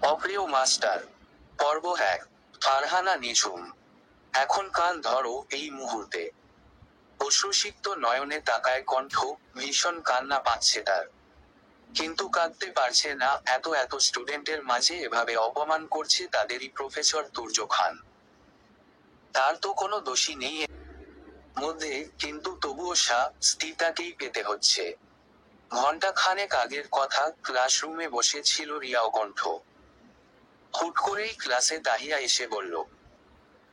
অপ্রিয় মাস্টার, পর্ব ১। ফারহানা নিঝুম। এখন কান ধরো এই মুহূর্তে। অশ্রুসিক্ত নয়নে তাকায় কণ্ঠ, ভীষণ কান্না পাচ্ছে তার। কিন্তু কাঁদতে পারছে না, এত স্টুডেন্টের মাঝে এভাবে অপমান করছে তাদেরই প্রফেসর তুর্য খান। তার তো কোনো দোষী নেই এর মধ্যে, কিন্তু তবুও শাস্তিটাকেই পেতে হচ্ছে। ঘণ্টা খানেক আগের কথা, ক্লাসরুমে বসে ছিল রিয়া ও কণ্ঠ। হুট করেই ক্লাসে তাহিয়া এসে বলল,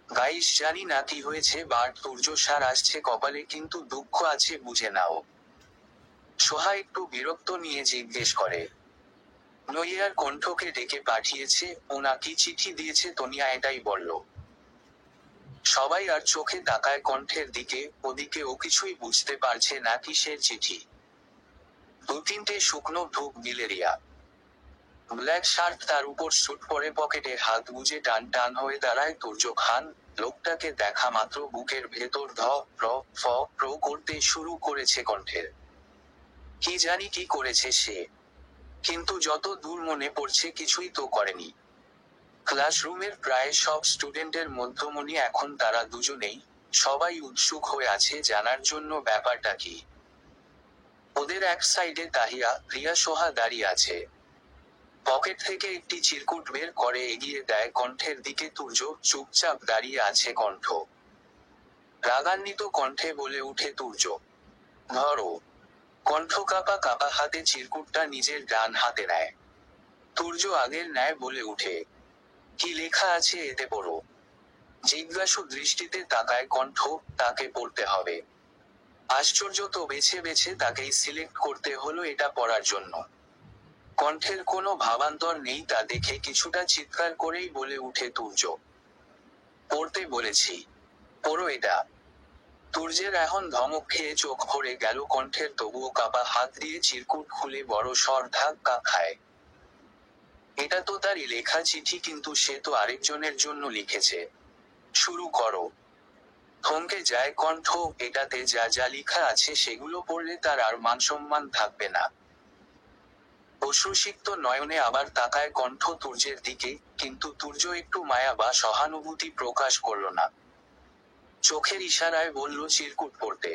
গাইস জানি না কি হয়েছে, বাট তুর্য স্যার আসছে কপালে, কিন্তু দুঃখ আছে বুঝে নাও। সোহা একটু বিরক্ত নিয়ে জিজ্ঞেস করে, নইয়ার কণ্ঠকে ডেকে পাঠিয়েছে, ও নাকি চিঠি দিয়েছে? তনিয়া এটাই বলল। সবাই আর চোখে তাকায় কণ্ঠের দিকে, ওদিকে ও কিছুই বুঝতে পারছে না কিসের চিঠি। ২-৩টে শুকনো ঢুক দিলে রিয়া। ব্ল্যাক শার্ট, তার উপর স্যুট পরে পকেটে হাত গুজে টান টান হয়ে দাঁড়ায় তুর্য খান। লোকটাকে দেখা মাত্র বুকের ভেতর ধ প্র ফ প্র করতে শুরু করেছে কণ্ঠের। কি জানি কি করেছে সে, কিন্তু যত দূর মনে পড়ছে কিছুই তো করেনি। ক্লাসরুমের প্রায় সব স্টুডেন্টের মধ্যমণি এখন তারা দুজনেই। সবাই উৎসুক হয়ে আছে জানার জন্য ব্যাপারটা কি। ওদের এক সাইডে তাহিয়া, রিয়া, সোহা দাঁড়িয়ে আছে। পকেট থেকে একটি চিরকুট বের করে এগিয়ে দেয় কণ্ঠের দিকে। তুর্য চুপচাপ দাঁড়িয়ে আছে। কণ্ঠ রাগান্বিত কণ্ঠে বলে উঠে, তুর্য ধরো। কণ্ঠ কাঁপা কাঁপা হাতে চিরকুটটা নিজের ডান হাতে নেয়। তুর্য আগের ন্যায় বলে উঠে, কি লেখা আছে এতে পড়ো। জিজ্ঞাসু দৃষ্টিতে তাকায় কণ্ঠ, তাকে পড়তে হবে। আশ্চর্য তো, বেছে বেছে তাকেই সিলেক্ট করতে হলো এটা পড়ার জন্য। কণ্ঠের কোনো ভাবান্তর নেই তা দেখে কিছুটা চিৎকার করেই বলে উঠে, তুর্য পড়তে বলেছি, পড়ো এটা। তুর্যের এখন ধমক খেয়ে চোখ ভরে গেল কণ্ঠের, তবুও কাঁপা হাত দিয়ে চিরকুট খুলে বড় সর ধাক্কা খায়। এটা তো তারই লেখা চিঠি, কিন্তু সে তো আরেকজনের জন্য লিখেছে। শুরু করো। থমকে যায় কণ্ঠ, এটাতে যা যা লেখা আছে সেগুলো পড়লে তার আর মানসম্মান থাকবে না। অশ্রুসিক্ত নয়নে আবার তাকায় কণ্ঠ তুর্যের দিকে, কিন্তু তুর্য একটু মায়া বা সহানুভূতি প্রকাশ করল না। চোখের ইশারায় বলল, চিরকুট পড়তে।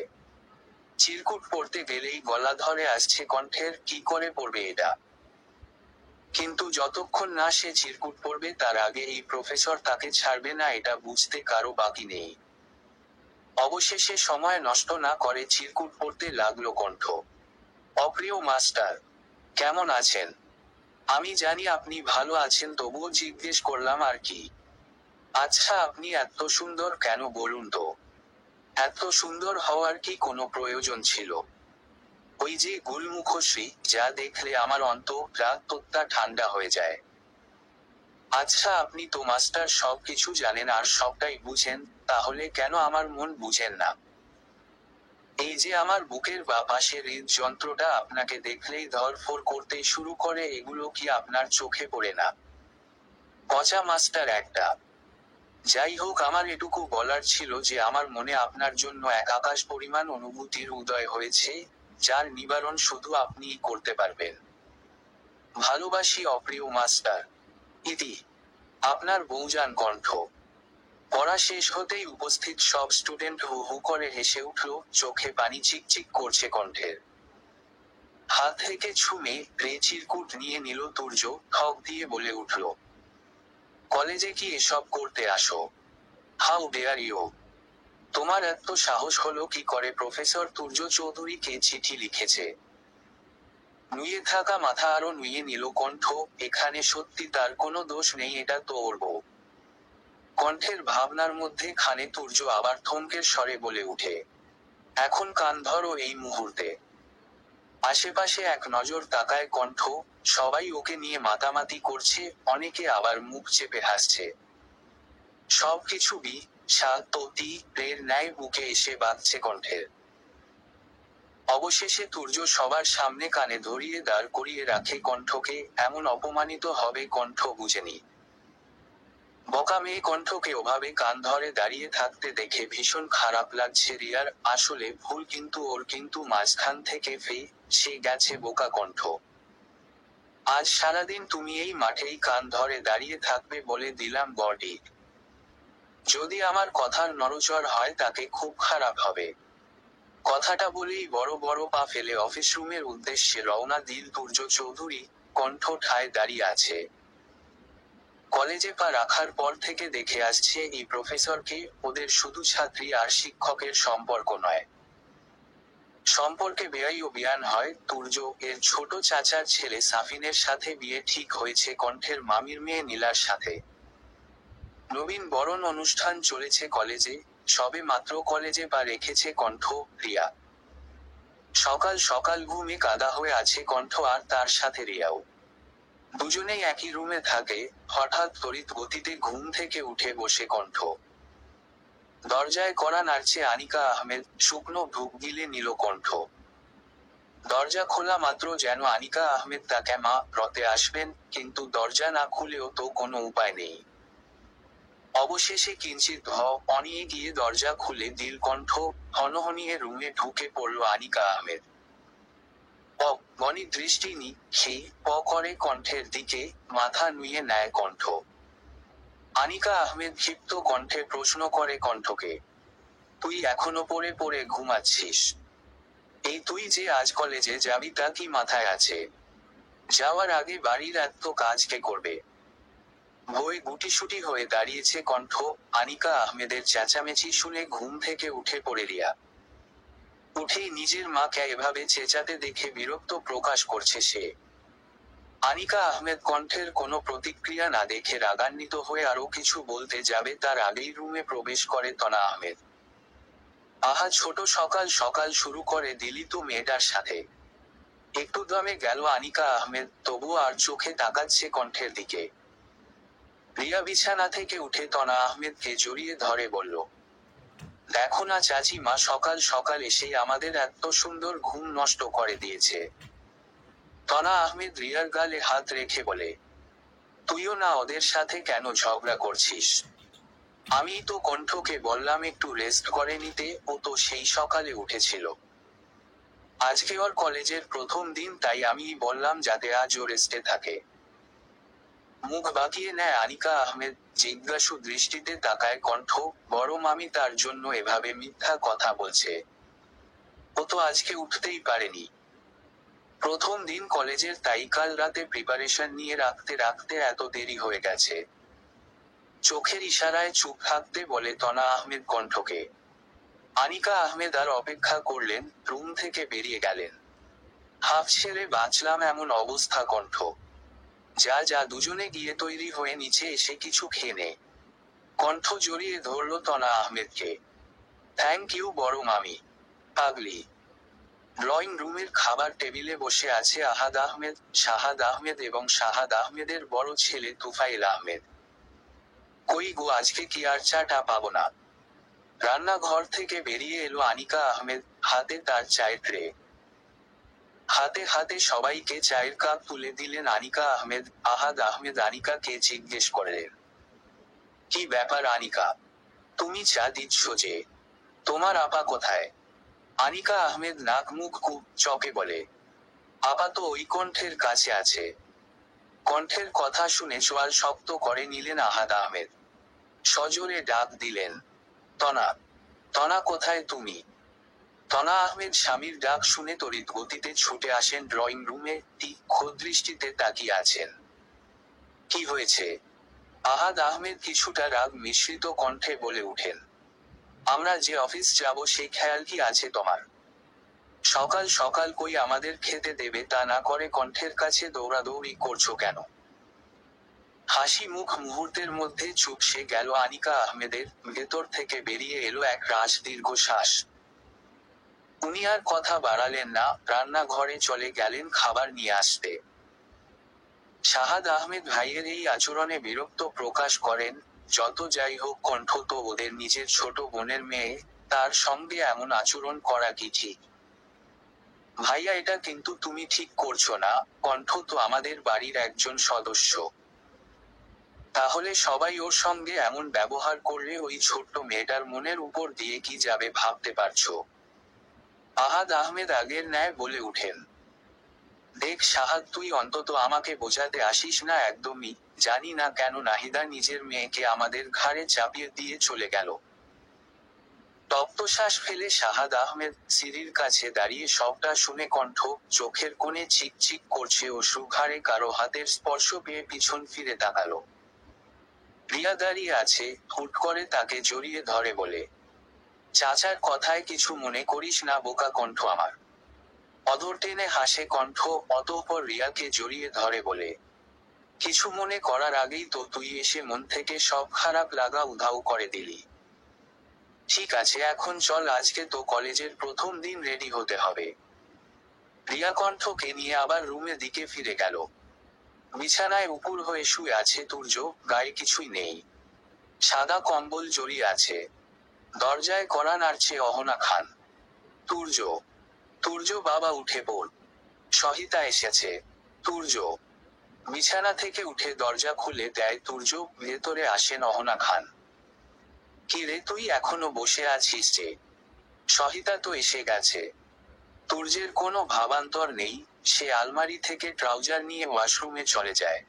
চিরকুট পড়তে গেলেই গলা ধরে আসছে কণ্ঠের, কি করে পড়বে এটা। কিন্তু যতক্ষণ না সে চিরকুট পড়বে তার আগে এই প্রফেসর তাকে ছাড়বে না, এটা বুঝতে কারো বাকি নেই। অবশেষে সময় নষ্ট না করে চিরকুট পড়তে লাগলো কণ্ঠ। অপ্রিয় মাস্টার, কেমন আছেন? আমি জানি আপনি ভালো আছেন, তবুও জিজ্ঞেস করলাম আর কি। আচ্ছা, আপনি এত সুন্দর কেন বলুন তো? এত সুন্দর হওয়ার কি কোনো প্রয়োজন ছিল? ওই যে গুলমুখশ্রী, যা দেখলে আমার অন্তঃপ্রাণটা ঠান্ডা হয়ে যায়। আচ্ছা, আপনি তো মাস্টার সব কিছু জানেন আর সবটাই বুঝেন, তাহলে কেন আমার মন বুঝেন না? এই যে আমার বুকের বা পাশের হৃদযন্ত্রটা আপনাকে দেখলেই ধড়ফড় করতে শুরু করে, এগুলো কি আপনার চোখে পড়ে না? পচা মাস্টার একটা। যাই হোক, আমার এটুকু বলার ছিল যে আমার মনে আপনার জন্য এক আকাশ পরিমাণ অনুভূতির উদয় হয়েছে, যার নিবারণ শুধু আপনিই করতে পারবেন। ভালোবাসি অপ্রিয় মাস্টার। ইতি। আপনার বউজান কণ্ঠ। পড়া শেষ হতেই উপস্থিত সব স্টুডেন্ট হু হু করে হেসে উঠল, চোখে পানি চিকচিক করছে কণ্ঠের। হাত থেকে ছুমে চিরকুট নিয়ে নিল তুর্য, ঠক দিয়ে বলে উঠল, কলেজে কি এসব করতে আসো? How dare you! তোমার এত সাহস হলো কি করে প্রফেসর তুর্য চৌধুরীকে চিঠি লিখেছে? নুয়ে থাকা মাথা আরো নুয়ে নিল কণ্ঠ, এখানে সত্যি তার কোনো দোষ নেই, এটা তো ওর বউ। কণ্ঠের ভাবনার মধ্যে খানে তুর্য আবার থমকের স্বরে বলে উঠে, এখন কান ধরো এই মুহূর্তে। আশেপাশে এক নজর তাকায় কণ্ঠ, সবাই ওকে নিয়ে মাতামাতি করছে, অনেকে আবার মুখ চেপে হাসছে। সবকিছু এর ন্যায় বুকে এসে বাঁধছে কণ্ঠের। অবশেষে তুর্য সবার সামনে কানে ধরিয়ে দাঁড় করিয়ে রাখে কণ্ঠকে, এমন অপমানিত হবে কণ্ঠ বুঝেনি। বকা মেয়ে কণ্ঠকে ওভাবে কান ধরে দাঁড়িয়ে থাকতে দেখে ভীষণ খারাপ লাগছে রিয়ার, আসলে ভুল কিন্তু ওর, কিন্তু মাঝখান থেকে সে গেছে বোকা কণ্ঠ। আজ সারাদিন তুমি এই মাঠেই কান ধরে দাঁড়িয়ে থাকবে বলে দিলাম বডি। যদি আমার কথার নড়চড় হয় তাকে খুব খারাপ হবে। কথাটা বলেই বড় বড় পা ফেলে অফিস রুমের উদ্দেশ্যে রওনা দিল তুর্য চৌধুরী। কণ্ঠ ঠায় দাঁড়িয়ে আছে। কলেজে পা রাখার পর থেকে দেখে আসছে এই প্রফেসরকে ওদের শুধু ছাত্রী আর শিক্ষকের সম্পর্ক নয়, সম্পর্কে বেয়াই ও বিয়ান হয়। তুর্য এর ছোট চাচার ছেলে সাফিনের সাথে বিয়ে ঠিক হয়েছে কণ্ঠের মামির মেয়ে নীলার সাথে। নবীন বরণ অনুষ্ঠান চলেছে কলেজে। সবে মাত্র কলেজে পা রেখেছে কণ্ঠ, রিয়া। সকাল সকাল ঘুমে কাদা হয়ে আছে কণ্ঠ আর তার সাথে রিয়াও। দুজনেই একই রুমে থাকে। হঠাৎ তড়িৎ গতিতে ঘুম থেকে উঠে বসে কণ্ঠ। দরজায় কড়া নাড়ছে আনিকা আহমেদ। শুকনো ঢুক গিলে নিল কণ্ঠ। দরজা খোলা মাত্র যেন আনিকা আহমেদ তাকে মা রতে আসবেন, কিন্তু দরজা না খুলেও তো কোনো উপায় নেই। অবশেষে কিঞ্চিত অনিয়ে গিয়ে দরজা খুলে দিল কণ্ঠ। হনহনিয়ে রুমে ঢুকে পড়ল আনিকা আহমেদ। গণি দৃষ্টি নিক্ষেপ করে কণ্ঠের দিকে। মাথা নুয়ে নেয় কণ্ঠ। আনিকা আহমেদ ক্ষিপ্ত কণ্ঠে প্রশ্ন করে কণ্ঠকে, তুই এখনো পড়ে পড়ে ঘুমাচ্ছিস? এই তুই যে আজ কলেজে যাবি তা কি মাথায় আছে? যাওয়ার আগে বাড়ির এত কাজ কে করবে? ভয়ে গুটিসুটি হয়ে দাঁড়িয়েছে কণ্ঠ। আনিকা আহমেদের চেঁচামেচি শুনে ঘুম থেকে উঠে পড়ে রিয়া। উঠেই নিজের মাকে এভাবে চেঁচাতে দেখে বিরক্ত প্রকাশ করছে সে। আনিকা আহমেদ কণ্ঠের কোনো প্রতিক্রিয়া না দেখে রাগান্বিত হয়ে আরো কিছু বলতে যাবে তার আগেই রুমে প্রবেশ করে তনা আহমেদ। আহা, ছোট সকাল সকাল শুরু করে দিলি তো মেয়েটার সাথে। একটু দমে গেল আনিকা আহমেদ, তবুও আর চোখে তাকাচ্ছে কণ্ঠের দিকে। রিয়া বিছানা থেকে উঠে তনা আহমেদকে জড়িয়ে ধরে বলল, দেখো না চাচি মা সকাল সকাল এসেই আমাদের এত সুন্দর ঘুম নষ্ট করে দিয়েছে। তনা আহমেদ রিয়ার গালে হাত রেখে বলে, তুইও না ওদের সাথে কেন ঝগড়া করছিস? আমিই তো কণ্ঠকে বললাম একটু রেস্ট করে নিতে, ও তো সেই সকালে উঠেছিল। আজকে ওর কলেজের প্রথম দিন, তাই আমিই বললাম যাতে আজ ও রেস্টে থাকে। মুখ বাঁকিয়ে নেয় আনিকা আহমেদ। জিজ্ঞাসু দৃষ্টিতে তাকায় কণ্ঠ। বড় মামি তার জন্য এভাবে মিথ্যা কথা বলছে? ও তো আজকে উঠতেই পারেনি। প্রথম দিন কলেজের, তাই কাল রাতে প্রিপারেশন নিয়ে রাখতে রাখতে এত দেরি হয়ে গেছে। চোখের ইশারায় চুপ থাকতে বলে তনা আহমেদ কণ্ঠকে। আনিকা আহমেদ আর অপেক্ষা করলেন, রুম থেকে বেরিয়ে গেলেন। হাফ ছেড়ে বাঁচলাম এমন অবস্থা কণ্ঠ। যা যা, দুজনে গিয়ে তৈরি হয়ে নিচে এসে কিছু খেয়ে নে। কণ্ঠ জড়িয়ে ধরল তনা আহমেদকে। থ্যাংক ইউ বড় মামি। পাগলি। ড্রয়িং রুমের খাবার টেবিলে বসে আছে আহাদ আহমেদ, শাহাদ আহমেদ এবং শাহাদ আহমেদের বড় ছেলে তুফাইল আহমেদ। কই গো, আজকে কি আর চাটা পাবো না? রান্নাঘর থেকে বেরিয়ে এলো আনিকা আহমেদ, হাতে তার চায়ের ট্রে। হাতে হাতে সবাইকে চায়ের কাপ তুলে দিলেন আনিকা আহমেদ। আহাদ আহমেদ আনিকাকে জিজ্ঞেস করলেন, কি ব্যাপার আনিকা, তুমি চা দিচ্ছ যে? তোমার আপা কোথায়? আনিকা আহমেদ নাক মুখ চকে বলে, আপা তো ওই কণ্ঠের কাছে আছে। কণ্ঠের কথা শুনে চোয়াল শক্ত করে নিলেন আহাদ আহমেদ। সজোরে ডাক দিলেন, তনা। তনা কোথায় তুমি? তনা আহমেদ স্বামীর ডাক শুনে তড়িৎ গতিতে ছুটে আসেন ড্রয়িং রুমে। তীক্ষ্ণ দৃষ্টিতে তাকিয়ে আছেন। কি হয়েছে? আহাদ আহমেদ কিছুটা রাগ মিশ্রিত কণ্ঠে বলে উঠেন, আমরা যে অফিস যাব সেই খেয়াল কি আছে তোমার? সকাল সকাল কই আমাদের খেতে দেবে তা না করে কণ্ঠের কাছে দৌড়াদৌড়ি করছো কেন? হাসি মুখ মুহূর্তের মধ্যে চুপসে গেল আনিকা আহমেদের। ভেতর থেকে বেরিয়ে এলো এক রাশ দীর্ঘশ্বাস। উনি আর কথা বাড়ালেন না, রান্নাঘরে চলে গেলেন খাবার নিয়ে আসতে। শাহাদ আহমেদ ভাইয়ের এই আচরণে বিরক্ত প্রকাশ করেন। যত যাই হোক কণ্ঠ তো ওদের নিজের ছোট বোনের মেয়ে, তার সঙ্গে এমন আচরণ করা কি ঠিক? ভাইয়া, এটা কিন্তু তুমি ঠিক করছো না। কণ্ঠ তো আমাদের বাড়ির একজন সদস্য। তাহলে সবাই ওর সঙ্গে এমন ব্যবহার করলে ওই ছোট্ট মেয়েটার মনের উপর দিয়ে কি যাবে ভাবতে পারছো? আহাদ আহমেদ আগের ন্যায় বলে উঠেন। দেখ সাহাদ, তুই অন্তত আমাকে বোঝাতে আসিস না একদমই। জানি না কেন নাহিদা নিজের মেয়েকে আমাদের ঘাড়ে চাপিয়ে দিয়ে চলে গেল। তপ্তশ্বাস ফেলে সাহাদ আহমেদ সিঁড়ির কাছে দাঁড়িয়ে সবটা শুনে কণ্ঠ, চোখের কোণে চিকচিক করছে অশ্রু। ঘাড়ে কারো হাতের স্পর্শ পেয়ে পিছন ফিরে তাকালো। রিয়া দাঁড়িয়ে আছে, হুট করে তাকে জড়িয়ে ধরে বলে, চাচার কথায় কিছু মনে করিস না বোকা। কণ্ঠ আমার অধর টেনে হাসে কণ্ঠ, অতঃপর রিয়াকে জড়িয়ে ধরে বলে, কিছু মনে করার আগেই তো তুই এসে মন থেকে সব খারাপ লাগা উধাও করে দিলি। ঠিক আছে এখন চল, আজকে তো কলেজের প্রথম দিন, রেডি হতে হবে। রিয়া কণ্ঠকে নিয়ে আবার রুমে দিকে ফিরে গেল। বিছানায় উপুর হয়ে শুয়ে আছে তুর্য, গায়ে কিছুই নেই। সাদা কম্বল জড়িয়ে আছে। দরজায় কড়া নাড়ছে অহনা খান। তুর্য, তুর্য বাবা উঠে পড়, সহিতা এসেছে। তুর্য বিছানা থেকে উঠে দরজা খুলে দেয় তুর্য। ভেতরে আসেন অহনা খান। কি রে, তুই এখনো বসে আছিস যে? সহিতা তো এসে গেছে। তুর্যের কোনো ভাবান্তর নেই, সে আলমারি থেকে ট্রাউজার নিয়ে ওয়াশরুমে চলে যায়।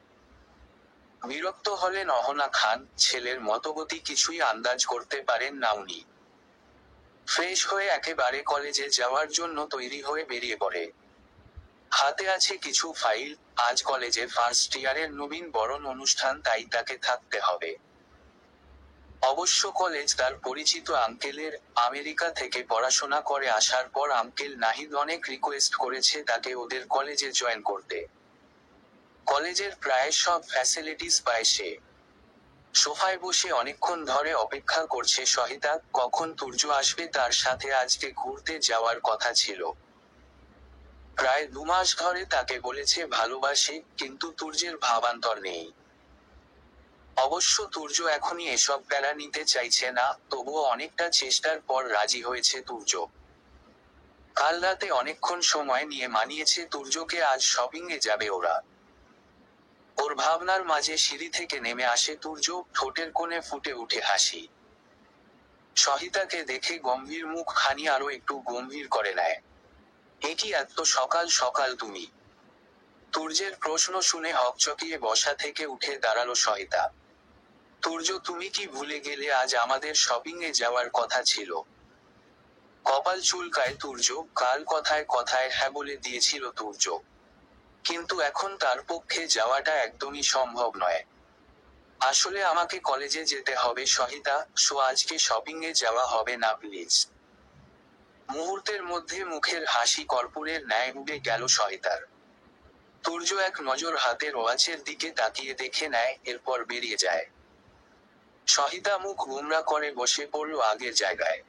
বিরক্ত হলেন অহনা খান, ছেলের মতগতি কিছুই আন্দাজ করতে পারেন না উনি। ফ্রেশ হয়ে একেবারে কলেজে যাওয়ার জন্য তৈরি হয়ে বেরিয়ে পড়ে। হাতে আছে কিছু ফাইল, আজ কলেজে ফার্স্ট ইয়ারের নবীন বরণ অনুষ্ঠান, তাই তাকে থাকতে হবে। অবশ্য কলেজ তার পরিচিত আঙ্কেলের। আমেরিকা থেকে পড়াশোনা করে আসার পর আঙ্কেল নাহিদ অনেক রিকোয়েস্ট করেছে তাকে ওদের কলেজে জয়েন করতে। কলেজের প্রায় সব ফ্যাসিলিটিস পায় সে। সোফায় বসে অনেকক্ষণ ধরে অপেক্ষা করছে সহিতা, কখন তুর্য আসবে তার সাথে আজকে ঘুরতে যাওয়ার কথা ছিল। প্রায় 2 মাস ধরে তাকে বলেছে ভালোবাসে, কিন্তু তুর্যের ভাবান্তর নেই। অবশ্য তুর্য এখনই এসব প্যারা নিতে চাইছে না, তবুও অনেকটা চেষ্টার পর রাজি হয়েছে তুর্য। কাল রাতে অনেকক্ষণ সময় নিয়ে মানিয়েছে তুর্যকে, আজ শপিং এ যাবে ওরা। ওর ভাবনার মাঝে সিঁড়ি থেকে নেমে আসে তুর্য, ঠোঁটের কোণে ফুটে উঠে হাসি। সহিতাকে দেখে গম্ভীর মুখ খানি আরো একটু গম্ভীর করে নেয়। এ কি এত সকাল সকাল তুমি? তুর্যের প্রশ্ন শুনে হকচকিয়ে বসা থেকে উঠে দাঁড়ালো সহিতা। তুর্য, তুমি কি ভুলে গেলে আজ আমাদের শপিং এ যাওয়ার কথা ছিল? কপাল চুলকায় তুর্য, কাল কথায় কথায় হ্যাঁ বলে দিয়েছিল তুর্য, কিন্তু এখন তার পক্ষে যাওয়াটা একদমই সম্ভব নয়। আসলে আমাকে কলেজে যেতে হবে সহিতা, সো আজকে শপিং এ যাওয়া হবে না প্লিজ। মুহূর্তের মধ্যে মুখের হাসি কর্পূরের ন্যায় উড়ে গেল সহিতার। তুর্য এক নজর হাতের ওয়াচের দিকে তাকিয়ে দেখে নেয়, এরপর বেরিয়ে যায়। সহিতা মুখ গোমড়া করে বসে পড়ল আগের জায়গায়।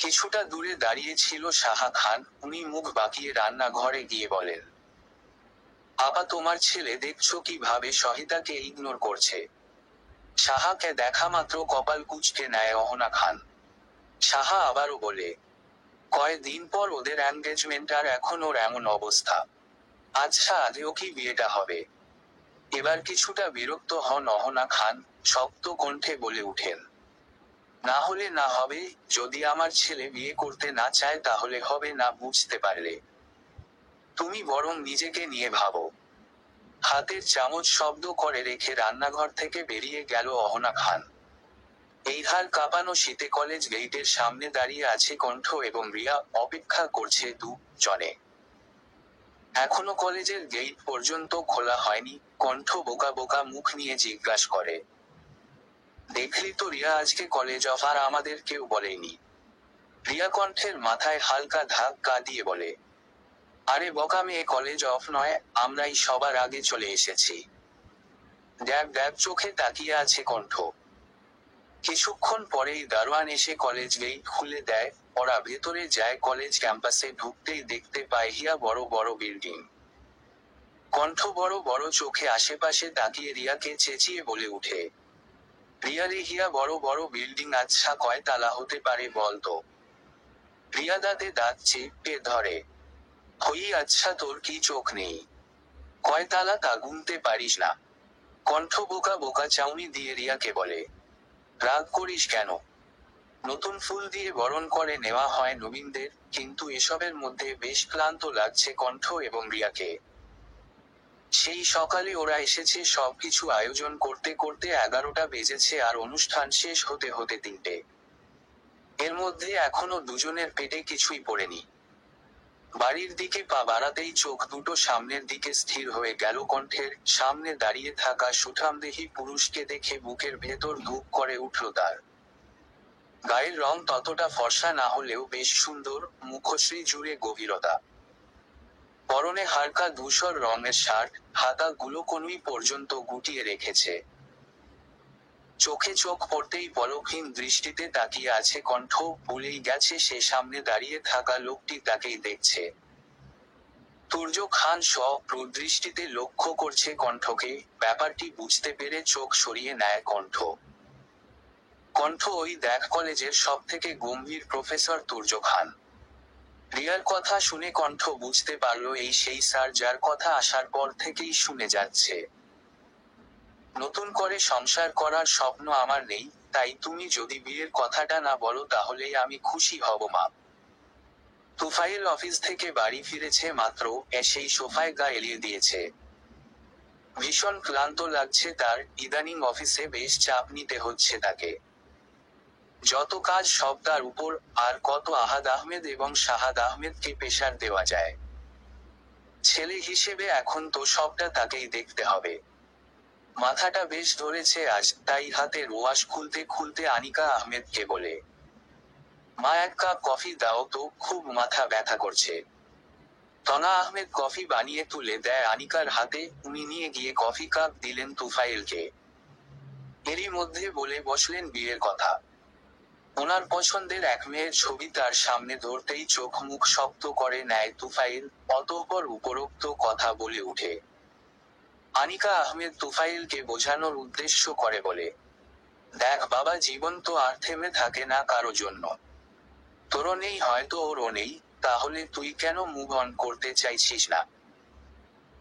কিছুটা দূরে দাঁড়িয়ে ছিল সাহা খান, উনি মুখ বাঁকিয়ে রান্নাঘরে গিয়ে বলেন, আপা তোমার ছেলে দেখছো কিভাবে সহিতাকে ইগনোর করছে। সাহাকে দেখা মাত্র কপাল কুঁচকে নেয় অহনা খান। সাহা আবারও বলে, কয়দিন পর ওদের এনগেজমেন্ট আর এখন ওর এমন অবস্থা। আচ্ছা আদেও কি বিয়েটা হবে? এবার কিছুটা বিরক্ত হন অহনা খান, শক্ত কণ্ঠে বলে উঠেন, না হলে না হবে, যদি আমার ছেলে বিয়ে করতে না চায় তাহলে হবে না, বুঝতে পারলে? তুমি বরং নিজেকে নিয়ে ভাবো। হাতের চামচ শব্দ করে রেখে রান্নাঘর থেকে বেরিয়ে গেল অহনা খান। এই হার কাঁপানো শীতে কলেজ গেইটের সামনে দাঁড়িয়ে আছে কণ্ঠ এবং রিয়া, অপেক্ষা করছে জনে। এখনো কলেজের গেইট পর্যন্ত খোলা হয়নি। কণ্ঠ বোকা বোকা মুখ নিয়ে জিজ্ঞাসা করে, দেখলি তো রিয়া, আজকে কলেজ অফ, আর আমাদের কেউ বলেনি। রিয়া কণ্ঠের মাথায় হালকা ধাক্কা দিয়ে বলে, আরে বোকা মেয়ে, কলেজ অফ নয়, আমরাই সবার আগে চলে এসেছি। ড্যাব ড্যাব চোখে তাকিয়ে আছে কণ্ঠ। কিছুক্ষণ পরেই দারোয়ান এসে কলেজ গেইট খুলে দেয়। ওরা ভেতরে যায়। কলেজ ক্যাম্পাসে ঢুকতেই দেখতে পায় হিয়া বড় বড় বিল্ডিং। কণ্ঠ বড় বড় চোখে আশেপাশে তাকিয়ে রিয়াকে চেঁচিয়ে বলে উঠে, রিয়া রে, হিয়া বড় বড় বিল্ডিং, আচ্ছা কয় তালা হতে পারে বলতো? রিয়া দাঁতে দাঁত চেপে ধরে, হই আচ্ছা, তোর কি চোখ নেই? কয় তালা তা গুনতে পারিস না? কণ্ঠ বোকা বোকা চাউনি দিয়ে রিয়াকে বলে, রাগ করিস কেন? নতুন ফুল দিয়ে বরণ করে নেওয়া হয় নবীনদের, কিন্তু এসবের মধ্যে বেশ ক্লান্ত লাগছে কণ্ঠ এবং রিয়াকে। সেই সকালে ওরা এসেছে, সবকিছু আয়োজন করতে করতে 11টা বেজেছে আর অনুষ্ঠান শেষ হতে হতে 3টে। এর মধ্যে এখনো দুজনের পেটে কিছুই পড়েনি। বাড়ির দিকে পা বাড়াতেই চোখ দুটো সামনের দিকে স্থির হয়ে গেল কণ্ঠের। সামনে দাঁড়িয়ে থাকা সুঠামদেহী পুরুষকে দেখে বুকের ভেতর ধুপ করে উঠল তার। গায়ের রং ততটা ফর্সা না হলেও বেশ সুন্দর, মুখশ্রী জুড়ে গভীরতা। পরনে হালকা ধূসর রঙের শার্ট, হাতাগুলো কনুই পর্যন্ত গুটিয়ে রেখেছে। চোখে চোখ পড়তেই পলকহীন দৃষ্টিতে তাকিয়ে আছে কণ্ঠ, ভুলেই গেছে সে সামনে দাঁড়িয়ে থাকা লোকটি তাকেই দেখছে। তুর্য খান দৃষ্টিতে লক্ষ্য করছে কণ্ঠকে, ব্যাপারটি বুঝতে পেরে চোখ সরিয়ে নেয় কণ্ঠ। কণ্ঠ ওই দেখ কলেজের সবথেকে গম্ভীর প্রফেসর তুর্য খান। রিয়ার কথা শুনে কণ্ঠ বুঝতে পারল এই সেই স্যার যার কথা আসার পর থেকেই শুনে যাচ্ছে। নতুন করে সংসার করার স্বপ্ন আমার নেই, তাই তুমি যদি বিয়ের কথাটা না বলো তাহলেই আমি খুশি হব মা। তুফাইল অফিস থেকে বাড়ি ফিরেছে মাত্র, এসেই সোফায় গা এলিয়ে দিয়েছে। ভীষণ ক্লান্ত লাগছে তার, ইদানিং অফিসে বেশ চাপ নিতে হচ্ছে তাকে। যত কাজ সব তার উপর, আর কত আহাদ আহমেদ এবং শাহাদ আহমেদকে প্রেশার দেওয়া যায়। ছেলে হিসেবে এখন তো সবটা তাকেই দেখতে হবে। মাথাটা বেশ ধরেছে আজ, তাই হাতের ওয়াশ খুলতে খুলতে আনিকা আহমেদকে বলে, মা 1 কাপ কফি দাও তো, খুব মাথা ব্যথা করছে। তনা আহমেদ কফি বানিয়ে তুলে দেয় আনিকার হাতে, উনি নিয়ে গিয়ে কফি কাপ দিলেন তুফাইলকে। এরই মধ্যে বলে বসলেন বিয়ের কথা। ওনার পছন্দের এক মেয়ের ছবি তার সামনে ধরতেই চোখ মুখ শক্ত করে নেয় তুফাইল, অতঃপর উপরোক্ত কথা বলে উঠে। আনিকা আহমেদ তুফাইলকে বোঝানোর উদ্দেশ্য করে বলে, দেখ বাবা, জীবন তো আর থেমে থাকে না কারো জন্য। তোরও নেই হয়তো ওরও নেই, তাহলে তুই কেন মুভ অন করতে চাইছিস না?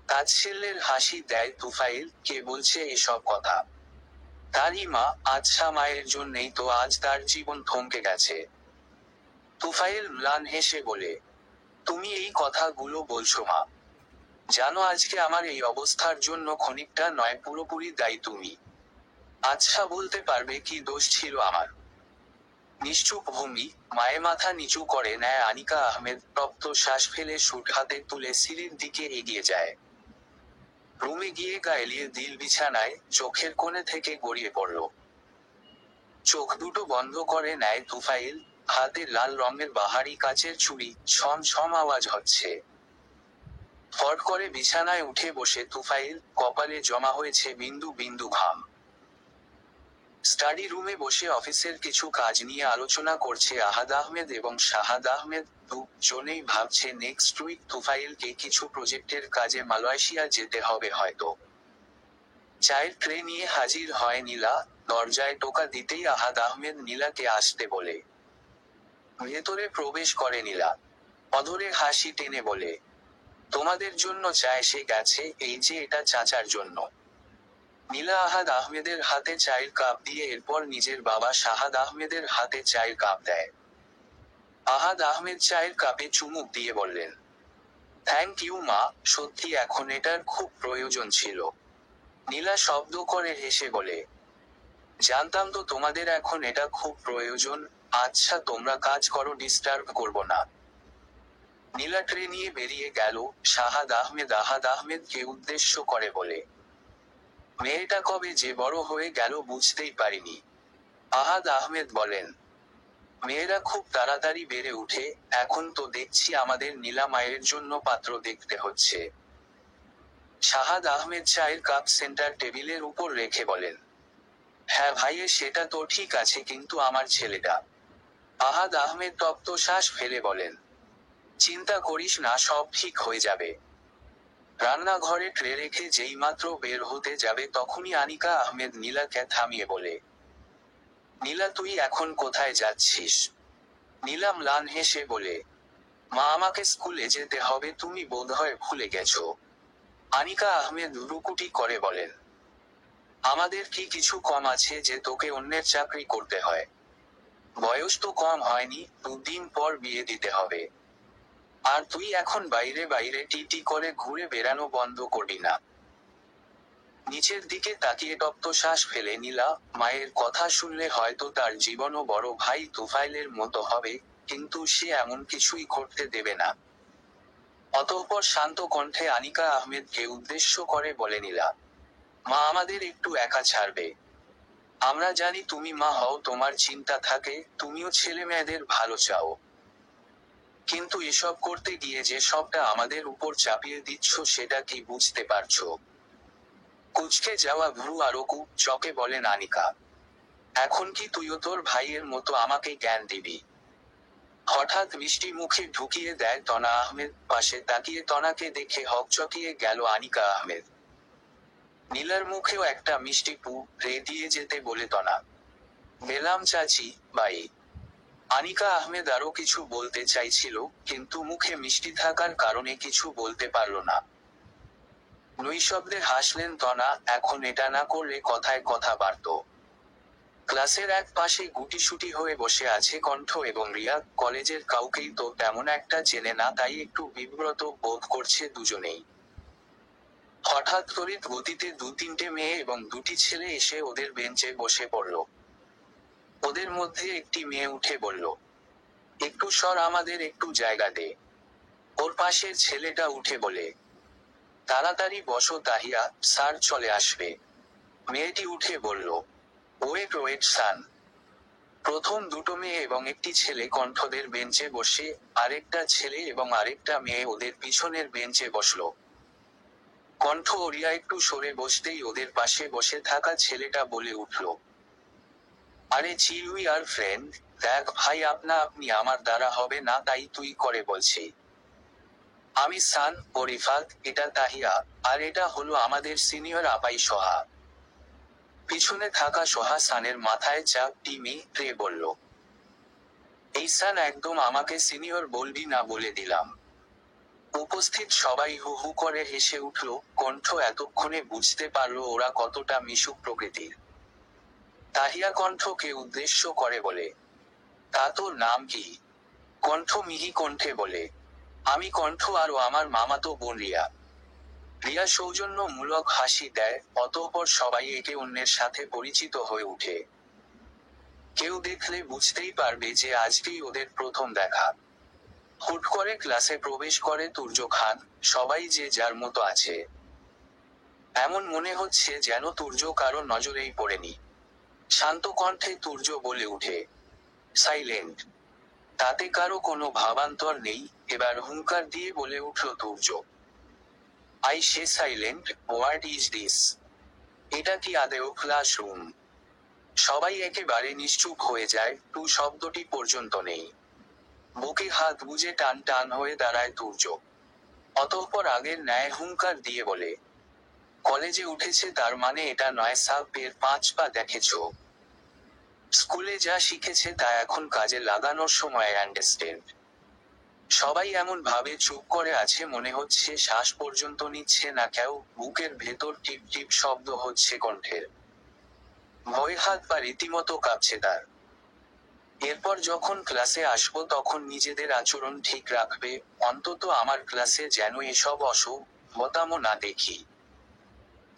তাচ্ছিল্যের হাসি দেয় তুফাইল, কে বলছে এসব কথা? তারই মা। আচ্ছা, মায়ের জন্যেই তো আজ তার জীবন থমকে গেছে। তুফাইল ম্লান হেসে বলে, তুমি এই কথাগুলো বলছো মা? জানো আজকে আমার এই অবস্থার জন্য খানিকটা নয় পুরোপুরি দায়ী তুমি। আচ্ছা, বলতে পারবে কি দোষ ছিল আমার? নিশ্চুপ ভূমি, মায়ে মাথা নিচু করে নেয় আনিকা আহমেদ, তপ্ত শ্বাস ফেলে সুট হাতে তুলে সিঁড়ির দিকে এগিয়ে যায়। রুমে গিয়ে গা এলিয়ে দিল বিছানায়, চোখের কোণে থেকে গড়িয়ে পড়ল। চোখ দুটো বন্ধ করে নেয় তুফাইল, হাতে লাল রঙের বাহারি কাচের চুড়ি, ছম ছম আওয়াজ হচ্ছে। ফট করে বিছানায় উঠে বসে তুফাইল, কপালে জমা হয়েছে বিন্দু বিন্দু ঘাম। স্টাডি রুমে বসে অফিসের কিছু কাজ নিয়ে আলোচনা করছে আহাদ আহমেদ এবং শাহাদ আহমেদ। দুজনেই ভাবছে নেক্সট উইক তুফাইলকে কিছু প্রজেক্টের কাজে মালয়েশিয়া যেতে হবে হয়তো। চায়ের ট্রে নিয়ে হাজির হয় নীলা, দরজায় টোকা দিতেই আহাদ আহমেদ নীলাকে আসতে বলে। ভেতরে প্রবেশ করে নীলা, অধরে হাসি টেনে বলে, তোমাদের জন্য চা এসে গেছে, এই যে এটা চাচার জন্য। নীলা আহাদ আহমেদের হাতে চায়ের কাপ দিয়ে এরপর নিজের বাবা শাহাদ আহমেদের হাতে চায়ের কাপ দেয়। আহাদ আহমেদ চায়ের কাপে চুমুক দিয়ে বললেন, থ্যাংক ইউ মা, সত্যি এখন এটার খুব প্রয়োজন ছিল। নীলা শব্দ করে হেসে বলে, জানতাম তো তোমাদের এখন এটা খুব প্রয়োজন। আচ্ছা তোমরা কাজ করো, ডিস্টার্ব করব না। নীলা ট্রে নিয়ে বেরিয়ে গেল। শাহাদ আহাদ আহমেদকে উদ্দেশ্য করে বলে, মেয়েটা কবে যে বড় হয়ে গেল বুঝতেই পারিনি। আহাদ আহমেদ বলেন, মেয়েরা খুব তাড়াতাড়ি বেড়ে উঠে, এখন তো দেখছি আমাদের নীলা মায়ের জন্য পাত্র দেখতে হচ্ছে। শাহাদ আহমেদ চায়ের কাপ সেন্টার টেবিলের উপর রেখে বলেন, হ্যাঁ ভাইয়ে সেটা তো ঠিক আছে, কিন্তু আমার ছেলেটা। আহাদ আহমেদ তপ্ত শ্বাস ফেলে বলেন, চিন্তা করিস না, সব ঠিক হয়ে যাবে। রান্নাঘরে ট্রে রেখে যেই মাত্র বের হতে যাবে তখনই আনিকা আহমেদ নীলাকে থামিয়ে বলে, নীলা তুই এখন কোথায় যাচ্ছিস? নীলা ম্লান হেসে বলে, মা আমাকে স্কুলে যেতে হবে, তুমি বোধহয় ভুলে গেছো। আনিকা আহমেদ রুকুটি করে বলেন, আমাদের কি কিছু কম আছে যে তোকে অন্যের চাকরি করতে হয়? বয়স তো কম হয়নি, 2 দিন পর বিয়ে দিতে হবে। আর তুই এখন বাইরে বাইরে টি করে ঘুরে বেড়ানো বন্ধ করবি না। নিচের দিকে তাকিয়ে তপ্ত শ্বাস ফেলে নীলা। মায়ের কথা শুনলে হয়তো তার জীবনও বড় ভাই তুফাইলের মতো হবে, কিন্তু সে এমন কিছুই ঘটতে দেবে না। অতঃপর শান্ত কণ্ঠে আনিকা আহমেদকে উদ্দেশ্য করে বলে নীলা, মা আমাদের একটু একা ছাড়বে। আমরা জানি তুমি মা হও, তোমার চিন্তা থাকে, তুমিও ছেলে মেয়েদের ভালো চাও। কিন্তু এসব করতে গিয়ে যে সবটা আমাদের উপর চাপিয়ে দিচ্ছ সেটা কি বুঝতে পারছো? কুঁচকে যাওয়া ভ্রু আরকু চকে বলেন আনিকা। এখন কি তুইও তোর ভাইয়ের মতো আমাকে জ্ঞান দিবি? হঠাৎ মিষ্টি মুখে ঢুকিয়ে দেয় তনা আহমেদ। পাশে তাকিয়ে তনাকে দেখে হকচকিয়ে গেল আনিকা আহমেদ। নীলার মুখেও একটা মিষ্টি পু রে দিয়ে যেতে বলে তনা। গেলাম চাচি, বাই। আনিকা আহমেদ আরো কিছু বলতে চাইছিল, কিন্তু মুখে মিষ্টি থাকার কারণে কিছু বলতে পারল না। নৈশব্দে হাসলেন তনা, এখন এটা না করলে কথায় কথা বাড়ত। ক্লাসের এক পাশে গুটিসুটি হয়ে বসে আছে কণ্ঠ এবং রিয়া। কলেজের কাউকেই তো তেমন একটা চেনে না, তাই একটু বিব্রত বোধ করছে দুজনেই। হঠাৎ তড়িৎ গতিতে 2-3টে মেয়ে এবং 2টি ছেলে এসে ওদের বেঞ্চে বসে পড়ল। ওদের মধ্যে একটি মেয়ে উঠে বলল, একটু সর, আমাদের একটু জায়গা দে। ওর পাশের ছেলেটা উঠে বলে, তাড়াতাড়ি বসো তাহিয়া, স্যার চলে আসবে। মেয়েটি উঠে বলল, ওয়েট ওয়েট সান। প্রথম 2টো মেয়ে এবং একটি ছেলে কণ্ঠদের বেঞ্চে বসে, আরেকটা ছেলে এবং আরেকটা মেয়ে ওদের পিছনের বেঞ্চে বসলো। কণ্ঠ ও রিয়া একটু সরে বসতেই ওদের পাশে বসে থাকা ছেলেটা বলে উঠল, আরে চিল উই আর ফ্রেন্ড। দেখ ভাই, আপনি আমার দ্বারা হবে না, তাই তুই করে বলছি। আমি সান, ও রিফাত, এটা তাহিয়া, আর এটা হলো আমাদের সিনিয়র আপাই সোহা। পিছনে থাকা সোহা সানের মাথায় চাপ টিমি রে বলল, এই সান, একদম আমাকে সিনিয়র বলবি না বলে দিলাম। উপস্থিত সবাই হু হু করে হেসে উঠল। কণ্ঠ এতক্ষণে বুঝতে পারল ওরা কতটা মিশুক প্রকৃতির। তাহিয়া কণ্ঠকে উদ্দেশ্য করে বলে, তা তোর নাম কি? কণ্ঠ মিহি কণ্ঠে বলে, আমি কণ্ঠ, আর ও আমার মামাতো বোন রিয়া। রিয়া সৌজন্যমূলক হাসি দেয়, অতঃপর সবাই একে অন্যের সাথে পরিচিত হয়ে উঠে। কেউ দেখলে বুঝতেই পারবে যে আজকেই ওদের প্রথম দেখা। হুট করে ক্লাসে প্রবেশ করে তুর্য খান। সবাই যে যার মতো আছে, এমন মনে হচ্ছে যেন তুর্য কারো নজরেই পড়েনি। শান্ত কণ্ঠে তুর্য বলে উঠে, সাইলেন্ট। তাতে কারো কোনো ভাবান্তর নেই। এবার হুঙ্কার দিয়ে বলে উঠল Turjo, I say silent, what is this? এটা কি আদেও ক্লাসরুম? সবাই একেবারে নিশ্চুপ হয়ে যায়, টু শব্দটি পর্যন্ত নেই। বুকে হাত গুজে টান টান হয়ে দাঁড়ায় তুর্য। অতঃপর আগের ন্যায় হুঙ্কার দিয়ে বলে, কলেজে উঠেছে তার মানে এটা নয় সাব এর 5 পা দেখেছ? স্কুলে যা শিখেছে তা এখন কাজে লাগানোর সময়, আন্ডারস্ট্যান্ড? সবাই এমন ভাবে চুপ করে আছে, মনে হচ্ছে শ্বাস পর্যন্ত নিচ্ছে না কেউ। বুকের ভেতর টিপ টিপ শব্দ হচ্ছে কণ্ঠের। ভয়ে হাত পা রীতিমতো কাঁপছে তার। এরপর যখন ক্লাসে আসবো তখন নিজেদের আচরণ ঠিক রাখবে, অন্তত আমার ক্লাসে যেন এসব অসভ্যতামো না দেখি।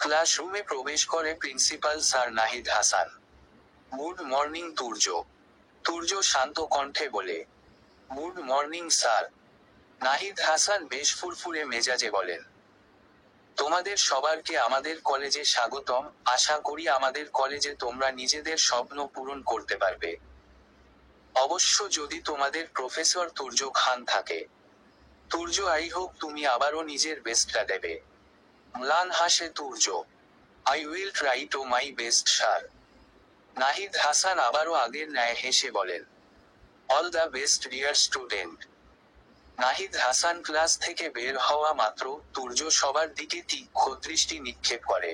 ক্লাসরুমে প্রবেশ করে principal sir Nahid Hasan. Good morning Turjo. Turjo শান্ত কণ্ঠে বলে, good morning sir. Nahid Hasan বেশ ফুরফুরে মেজাজে বলেন, তোমাদের সবারকে আমাদের কলেজে স্বাগতম। আশা করি আমাদের কলেজে তোমরা নিজেদের স্বপ্ন পূরণ করতে পারবে। অবশ্য যদি তোমাদের প্রফেসর তুর্য খান থাকে। তুর্য, আই হোপ তুমি আবারও নিজের বেস্টটা দেবে। ম্লান হাসে Turjo, I will try to my best sir. Nahid Hasan আবারও আগের ন্যায় হেসে বলেন, all the best dear student. Nahid Hasan class থেকে বের হওয়া মাত্র তুর্য সবার দিকে তীক্ষ্ণ দৃষ্টি নিক্ষেপ করে।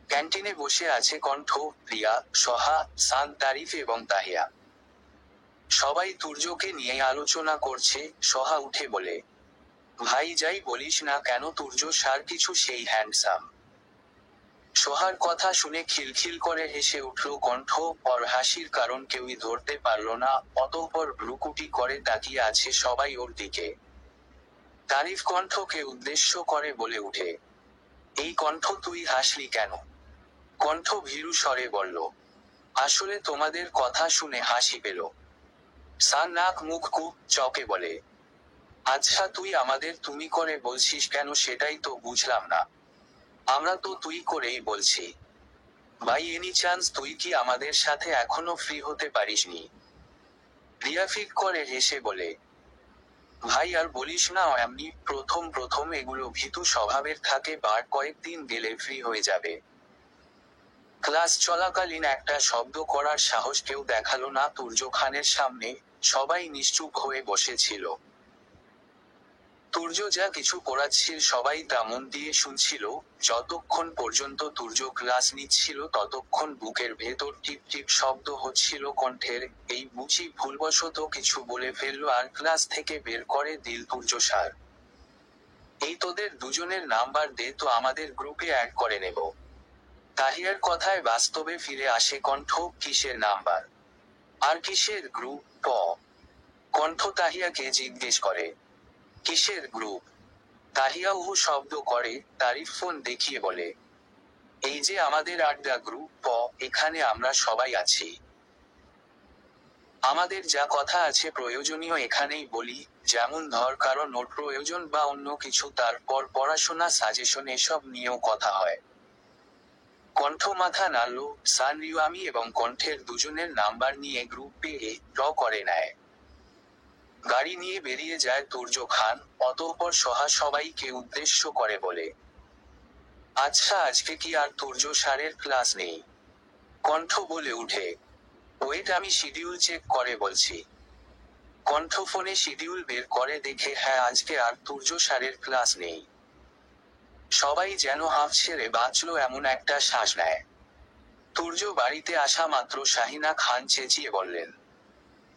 ক্যান্টিনে বসে আছে কণ্ঠ, রিয়া, সোহা, সান, তারিফ এবং তাহিয়া। সবাই তুর্যকে নিয়ে আলোচনা করছে। সোহা উঠে বলে, ভাই যাই বলিস না কেন তুর্য স্যার কিছু সেই হ্যান্ডসাম। সোহার কথা শুনে খিলখিল করে হেসে উঠল কণ্ঠ। ওর হাসির কারণ কেউই ধরতে পারল না, অতঃপর ভ্রুকুটি করে তাকিয়ে আছে সবাই ওর দিকে। তারিফ কণ্ঠকে উদ্দেশ্য করে বলে উঠে, এই কণ্ঠ তুই হাসলি কেন? কণ্ঠ ভীরু স্বরে বলল, আসলে তোমাদের কথা শুনে হাসি পেল। সান নাক মুখ কুপ চকে বলে, আচ্ছা তুই আমাদের তুমি করে বলছিস কেন সেটাই তো বুঝলাম না। আমরা তো তুই করেই বলছি। বাই এনি চান্স তুই কি আমাদের সাথে এখনো ফ্রি হতে পারিসনি? রিয়া ফিক করে হেসে বলে, ভাই আর বলিস না, এমনি প্রথম প্রথম এগুলো ভীতু স্বভাবের থাকে, বার কয়েকদিন গেলে ফ্রি হয়ে যাবে। ক্লাস চলাকালীন একটা শব্দ করার সাহস কেউ দেখালো না তুর্য খানের সামনে। সবাই নিশ্চুপ হয়ে বসেছিল। তুর্য যা কিছু পড়াচ্ছিল সবাই তা মন দিয়ে শুনছিল। যতক্ষণ পর্যন্ত তুর্য ক্লাস নিচ্ছিল ততক্ষণ বুকের ভেতর টিপ টিপ শব্দ হচ্ছিল কণ্ঠের। এই বুঝি ভুলবশত কিছু বলে ফেললো আর ক্লাস থেকে বের করে দিল তুর্য স্যার। এই তোদের দুজনের নাম্বার দে তো আমাদের গ্রুপে অ্যাড করে নেব। তাহিয়ার কথায় বাস্তবে ফিরে আসে কণ্ঠ। কিসের নাম্বার আর কিসের গ্রুপ? কণ্ঠ তাহিয়াকে জিজ্ঞেস করে, কিসের গ্রুপ? তাহিয়া উহু শব্দ করে। তারিফ ফোন দেখিয়ে বলে, এই যে আমাদের আড্ডা গ্রুপ, এখানে আমরা সবাই আছি। আমাদের যা কথা আছে প্রয়োজনীয় এখানেই বলি, যেমন ধর কারো নোট প্রয়োজন বা অন্য কিছু, তারপর পড়াশোনা সাজেশন এসব নিয়েও কথা হয়। কণ্ঠ মাথা নাড়ল। সান রিউ আমি এবং কণ্ঠের দুজনের নাম্বার নিয়ে গ্রুপ পেয়ে ড্র করে নেয়। গাড়ি নিয়ে বেরিয়ে যায় তুর্য খান। অতঃপর সোহা সবাইকে উদ্দেশ্য করে বলে, আচ্ছা আজকে কি আর তুর্য স্যারের ক্লাস নেই? কণ্ঠ বলে উঠে, ওয়েট আমি শিডিউল চেক করে বলছি। কণ্ঠ ফোনে শিডিউল বের করে দেখে হ্যাঁ আজকে আর তুর্য স্যারের ক্লাস নেই। সবাই যেন হাঁফ ছেড়ে বাঁচল এমন একটা শ্বাস নেয়। তুর্য বাড়িতে আসা মাত্র শাহিনা খান চেঁচিয়ে বললেন,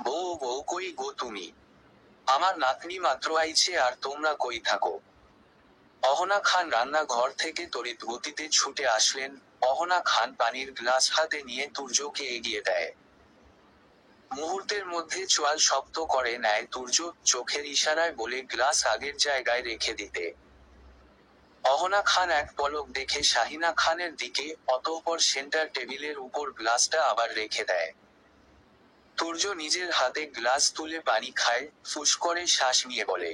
বউ বউ কই গো তুমি? আমার নাতনি মাত্র আইছে আর তোমরা কই থাকো? অহনা খান রান্নাঘর থেকে তড়িৎ গতিতে ছুটে আসলেন। অহনা খান পানির গ্লাস হাতে নিয়ে তুর্যকে এগিয়ে দেয়। মুহূর্তের মধ্যে চোয়াল শক্ত করে নেয় তুর্য, চোখের ইশারায় বলে গ্লাস আগের জায়গায় রেখে দিতে। অহনা খান এক পলক দেখে শাহিনা খানের দিকে, অতঃপর সেন্টার টেবিলের উপর গ্লাসটা আবার রেখে দেয়। তুর্য নিজের হাতে গ্লাস তুলে পানি খায়, ফুস করে শ্বাস নিয়ে বলে,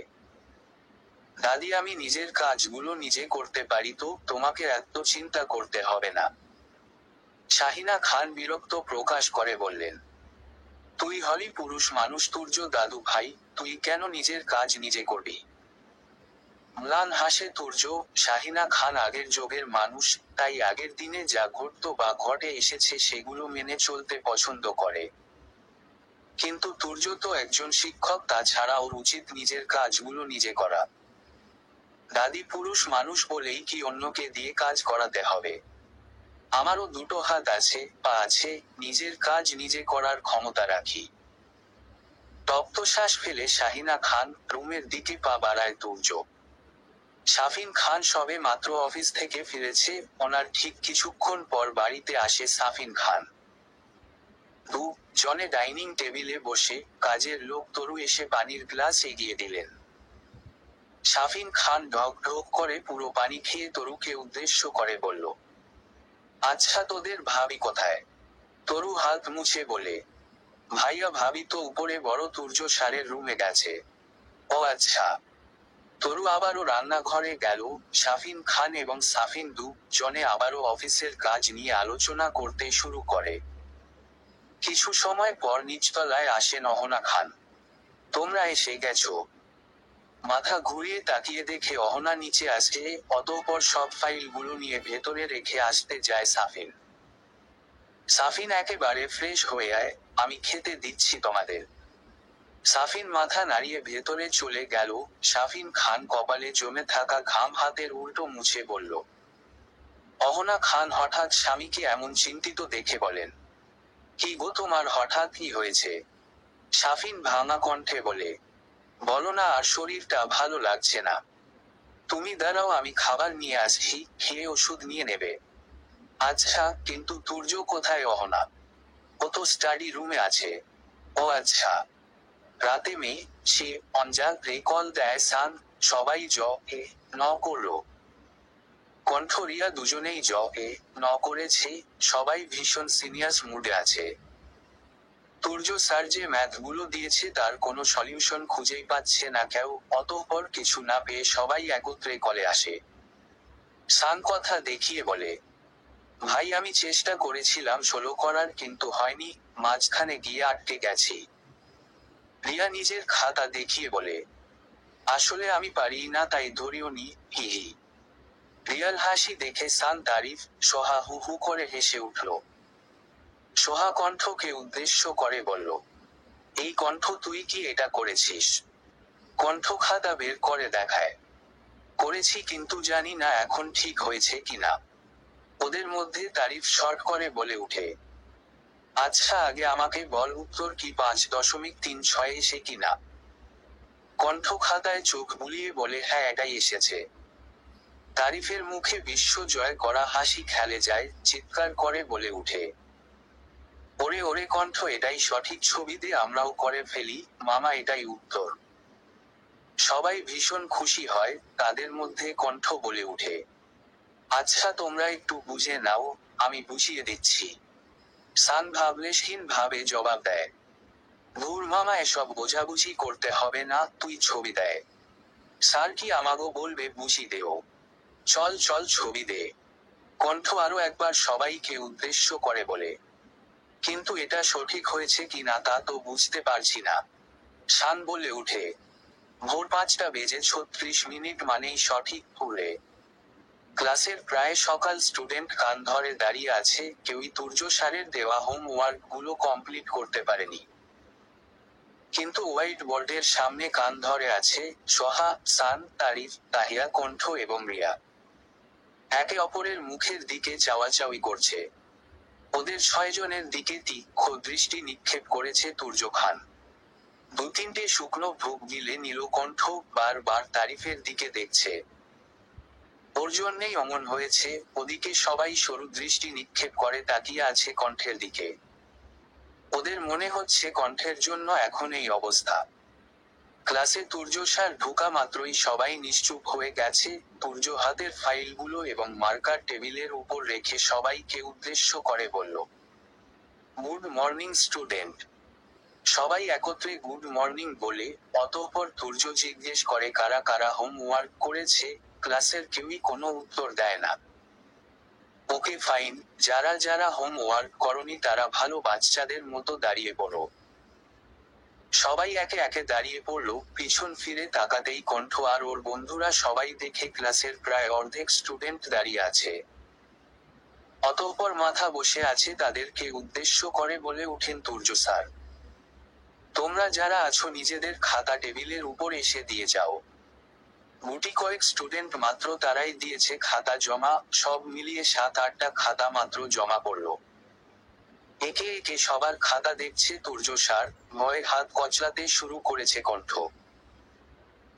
দাদি আমি নিজের কাজগুলো নিজে করতে পারি তো, তোমাকে এত চিন্তা করতে হবে না। শাহিনা খান বিরক্ত প্রকাশ করে বললেন, তুই হলি পুরুষ মানুষ তুর্য দাদু ভাই, তুই কেন নিজের কাজ নিজে করবি? ম্লান হাসে তুর্য। শাহিনা খান আগের যুগের মানুষ, তাই আগের দিনে যা ঘটতো বা ঘটে এসেছে সেগুলো মেনে চলতে পছন্দ করে। কিন্তু তুর্য তো একজন শিক্ষক, তাছাড়া ওর উচিত নিজের কাজগুলো নিজে করা। দাদি পুরুষ মানুষ বলেই কি অন্যকে দিয়ে কাজ করাতে হবে? আমারও দুটো হাত আছে, পা আছে, নিজের কাজ নিজে করার ক্ষমতা রাখি। তপ্তশ্বাস ফেলে শাহিনা খান রুমের দিকে পা বাড়ায় তুর্য। সাফিন খান সবে মাত্র অফিস থেকে ফিরেছে। ওনার ঠিক কিছুক্ষণ পর বাড়িতে আসে সাফিন খান। জনে ডাইনিং টেবিলে বসে, কাজের লোক তরু এসে পানির গ্লাস এগিয়ে দিলেন। সাফিন খান ঢক ঢক করে পুরো পানি খেয়ে তরুকে উদ্দেশ্য করে বলল, আচ্ছা তোদের ভাবি কোথায়? তরু হাত মুছে বলে, ভাইয়া ভাবি তো উপরে বড় তুর্য স্যারের রুমে গেছে। ও আচ্ছা। তরু আবারও রান্নাঘরে গেল। সাফিন খান এবং সাফিন জনে আবারও অফিসের কাজ নিয়ে আলোচনা করতে শুরু করে। কিছু সময় পর নিচতলায় আসেন অহনা খান। তোমরা এসে গেছো? মাথা ঘুরিয়ে তাকিয়ে দেখে অহনা নিচে আসে, অতঃপর সব ফাইলগুলো নিয়ে ভেতরে রেখে আসতে যায় সাফিন। সাফিন একেবারে ফ্রেশ হয়ে আয়, আমি খেতে দিচ্ছি তোমাদের। সাফিন মাথা নাড়িয়ে ভেতরে চলে গেল। সাফিন খান কপালে জমে থাকা ঘাম হাতের উল্টো মুছে বলল, অহনা খান হঠাৎ স্বামীকে এমন চিন্তিত দেখে বলেন, কি গো তোমার হঠাৎ কি হয়েছে? সাফিন ভাঙা কণ্ঠে বলে, বলো না আর শরীরটা ভালো লাগছে না। তুমি দাঁড়াও আমি খাবার নিয়ে আসছি, খেয়ে ওষুধ নিয়ে নেবে। আচ্ছা, কিন্তু তুর্য কোথায়? অহনা? ও তো স্টাডি রুমে আছে। ও আচ্ছা। রাতে মেয়ে, সে অঞ্জা রেকল দেয় সান। সবাই এ ন করলো। কণ্ঠ রিয়া দুজনেই এ ন করেছে। সবাই ভীষণ সিরিয়াস মুডে আছে। তুর্য স্যার যে ম্যাথগুলো দিয়েছে তার কোনো সলিউশন খুঁজেই পাচ্ছে না কেউ। অতঃপর কিছু না পেয়ে সবাই একত্রে কলে আসে। সান কথা দেখিয়ে বলে, ভাই আমি চেষ্টা করেছিলাম সোলো করার, কিন্তু হয়নি। মাঝখানে গিয়ে আটকে গেছি। রিয়া নিজের খাতা দেখিয়ে বলে, আসলে আমি পারি না, তাই ধরিও নি। হি হি। রিয়ার হাসি দেখে সান তারিফ। সোহা হু হু করে হেসে উঠল। সোহা কণ্ঠকে উদ্দেশ্য করে বলল, এই কণ্ঠ তুই কি এটা করেছিস? কণ্ঠ খাতা বের করে দেখায়, করেছি, কিন্তু জানি না এখন ঠিক হয়েছে কিনা। ওদের মধ্যে তারিফ শর্ট করে বলে উঠে, আচ্ছা আগে আমাকে বল উত্তর কি 5.36 এসে কিনা। কণ্ঠ খাতায় চোখ বুলিয়ে বলে, হ্যাঁ এটাই এসেছে। তারিফের মুখে বিশ্ব জয় করা হাসি খেলে যায়, চিৎকার করে বলে উঠে, ওরে ওরে কণ্ঠ, এটাই সঠিক, ছবি দিয়ে আমরাও করে ফেলি। মামা এটাই উত্তর। সবাই ভীষণ খুশি হয়। তাদের মধ্যে কণ্ঠ বলে উঠে, আচ্ছা তোমরা একটু বুঝে নাও, আমি বুঝিয়ে দিচ্ছি। সান ভাবলেশহীন ভাবে জবাব দেয়, ধুর মামা, এসব বোঝাবুঝি করতে হবে না, তুই ছবি দেয়। স্যার কি আমাগো বলবে বুঝি দেও। চল চল ছবি দে। কণ্ঠ আরো একবার সবাইকে উদ্দেশ্য করে বলে, কিন্তু এটা সঠিক হয়েছে কি না তা তো বুঝতে পারছি না। শান বলে উঠে, ভোর 5:36 মানেই সঠিক পুরে। ক্লাসের প্রায় সকাল স্টুডেন্ট কান ধরে দাঁড়িয়ে আছে, কেউই তুর্য স্যারের দেওয়া হোমওয়ার্ক গুলো কমপ্লিট করতে পারেনি। কিন্তু হোয়াইট বোর্ডের সামনে কান ধরে আছে সোহা, সান, তারিফ, তাহিয়া, কণ্ঠ এবং রিয়া। একে অপরের মুখের দিকে চাওয়াচাওয়ি করছে। ওদের 6 জনের দিকে তীক্ষ্ণ দৃষ্টি নিক্ষেপ করেছে তুর্য খান। 2-3টে শুকনো ঢোক গিলে নিল কণ্ঠ, বারবার তারিফের দিকে দেখছে। ওর জন্যেই অমন হয়েছে। ওদিকে সবাই সরু দৃষ্টি নিক্ষেপ করে তাকিয়ে আছে কণ্ঠের দিকে। ওদের মনে হচ্ছে কণ্ঠের জন্য এখন এই অবস্থা। ক্লাসে তুর্য স্যার ঢোকা মাত্রই সবাই নিশ্চুপ হয়ে গেছে। তুর্য হাতের ফাইলগুলো এবং মার্কার টেবিলের উপর রেখে সবাইকে উদ্দেশ্য করে বলল, গুড মর্নিং স্টুডেন্ট। সবাই একত্রে গুড মর্নিং বলে। অতঃপর তুর্য জিজ্ঞেস করে কারা কারা হোমওয়ার্ক করেছে। ক্লাসের কেউই কোনো উত্তর দেয় না। ওকে ফাইন, যারা যারা হোমওয়ার্ক করনি তারা ভালো বাচ্চাদের মতো দাঁড়িয়ে পড়ো। সবাই একে একে দাঁড়িয়ে পড়ল। পিছন ফিরে তাকাতেই কণ্ঠ আর ওর বন্ধুরা সবাই দেখে ক্লাসের প্রায় অর্ধেক স্টুডেন্ট দাঁড়িয়ে আছে। অতঃপর মাথা বসে আছে তাদেরকে উদ্দেশ্য করে বলে উঠেন তুর্য স্যার, তোমরা যারা আছো নিজেদের খাতা টেবিলের উপর এসে দিয়ে যাও। গুটি কয়েক স্টুডেন্ট মাত্র, তারাই দিয়েছে খাতা জমা। সব মিলিয়ে 7-8টা খাতা মাত্র জমা পড়ল। একে একে সবার খাতা দেখছে তুর্য স্যার। ভয়ে হাত কচলাতে শুরু করেছে কণ্ঠ।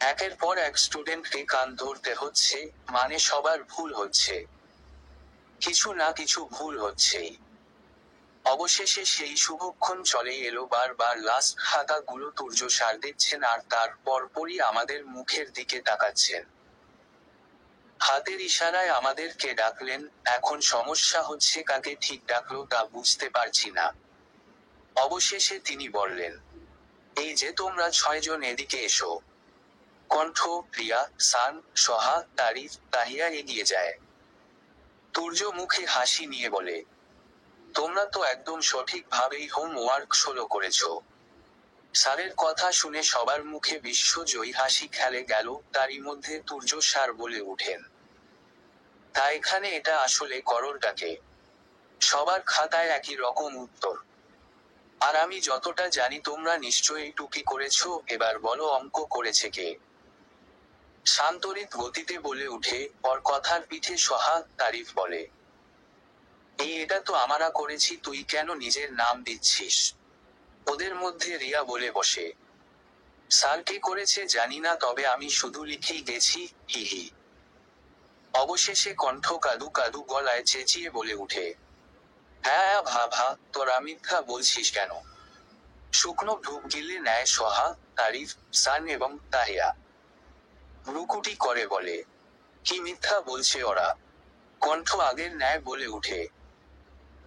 একের পর এক স্টুডেন্টকে কান ধরতে হচ্ছে, মানে সবার ভুল হচ্ছে। কিছু না কিছু ভুল হচ্ছেই। অবশেষে সেই শুভক্ষণ চলে এলো। বারবার লাস্ট খাতাগুলো তুর্য স্যার দেখছেন আর তার পরপরই আমাদের মুখের দিকে তাকাচ্ছেন। হাতের ইশারায় আমাদেরকে ডাকলেন। এখন সমস্যা হচ্ছে কাকে ঠিক ডাকলো তা বুঝতে পারছি না। অবশেষে তিনি বললেন, এই যে তোমরা 6 জন এদিকে এসো। কণ্ঠ, প্রিয়া, সান, সোহা, তারিফ, তাহিয়া এগিয়ে যায়। তুর্য মুখে হাসি নিয়ে বলে, তোমরা তো একদম সঠিকভাবেই হোমওয়ার্ক সোলো করেছো। স্যারের কথা শুনে সবার মুখে বিশ্বজয়ী হাসি খেলে গেল। তারই মধ্যে তুর্য স্যার বলে উঠেন, তা এখানে এটা আসলে করোরটাকে? সবার খাতায় একই রকম উত্তর। আর আমি যতটা জানি তোমরা নিশ্চয়ই টুকি করেছো। এবার বলো অঙ্ক করেছে কে? শান্তরিত গতিতে বলে উঠে। ওর কথার পিঠে সোহা, তারিফ বলে, এটা তো আমরা করেছি, তুই কেন নিজের নাম দিচ্ছিস? ওদের মধ্যে রিয়া বলে বসে, স্যার কে করেছে জানি না, তবে আমি শুধু লিখেই গেছি। হি হি। অবশেষে কণ্ঠ কাদু কাদু গলায় চেঁচিয়ে বলে উঠে, হ্যাঁ ভাভা, তোরা মিথ্যা বলছিস কেন? শুকনো ঢুক গিলে নেয় সোহা, তারিফ, সান এবং তাহিয়া। ভ্রুকুটি করে বলে, কি মিথ্যা বলছে ওরা? কণ্ঠ আগের ন্যায় বলে উঠে,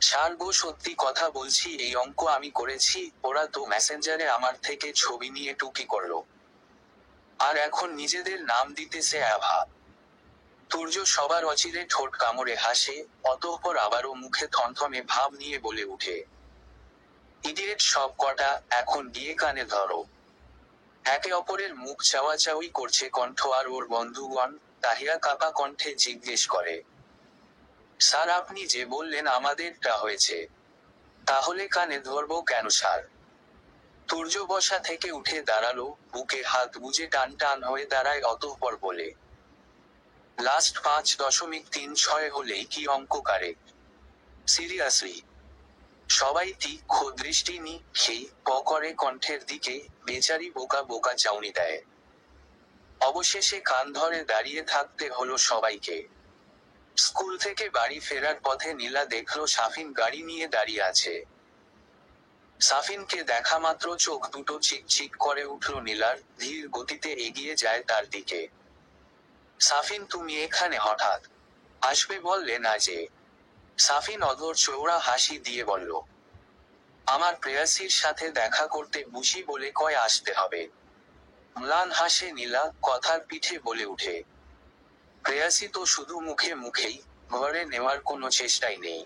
স্যার গো, সত্যি কথা বলছি, এই অঙ্ক আমি করেছি, ওরা তো মেসেঞ্জারে আমার থেকে ছবি নিয়ে টুকি করলো। আর এখন নিজেদের নাম দিতেছে অ্যাভা। তুর্য সবার অচিরে ঠোঁট কামড়ে হাসে, অতঃপর আবারও মুখে থমথমে ভাব নিয়ে বলে উঠে, ইডিয়েট সব কটা, এখন গিয়ে কানে ধরো। একে অপরের মুখ চাওয়াচাওয়ি করছে কণ্ঠ আর ওর বন্ধুগণ। তাহিয়া কাপা কণ্ঠে জিজ্ঞেস করে, স্যার আপনি যে বললেন আমাদেরটা হয়েছে, তাহলে কানে ধরবো কেন স্যার? তুর্য বসা থেকে উঠে দাঁড়ালো, বুকে হাত গুজে টান টান হয়ে দাঁড়ায়, অতঃপর বলে, লাস্ট 5.36 হলেই কি অঙ্ক কারেক্ট? সিরিয়াসলি? সবাই তীক্ষ্ণ দৃষ্টি নিক্ষেপ করে কণ্ঠের দিকে, বেচারি বোকা বোকা চাউনি দেয়। অবশেষে কান ধরে দাঁড়িয়ে থাকতে হলো সবাইকে। স্কুল থেকে বাড়ি ফেরার পথে নীলা দেখলো সাফিন গাড়ি নিয়ে দাঁড়িয়ে আছে। সাফিনকে দেখা মাত্র চোখ দুটো চিকচিক করে উঠল নীলার, ধীর গতিতে এগিয়ে যায় তার দিকে। সাফিন, তুমি এখানে হঠাৎ আসবে বললে না যে? সাফিন অধর চৌড়া হাসি দিয়ে বলল, আমার প্রেয়সীর সাথে দেখা করতে বুঝি বলে কয় আসতে হবে। ম্লান হাসে নীলা, কথার পিঠে বলে উঠে, প্রেয়সী তো শুধু মুখে মুখেই, ঘরে নেওয়ার কোনো চেষ্টাই নেই।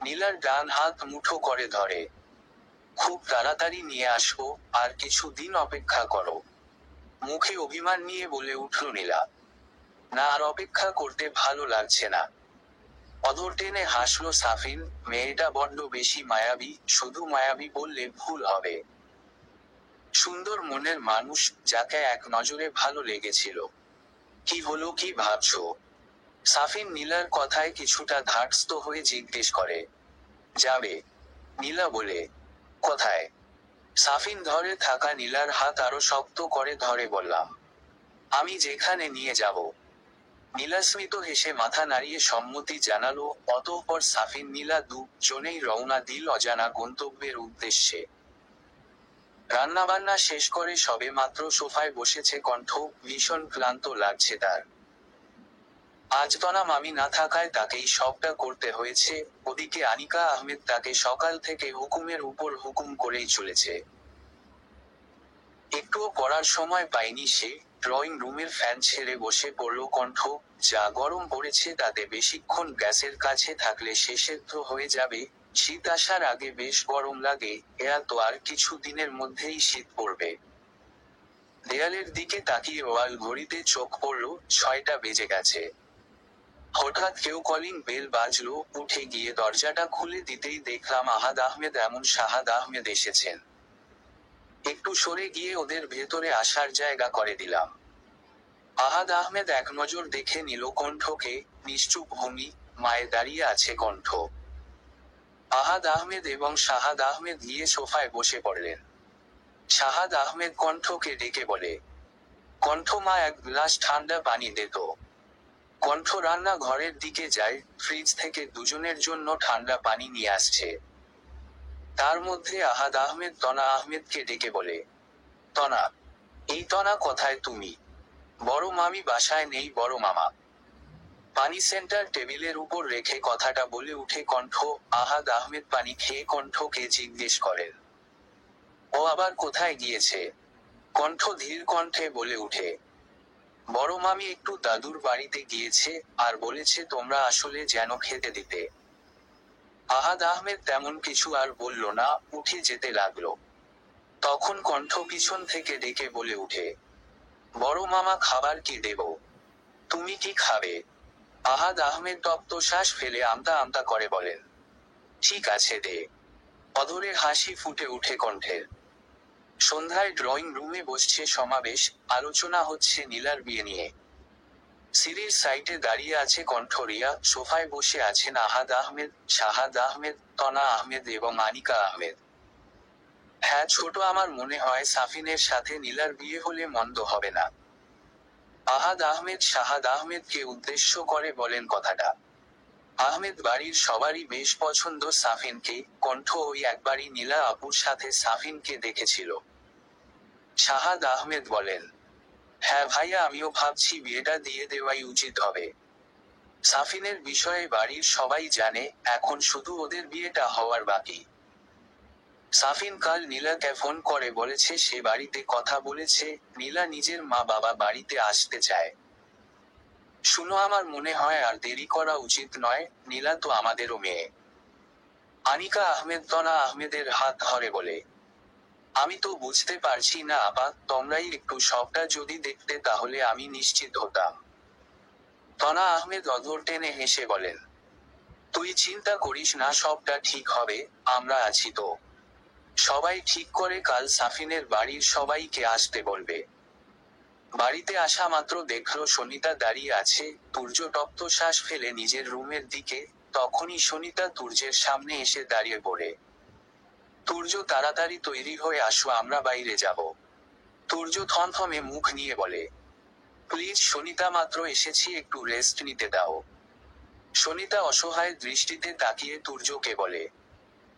নীলার ডান হাত মুঠো করে ধরে, খুব তাড়াতাড়ি নিয়ে আসবো, আর কিছু দিন অপেক্ষা করো। মুখে অভিমান নিয়ে বলে উঠল নীলা, না আর অপেক্ষা করতে ভালো লাগছে না। অধর টেনে হাসলো সাফিন, মেয়েটা বড্ড বেশি মায়াবী, শুধু মায়াবী বললে ভুল হবে। সুন্দর মনের মানুষ, যাকে এক নজরে ভালো লেগেছিল। কি হলো, কি ভাবছো? সাফিন নীলার কথায় কিছুটা ধাতস্থ হয়ে জিজ্ঞেস করে। যাবে? নীলা বলে, কোথায়? সাফিন ধরে থাকা নীলার হাত আরো শক্ত করে ধরে বললাম, আমি যেখানে নিয়ে যাব। নীলা স্মিত হেসে মাথা নাড়িয়ে সম্মতি জানালো, অতঃপর সাফিন নীলা দুজনেই রওনা দিল অজানা গন্তব্যের উদ্দেশ্যে। রান্নাবান্না শেষ করে সবে মাত্র সোফায় বসেছে কণ্ঠ, ভীষণ ক্লান্ত লাগছে তার। আজ তনা মামি না থাকায় তাকেই সবটা করতে হয়েছে। ওদিকে আনিকা আহমেদ তাকে সকাল থেকে হুকুমের উপর হুকুম করেই চলেছে। একটুও পড়ার সময় পায়নি সে। ড্রয়িং রুমের ফ্যান ছেড়ে বসে পড়ল কণ্ঠ। যা গরম পড়েছে তাতে বেশিক্ষণ গ্যাসের কাছে থাকলে সে সেদ্ধ হয়ে যাবে। শীত আসার আগে বেশ গরম লাগে, এরা তো আর কিছু দিনের মধ্যেই শীত পড়বে। দেয়ালের দিকে তাকিয়ে ওয়াল ঘড়িতে চোখ পড়ল, 6টা বেজে গেছে। হঠাৎ কেউ কলিং বেল বাজলো, উঠে গিয়ে দরজাটা খুলে দিতেই দেখলাম আহাদ আহমেদ এমন শাহাদ আহমেদ এসেছেন। একটু সরে গিয়ে ওদের ভেতরে আসার জায়গা করে দিলাম। আহাদ আহমেদ এক নজর দেখে নিল কণ্ঠকে, নিশ্চুপ ভূমি মায়ে দাঁড়িয়ে আছে কণ্ঠ। আহাদ আহমেদ এবং শাহাদ আহমেদ গিয়ে সোফায় বসে পড়লেন। শাহাদ আহমেদ কণ্ঠকে ডেকে বলে, কণ্ঠ মা, এক গ্লাস ঠান্ডা পানি দে তো। কণ্ঠ রান্না ঘরের দিকে যায়, ফ্রিজ থেকে দুজনের জন্য ঠান্ডা পানি নিয়ে আসছে। তার মধ্যে আহাদ আহমেদ তনা আহমেদকে ডেকে বলে, তনা, এই তনা কোথায় তুমি? বড় মামি বাসায় নেই বড় মামা। পানি সেন্টার টেবিলের উপর রেখে কথাটা বলে উঠে কণ্ঠ। আহাদ আহমেদ পানি খেয়ে কণ্ঠকে জিজ্ঞেস করেন, ও আবার কোথায় গিয়েছে? কণ্ঠ ধীর কণ্ঠে বলে উঠে, বড় মামি একটু দাদুর বাড়িতে গিয়েছে, আর বলেছে তোমরা আসলে যেন খেতে দিতে। আহাদ আহমেদ তেমন কিছু আর বলল না, উঠে যেতে লাগলো। তখন কণ্ঠ পিছন থেকে ডেকে বলে উঠে, বড় মামা খাবার কি দেব? তুমি কি খাবে? আহাদ আহমেদ তপ্ত শ্বাস ফেলে আমতা আমতা করে বলেন, ঠিক আছে দে। অধরে হাসি ফুটে উঠে কণ্ঠের। সন্ধ্যায় ড্রয়িং রুমে বসছে সমাবেশ, আলোচনা হচ্ছে নীলার বিয়ে নিয়ে। সিঁড়ির সাইটে দাঁড়িয়ে আছে কণ্ঠ, রিয়া সোফায় বসে আছেন আহাদ আহমেদ, শাহাদ আহমেদ, তনা আহমেদ এবং আনিকা আহমেদ। হ্যাঁ ছোট, আমার মনে হয় সাফিনের সাথে নীলার বিয়ে হলে মন্দ হবে না। আহাদ আহমেদ শাহাদ আহমেদকে উদ্দেশ্য করে বলেন কথাটা। আহমেদ বাড়ির সবারই বেশ পছন্দ সাফিনকে, কণ্ঠ ওই একবারই নীলা আপুর সাথে সাফিনকে দেখেছিল। শাহাদ আহমেদ বলেন, হ্যাঁ ভাইয়া, আমিও ভাবছি বিয়েটা দিয়ে দেওয়াই উচিত হবে। সাফিনের বিষয়ে বাড়ির সবাই জানে, এখন শুধু ওদের বিয়েটা হওয়ার বাকি। সাফিন কাল নীলাকে ফোন করে বলেছে সে বাড়িতে কথা বলেছে, নীলা নিজের মা বাবা বাড়িতে আসতে চায়। শুনো, আমার মনে হয় আর দেরি করা উচিত নয়, নীলা তো আমাদেরও মেয়ে। আনিকা আহমেদ তনা আহমেদের হাত ধরে বলে, আমি তো বুঝতে পারছি না আপা, তোমরাই একটু সবটা যদি দেখতে তাহলে আমি নিশ্চিত হতাম। তনা আহমেদ অধর টেনে হেসে বলেন, তুই চিন্তা করিস না, সবটা ঠিক হবে, আমরা আছি তো। সবাই ঠিক করে কাল সাফিনের বাড়ির সবাইকে আসতে বলবে। বাড়িতে আসা মাত্র দেখলো সনিতা দাঁড়িয়ে আছে, তুর্য তপ্ত শ্বাস ফেলে নিজের রুমের দিকে, তখনই সনিতা তুর্যের সামনে এসে দাঁড়িয়ে পড়ে। তুর্য, তাড়াতাড়ি তৈরি হয়ে আসো, আমরা বাইরে যাব। তুর্য থমথমে মুখ নিয়ে বলে, প্লিজ সনিতা, মাত্র এসেছি, একটু রেস্ট নিতে দাও। সনিতা অসহায় দৃষ্টিতে তাকিয়ে তুর্যকে বলে,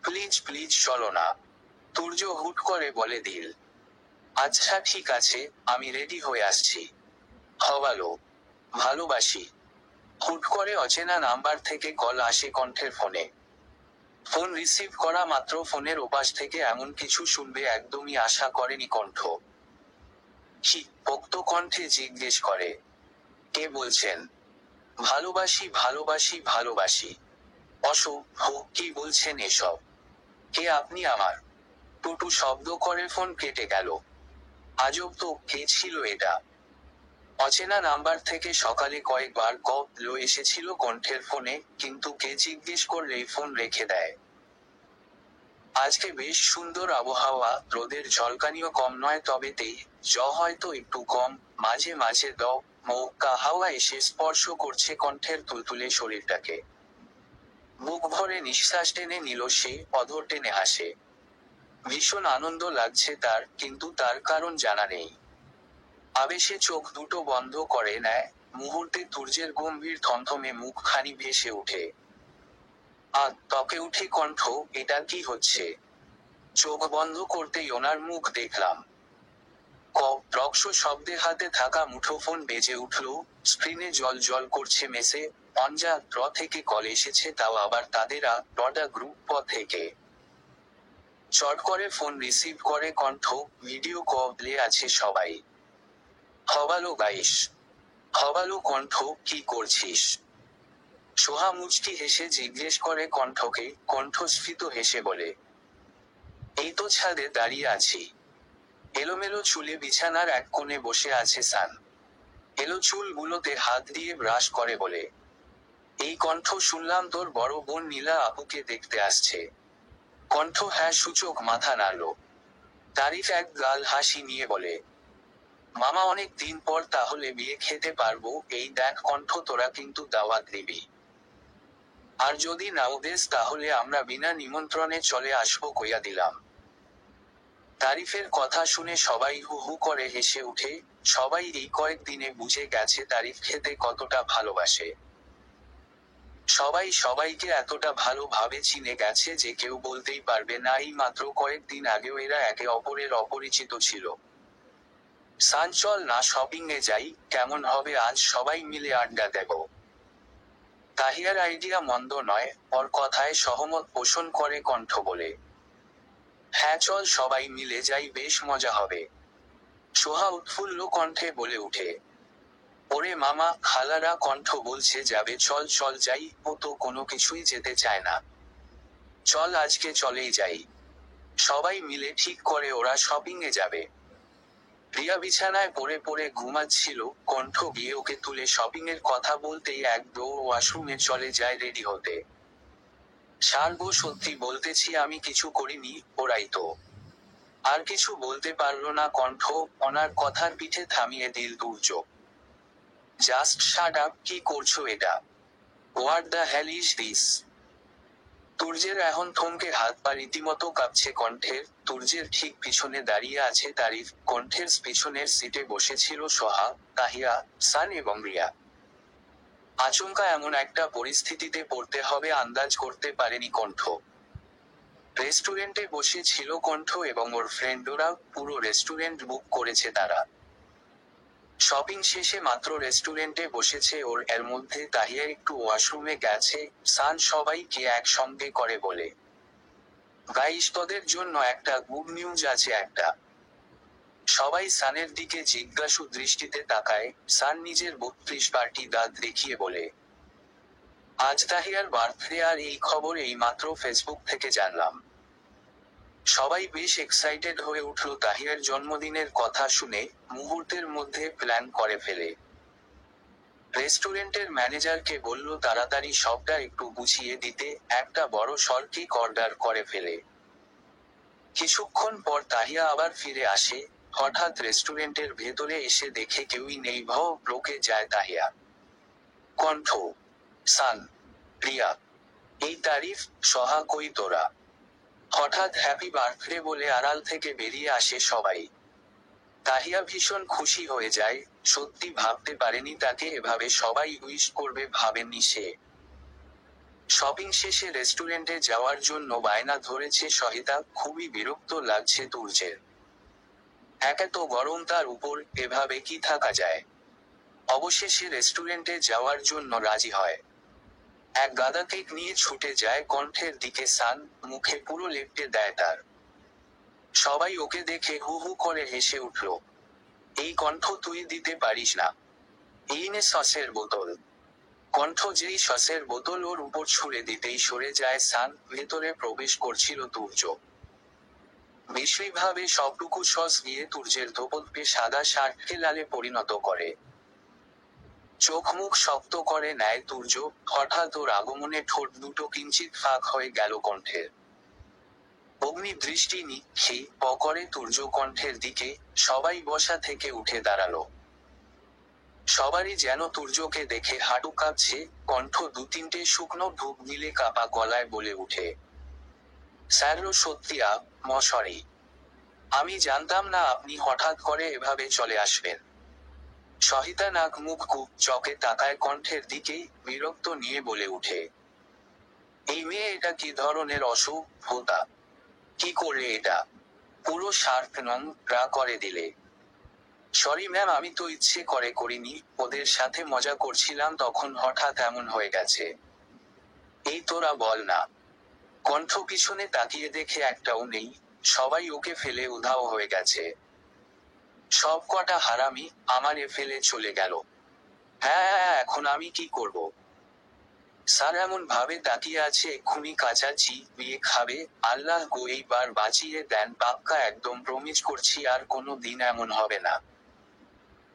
প্লিজ প্লিজ চলো না। তুর্য হুট করে বলে দিল, আচ্ছা ঠিক আছে, আমি রেডি হয়ে আসছি। হবালো, ভালোবাসি। হুট করে অচেনা নাম্বার থেকে কল আসে কণ্ঠের ফোনে। ফোন রিসিভ করা মাত্র ফোনের ওপাশ থেকে এমন কিছু শুনবে একদমই আশা করেনি কণ্ঠ। কি পোক্ত কণ্ঠে জিজ্ঞেস করে, কে বলছেন? ভালোবাসি ভালোবাসি ভালোবাসি। অশো, হো, কি বলছেন এসব? কে আপনি আমার? টুটু শব্দ করে ফোন কেটে গেল। আজব তো, কে ছিল এটা? অচেনা নাম্বার থেকে সকালে কয়েকবার কল এসেছিল কণ্ঠের ফোনে, কিন্তু কে জিজ্ঞেস করলেই ফোন রেখে দেয়। আজকে বেশ সুন্দর আবহাওয়া, রোদের ঝলকানিও কম নয়, তবে হয়তো একটু কম, মাঝে মাঝে মৌকা হাওয়া এসে স্পর্শ করছে কণ্ঠের তুলতুলে শরীরটাকে। বুক ভরে নিঃশ্বাস টেনে নিল সে, অধর টেনে হাসে। ভীষণ আনন্দ লাগছে তার, কিন্তু তার কারণ জানা নেই। আবেশে চোখ দুটো বন্ধ করে নেয়, মুহূর্তে তুর্যের গম্ভীর থমথমে মুখখানি ভেসে ওঠে। ত্বকে উঠে কণ্ঠ, এটা কি হচ্ছে? চোখ বন্ধ করতেই ওনার মুখ দেখলাম। রক্স শব্দে হাতে থাকা মুঠোফোন বেজে উঠল, স্ক্রিনে জল জল করছে মেসে, অঞ্জা থেকে কল এসেছে, তাও আবার তাদের গ্রুপ থেকে। চট করে ফোন রিসিভ করে কণ্ঠ, ভিডিও কলে আছে সবাই। হবালো গাইস। হবালো কণ্ঠ, কি করছিস? সোহা মুচকি হেসে জিজ্ঞেস করে কণ্ঠকে, কণ্ঠ স্ফীত হেসে বলে, এই তো ছাদে দাঁড়িয়ে আছি। এলোমেলো চুলে বিছানার এক কোণে বসে আছে সান। এলো চুলগুলোতে হাত দিয়ে ব্রাশ করে বলে, এই কণ্ঠ, শুনলাম তোর বড় বোন নীলা আপুকে দেখতে আসছে। কণ্ঠ হ্যাঁ সূচক মাথা নাড়ল। তারিফ এক গাল হাসি নিয়ে বলে, মামা অনেক দিন পর তাহলে বিয়ে খেতে পারবো, এই দেখ কণ্ঠ, তোরা কিন্তু দাওয়াত দিবি। আর যদি নাও দেস তাহলে আমরা বিনা নিমন্ত্রণে চলে আসবো কইয়া দিলাম। তারিফের কথা শুনে সবাই হু হু করে হেসে উঠে। সবাই এই কয়েকদিনে বুঝে গেছে তারিফ খেতে কতটা ভালোবাসে। সবাই সবাইকে এতটা ভালোভাবে চিনে গেছে যে কেউ বলতেই পারবে না এই মাত্র কয়েকদিন আগেও এরা একে অপরের অপরিচিত ছিল। সান, চল না শপিং এ যাই, কেমন হবে আজ সবাই মিলে আড্ডা দেব। তাহিয়ার আইডিয়া মন্দ নয়, ওর কথায় সহমত পোষণ করে কণ্ঠ বলে, হ্যাঁ চল সবাই মিলে যাই, বেশ মজা হবে। সোহা উৎফুল্ল কণ্ঠে বলে উঠে, ওরে মামা, খালারা কণ্ঠ বলছে যাবে, চল চল যাই, ও তো কোনো কিছুই যেতে চায় না। চল আজকে চলেই যাই। সবাই মিলে ঠিক করে ওরা শপিং এ যাবে। রিয়া বিছানায় পড়ে পড়ে ঘুমাচ্ছিল, কণ্ঠ গিয়ে ওকে তুলে শপিং এর কথা বলতেই এক দৌড় ওয়াশরুমে চলে যায় রেডি হতে। সারগো, সত্যি বলতেছি আমি কিছু করিনি, ওরাই তো। আর কিছু বলতে পারলো না কণ্ঠ, ওনার কথার পিঠে থামিয়ে দিল তুর্য। জাস্ট শাট আপ, কি করছো এটা? What the hell is this? তুর্যের এখন থমকে হাত পা রীতিমতো কাঁপছে কণ্ঠের। তুর্যের ঠিক পিছনে দাঁড়িয়ে আছে তারিফ, কণ্ঠের পিছনের সিটে বসেছিল সোহা, তাহিয়া, সান এবং রিয়া। আচমকা এমন একটা পরিস্থিতিতে পড়তে হবে আন্দাজ করতে পারেনি কণ্ঠ। রেস্টুরেন্টে বসে ছিল কণ্ঠ এবং ওর ফ্রেন্ডরা, পুরো রেস্টুরেন্ট বুক করেছে তারা। শপিং শেষে মাত্র রেস্টুরেন্টে বসেছে ওর, এর মধ্যে তাহিয়া একটু ওয়াশরুমে গেছে, সান সবাইকে একসঙ্গে করে বলে, গাইস তোদের জন্য একটা গুড নিউজ আছে একটা। সবাই সানের দিকে জিজ্ঞাসু দৃষ্টিতে তাকায়। সান নিজের 32 দাঁত দেখিয়ে বলে, আজ তাহিয়ার বার্থডে আর এই খবর এই মাত্র ফেসবুক থেকে জানলাম। সবাই বেশ এক্সাইটেড হয়ে উঠল তাহিয়ার জন্মদিনের কথা শুনে, মুহূর্তের মধ্যে প্ল্যান করে ফেলে। রেস্টুরেন্টের ম্যানেজারকে বলল তাড়াতাড়ি সবটা একটু গুছিয়ে দিতে, একটা বড় সর কেক অর্ডার করে ফেলে। কিছুক্ষণ পর তাহিয়া আবার ফিরে আসে। হঠাৎ রেস্টুরেন্টের ভেতরে এসে দেখে কেউই নেই, ব্লকে যায় তাহিয়া। কণ্ঠ, সান, রিয়া, এই তারিফ, সহা কই তোরা? হঠাৎ হ্যাপি বার্থডে বলে আড়াল থেকে বেরিয়ে আসে সবাই। তাহিয়া ভীষণ খুশি হয়ে যায়, সত্যি ভাবতে পারেনি তাকে এভাবে সবাই উইশ করবে, ভাবেননি সে। শপিং শেষে রেস্টুরেন্টে যাওয়ার জন্য বায়না ধরেছে সহিতা, খুবই বিরক্ত লাগছে তুর্যের। একে তো গরম, তার উপর এভাবে কি থাকা যায়। অবশেষে রেস্টুরেন্টে যাওয়ার জন্য রাজি হয়। এক গাদা কেক নিয়ে ছুটে যায় কণ্ঠের দিকে সান, মুখে পুরো লেপ্টে দেয় তার। সবাই ওকে দেখে হু হু করে হেসে উঠল। এই কণ্ঠ, তুই দিতে পারিস না? এই নে সসের বোতল। কণ্ঠ যেই সসের বোতল ওর উপর ছুঁড়ে দিতেই সরে যায় সান, ভেতরে প্রবেশ করছিল তুর্য। বিশ্রীভাবে সবটুকু সস দিয়ে তুর্যের ধোপে সাদা শার্টকে লালে পরিণত করে। চোখ মুখ শক্ত করে নেয় তুর্য। হঠাৎ ওর আগমনে ঠোঁট দুটো কিঞ্চিত ফাঁক হয়ে গেল কণ্ঠের। অগ্নি দৃষ্টি নিক্ষেপ করে তুর্য কণ্ঠের দিকে। সবাই বসা থেকে উঠে দাঁড়ালো। সবারই যেন তুর্যকে দেখে হাঁটু কাঁপছে। কণ্ঠ 2-3টে শুকনো ঢোক গিলে কাপা গলায় বলে উঠে, স্যারও সত্যি মশারি। আমি জানতাম না আপনি হঠাৎ করে এভাবে চলে আসবেন। সহিতা নাক মুখ কূপ চকে তাকায় কণ্ঠের দিকে, বিরক্ত নিয়ে বলে উঠে, এই মেয়ে এটা কি ধরনের অসভ্যতা? কি করলে এটা? পুরো শার্ট নং রা করে দিলে। সরি ম্যাম, আমি তো ইচ্ছে করে করিনি, ওদের সাথে মজা করছিলাম, তখন হঠাৎ এমন হয়ে গেছে। এই তোরা বল না। কণ্ঠ পিছনে তাকিয়ে দেখে একটাও নেই, সবাই ওকে ফেলে উধাও হয়ে গেছে। সব কটা হারামি আমারে ফেলে চলে গেল। হ্যাঁ, এখন আমি কি করব? স্যার এমন ভাবে তাকিয়ে আছে, এক্ষুনি কাচাচ্ছি, বিয়ে খাবে। আল্লাহ গো, এইবার বাঁচিয়ে দেন, পাক্কা একদম প্রমিস করছি আর কোনো দিন এমন হবে না।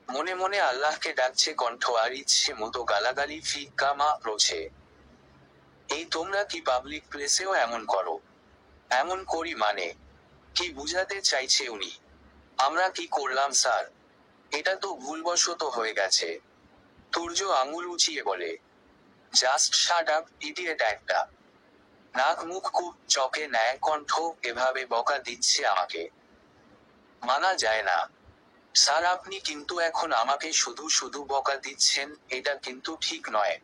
মনে মনে আল্লাহকে ডাকছে কণ্ঠ, আর ইচ্ছে মতো গালাগালি ফিক্কা মা রোছে। এই তোমরা কি পাবলিক প্লেসেও এমন করো? এমন করি মানে? কি বুঝাতে চাইছে উনি? আমরা কি করলাম স্যার? এটা তো ভুলবশত হয়ে গেছে। তুর্য আঙুল উঁচিয়ে বলে, জাস্ট শাট আপ, ইডিয়েট একটা। নাক মুখ কূপ চকে নেয় কণ্ঠ, এভাবে বকা দিচ্ছে আমাকে। মানা যায় না। স্যার আপনি কিন্তু এখন আমাকে শুধু শুধু বকা দিচ্ছেন, এটা কিন্তু ঠিক নয়।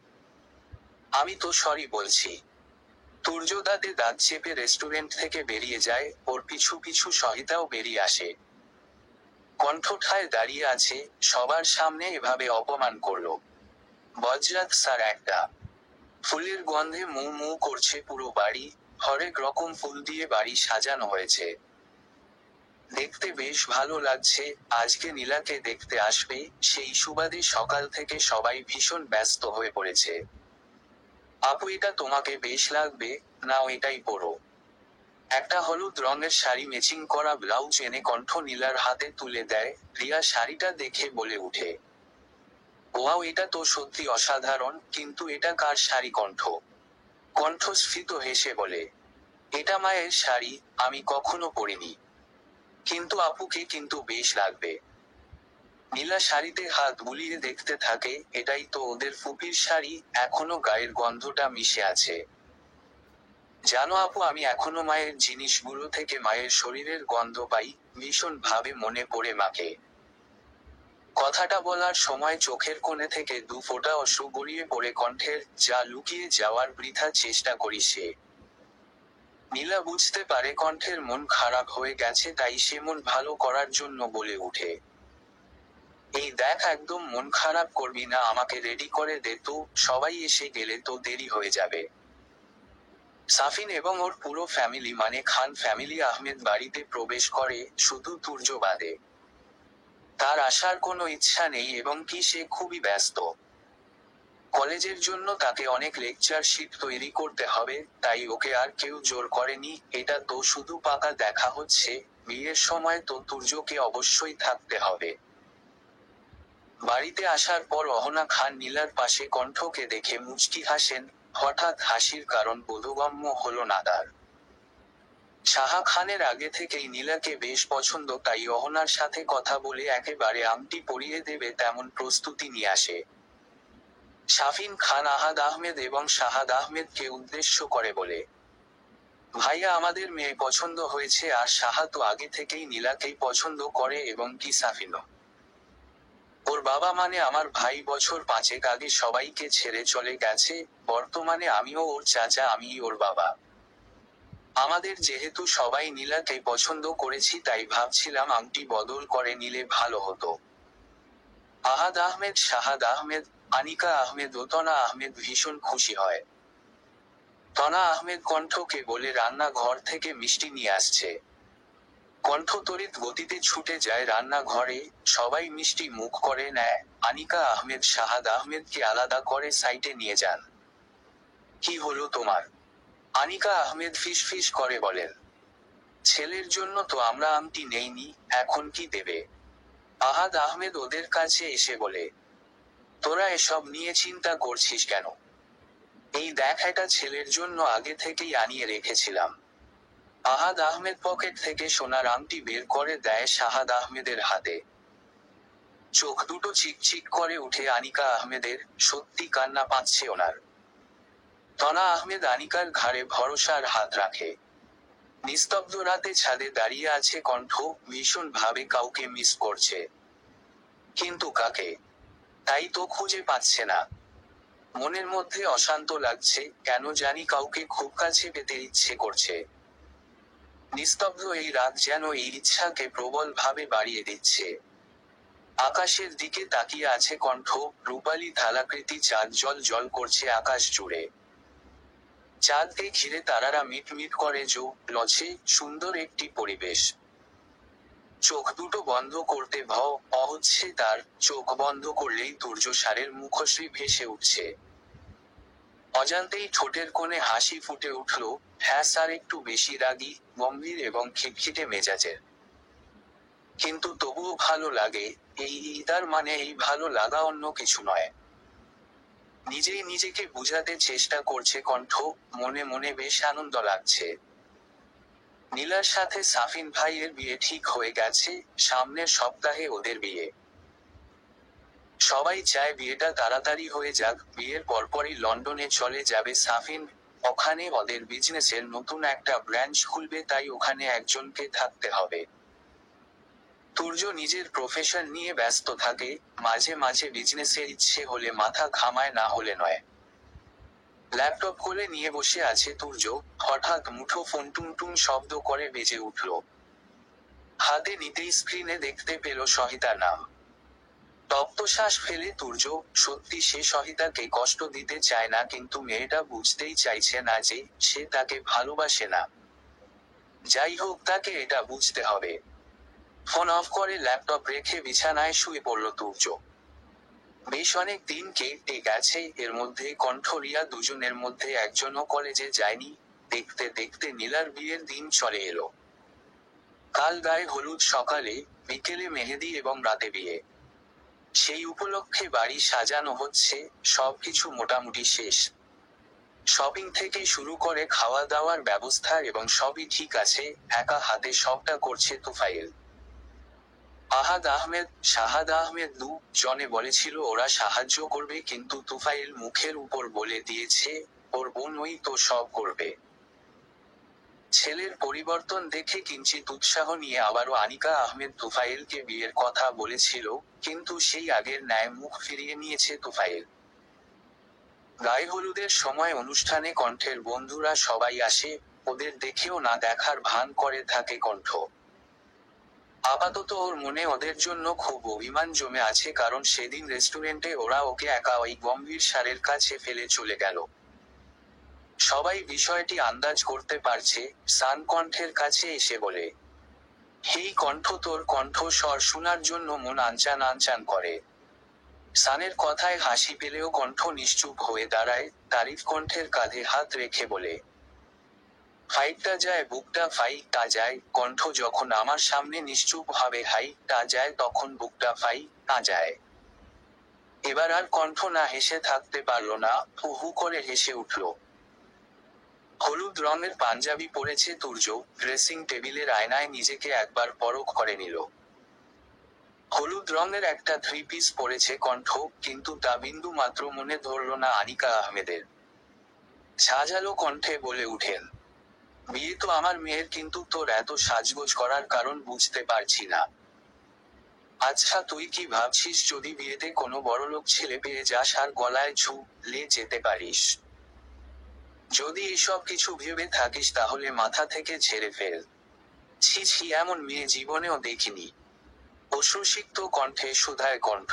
আমি তো সরি বলছি। তুর্য দাঁতে দাঁত চেপে রেস্টুরেন্ট থেকে বেরিয়ে যায়, ওর পিছু পিছু সহিতাও বেরিয়ে আসে। কণ্ঠ ঠায় দাঁড়িয়ে আছে, সবার সামনে এভাবে অপমান করলো। বজ্জাত স্যার একটা। ফুলের গন্ধে মু মু করছে পুরো বাড়ি। হরেক রকম ফুল দিয়ে বাড়ি সাজানো হয়েছে। দেখতে বেশ ভালো লাগছে। আজকে নীলাকে দেখতে আসবে, সেই সুবাদে সকাল থেকে সবাই ভীষণ ব্যস্ত হয়ে পড়েছে। আপু এটা তোমাকে বেশ লাগবে, নাও এটাই পরো। একটা হলুদ রঙের শাড়ি ম্যাচিং করা ব্লাউজ এনে কণ্ঠ নীলার হাতে তুলে দেয়। রিয়া শাড়িটা দেখে বলে উঠে, ওয়াও, এটা তো সত্যি অসাধারণ, কিন্তু এটা কার শাড়ি? কণ্ঠ কণ্ঠস্ফীত হেসে বলে, এটা মায়ের শাড়ি, আমি কখনো পরিনি। কিন্তু আপুকে কিন্তু বেশ লাগবে। নীলা শাড়িতে হাত বুলিয়ে দেখতে থাকে, এটাই তো ওদের ফুপির শাড়ি, এখনো গায়ের গন্ধটা মিশে আছে। জানো আপু, আমি এখনো মায়ের জিনিসগুলো থেকে মায়ের শরীরের গন্ধ পাই, ভীষণ ভাবে মনে পড়ে মাকে। কথাটা বলার সময় চোখের কোণে থেকে দু ফোঁটা অশ্রু গড়িয়ে পড়ে কণ্ঠের যা লুকিয়ে যাওয়ার বৃথা চেষ্টা করি সে। নীলা বুঝতে পারে কণ্ঠের মন খারাপ হয়ে গেছে, তাই সে মন ভালো করার জন্য বলে উঠে, এই দেখ, একদম মন খারাপ করবি না, আমাকে রেডি করে দে তো, সবাই এসে গেলে তো দেরি হয়ে যাবে। সাফিন এবং ওর পুরো ফ্যামিলি মানে খান ফ্যামিলি আহমেদ বাড়িতে প্রবেশ করে, শুধু তুর্য বাদে। তার আসার কোনো ইচ্ছা নেই এবং কি সে খুবই ব্যস্ত। কলেজের জন্য তাকে অনেক লেকচার শিট তৈরি করতে হবে, তাই ওকে আর কেউ জোর করেনি। এটা তো শুধু পাকা দেখা হচ্ছে, বিয়ের সময় তো তুর্যকে অবশ্যই থাকতে হবে। বাড়িতে আসার পর অহনা খান নীলার পাশে কণ্ঠকে দেখে মুচকি হাসেন। হঠাৎ হাসির কারণ বোধগম্য হলো না তার। সাহা খানের আগে থেকেই নীলাকে বেশ পছন্দ, তাই অহনার সাথে কথা বলে একেবারে আংটি পরিয়ে দেবে তেমন প্রস্তুতি নিয়ে আসে। শাফিন খান আহাদ আহমেদ এবং শাহাদ আহমেদকে উদ্দেশ্য করে বলে, ভাইয়া, আমাদের মেয়ে পছন্দ হয়েছে, আর সাহা তো আগে থেকেই নীলাকেই পছন্দ করে এবং কি সাফিনও। ওর বাবা মানে আমার ভাই বছর 5 আগে সবাইকে ছেড়ে চলে গেছে, বর্তমানে আমিও ওর চাচা, আমিই ওর বাবা। আমাদের যেহেতু সবাই নীলাকে পছন্দ করেছি, তাই ভাবছিলাম আংটি বদল করে নিলে ভালো হতো। আহাদ আহমেদ, শাহাদ আহমেদ, আনিকা আহমেদ ও তনা আহমেদ ভীষণ খুশি হয়। তনা আহমেদ কণ্ঠকে বলে রান্না ঘর থেকে মিষ্টি নিয়ে আসছে। কণ্ঠ তড়িৎ গতিতে ছুটে যায় রান্নাঘরে, সবাই মিষ্টি মুখ করে নেয়। আনিকা আহমেদ শাহাদ আহমেদকে আলাদা করে সাইটে নিয়ে যান। কি হলো তোমার? আনিকা আহমেদ ফিস করে বলেন, ছেলের জন্য তো আমরা আংটি নেইনি, এখন কি দেবে? আহাদ আহমেদ ওদের কাছে এসে বলে, তোরা এসব নিয়ে চিন্তা করছিস কেন? এই দেখ, এটা ছেলের জন্য আগে থেকেই আনিয়ে রেখেছিলাম। আহাদ আহমেদ পকেট থেকে সোনার আংটি বের করে দেয় শাহাদ আহমেদের হাতে। চোখ দুটো চিকচিক করে উঠে আনিকা আহমেদের, সত্যি কান্না পাচ্ছে ওনার। তনা আহমেদ আনিকার ঘাড়ে ভরসার হাত রাখে। নিস্তব্ধ রাতে ছাদে দাঁড়িয়ে আছে কণ্ঠ, ভীষণ ভাবে কাউকে মিস করছে। কিন্তু কাকে? তাই তো খুঁজে পাচ্ছে না। মনের মধ্যে অশান্ত লাগছে, কেন জানি কাউকে খুব কাছে পেতে ইচ্ছে করছে। নিস্তব্ধ এই রাত যেন এই ইচ্ছাকে প্রবল ভাবে বাড়িয়ে দিচ্ছে। আকাশের দিকে তাকিয়ে আছে কণ্ঠ, রূপালী থালাকৃতি চাঁদ জল জল করছে আকাশ জুড়ে। চাঁদকে ঘিরে তারারা মিটমিট করে লছে, সুন্দর একটি পরিবেশ। চোখ দুটো বন্ধ করতে হচ্ছে তার, চোখ বন্ধ করলেই তুর্যসারের মুখশ্রী ভেসে উঠছে। অজান্তেই ঠোঁটের কোণে হাসি ফুটে উঠল, হ্যাঁ স্যার, একটু বেশি রাগী, গম্ভীর এবং খিটখিটে মেজাজের। কিন্তু তবুও ভালো লাগে। তার মানে এই ভালো লাগা অন্য কিছু নয়। নিজেই নিজেকে বুঝাতে চেষ্টা করছে কণ্ঠ, মনে মনে বেশ আনন্দ লাগছে। নীলার সাথে সাফিন ভাইয়ের বিয়ে ঠিক হয়ে গেছে, সামনের সপ্তাহে ওদের বিয়ে। সবাই চায় বিয়েটা তাড়াতাড়ি হয়ে যাক, বিয়ের পরপরই লন্ডনে চলে যাবে সাফিন। ওখানে ওদের বিজনেসের নতুন একটা ব্রাঞ্চ খুলবে, তাই ওখানে একজনকে থাকতে হবে। তুর্য নিজের প্রফেশন নিয়ে ব্যস্ত থাকে, মাঝে মাঝে বিজনেসের ইচ্ছে হলে মাথা ঘামায়, না হলে নয়। ল্যাপটপ কোলে নিয়ে বসে আছে তুর্য, হঠাৎ মুঠো ফোন টুনটুন শব্দ করে বেজে উঠল। হাতে নিতেই স্ক্রিনে দেখতে পেল সহিতার নাম। তপ্তশ্বাস ফেলে তুর্য, সত্যি সে সহিতাকে কষ্ট দিতে চায় না, কিন্তু মেয়েটা বুঝতেই চাইছে না যে সে তাকে ভালোবাসে না। যাই হোক, তাকে এটা বুঝতে হবে। ফোন অফ করে ল্যাপটপ রেখে বিছানায় শুয়ে পড়ল তুর্য। বেশ অনেক দিন কেটে গেছে, এর মধ্যে কণ্ঠ রিয়া দুজনের মধ্যে একজনও কলেজে যায়নি। দেখতে দেখতে নীলার বিয়ের দিন চলে এলো। কাল গায়ে হলুদ, সকালে বিকেলে মেহেদি এবং রাতে বিয়ে। সেই উপলক্ষে বাড়ি সাজানো হচ্ছে, সবকিছু মোটামুটি শেষ। শপিং থেকে শুরু করে খাওয়া দাওয়ার ব্যবস্থা এবং সবই ঠিক আছে, একা হাতে সবটা করছে তুফাইল। আহাদ আহমেদ, শাহাদ আহমেদ দু জনে বলেছিল ওরা সাহায্য করবে, কিন্তু তুফাইল মুখের উপর বলে দিয়েছে ওর বোনই তো সব করবে। ছেলের পরিবর্তন দেখে কিঞ্চিত উৎসাহ নিয়ে আবারও আনিকা আহমেদ তুফাইলকে বিয়ের কথা বলেছিল, কিন্তু সেই আগের ন্যায় মুখ ফিরিয়ে নিয়েছে তুফাইল। গায়ে হলুদের সময় অনুষ্ঠানে কণ্ঠের বন্ধুরা সবাই আসে, ওদের দেখেও না দেখার ভান করে থাকে কণ্ঠ। আপাতত ওর মনে ওদের জন্য খুব অভিমান জমে আছে, কারণ সেদিন রেস্টুরেন্টে ওরা ওকে একা ওই গম্ভীর স্যারের কাছে ফেলে চলে গেল। সবাই বিষয়টি আন্দাজ করতে পারছে। সান কণ্ঠের কাছে এসে বলে, হেই কণ্ঠ, তোর কণ্ঠস্বর শোনার জন্য মন আনচান আনচান করে। সানের কথায় হাসি পেলেও কণ্ঠ নিশ্চুপ হয়ে দাঁড়ায়, তারিফ কণ্ঠের কাঁধে হাত রেখে বলে, ফাইটটা যায় বুকটা ফাইটটা যায়। কণ্ঠ যখন আমার সামনে নিশ্চুপ ভাবে হাইটটা যায়, তখন বুকটা ফাইটটা যায়। এবার আর কণ্ঠ না হেসে থাকতে পারল না, হু হু করে হেসে উঠল। হলুদ রঙের পাঞ্জাবি পরেছে তুর্য, ড্রেসিং টেবিলের আয়নায় নিজেকে একবার পরখ করে নিল। হলুদ রঙের একটা থ্রি পিস পরেছে কণ্ঠ, কিন্তু তা বিন্দু মাত্র মনে ধরল না আনিকা আহমেদের। ঝাঁঝালো কণ্ঠে বলে উঠেন, বিয়ে তো আমার মেয়ের, কিন্তু তোর এত সাজগোজ করার কারণ বুঝতে পারছি না। আচ্ছা, তুই কি ভাবছিস যদি বিয়েতে কোনো বড়লোক ছেলে পেয়ে যাস আর গলায় ঝুলে যেতে পারিস? যদি এসব কিছু ভেবে থাকিস তাহলে মাথা থেকে ঝেড়ে ফেল। ছি ছি, এমন মেয়ে জীবনেও দেখিনি। অশ্রুসিক্ত কণ্ঠে সুধায় কণ্ঠ,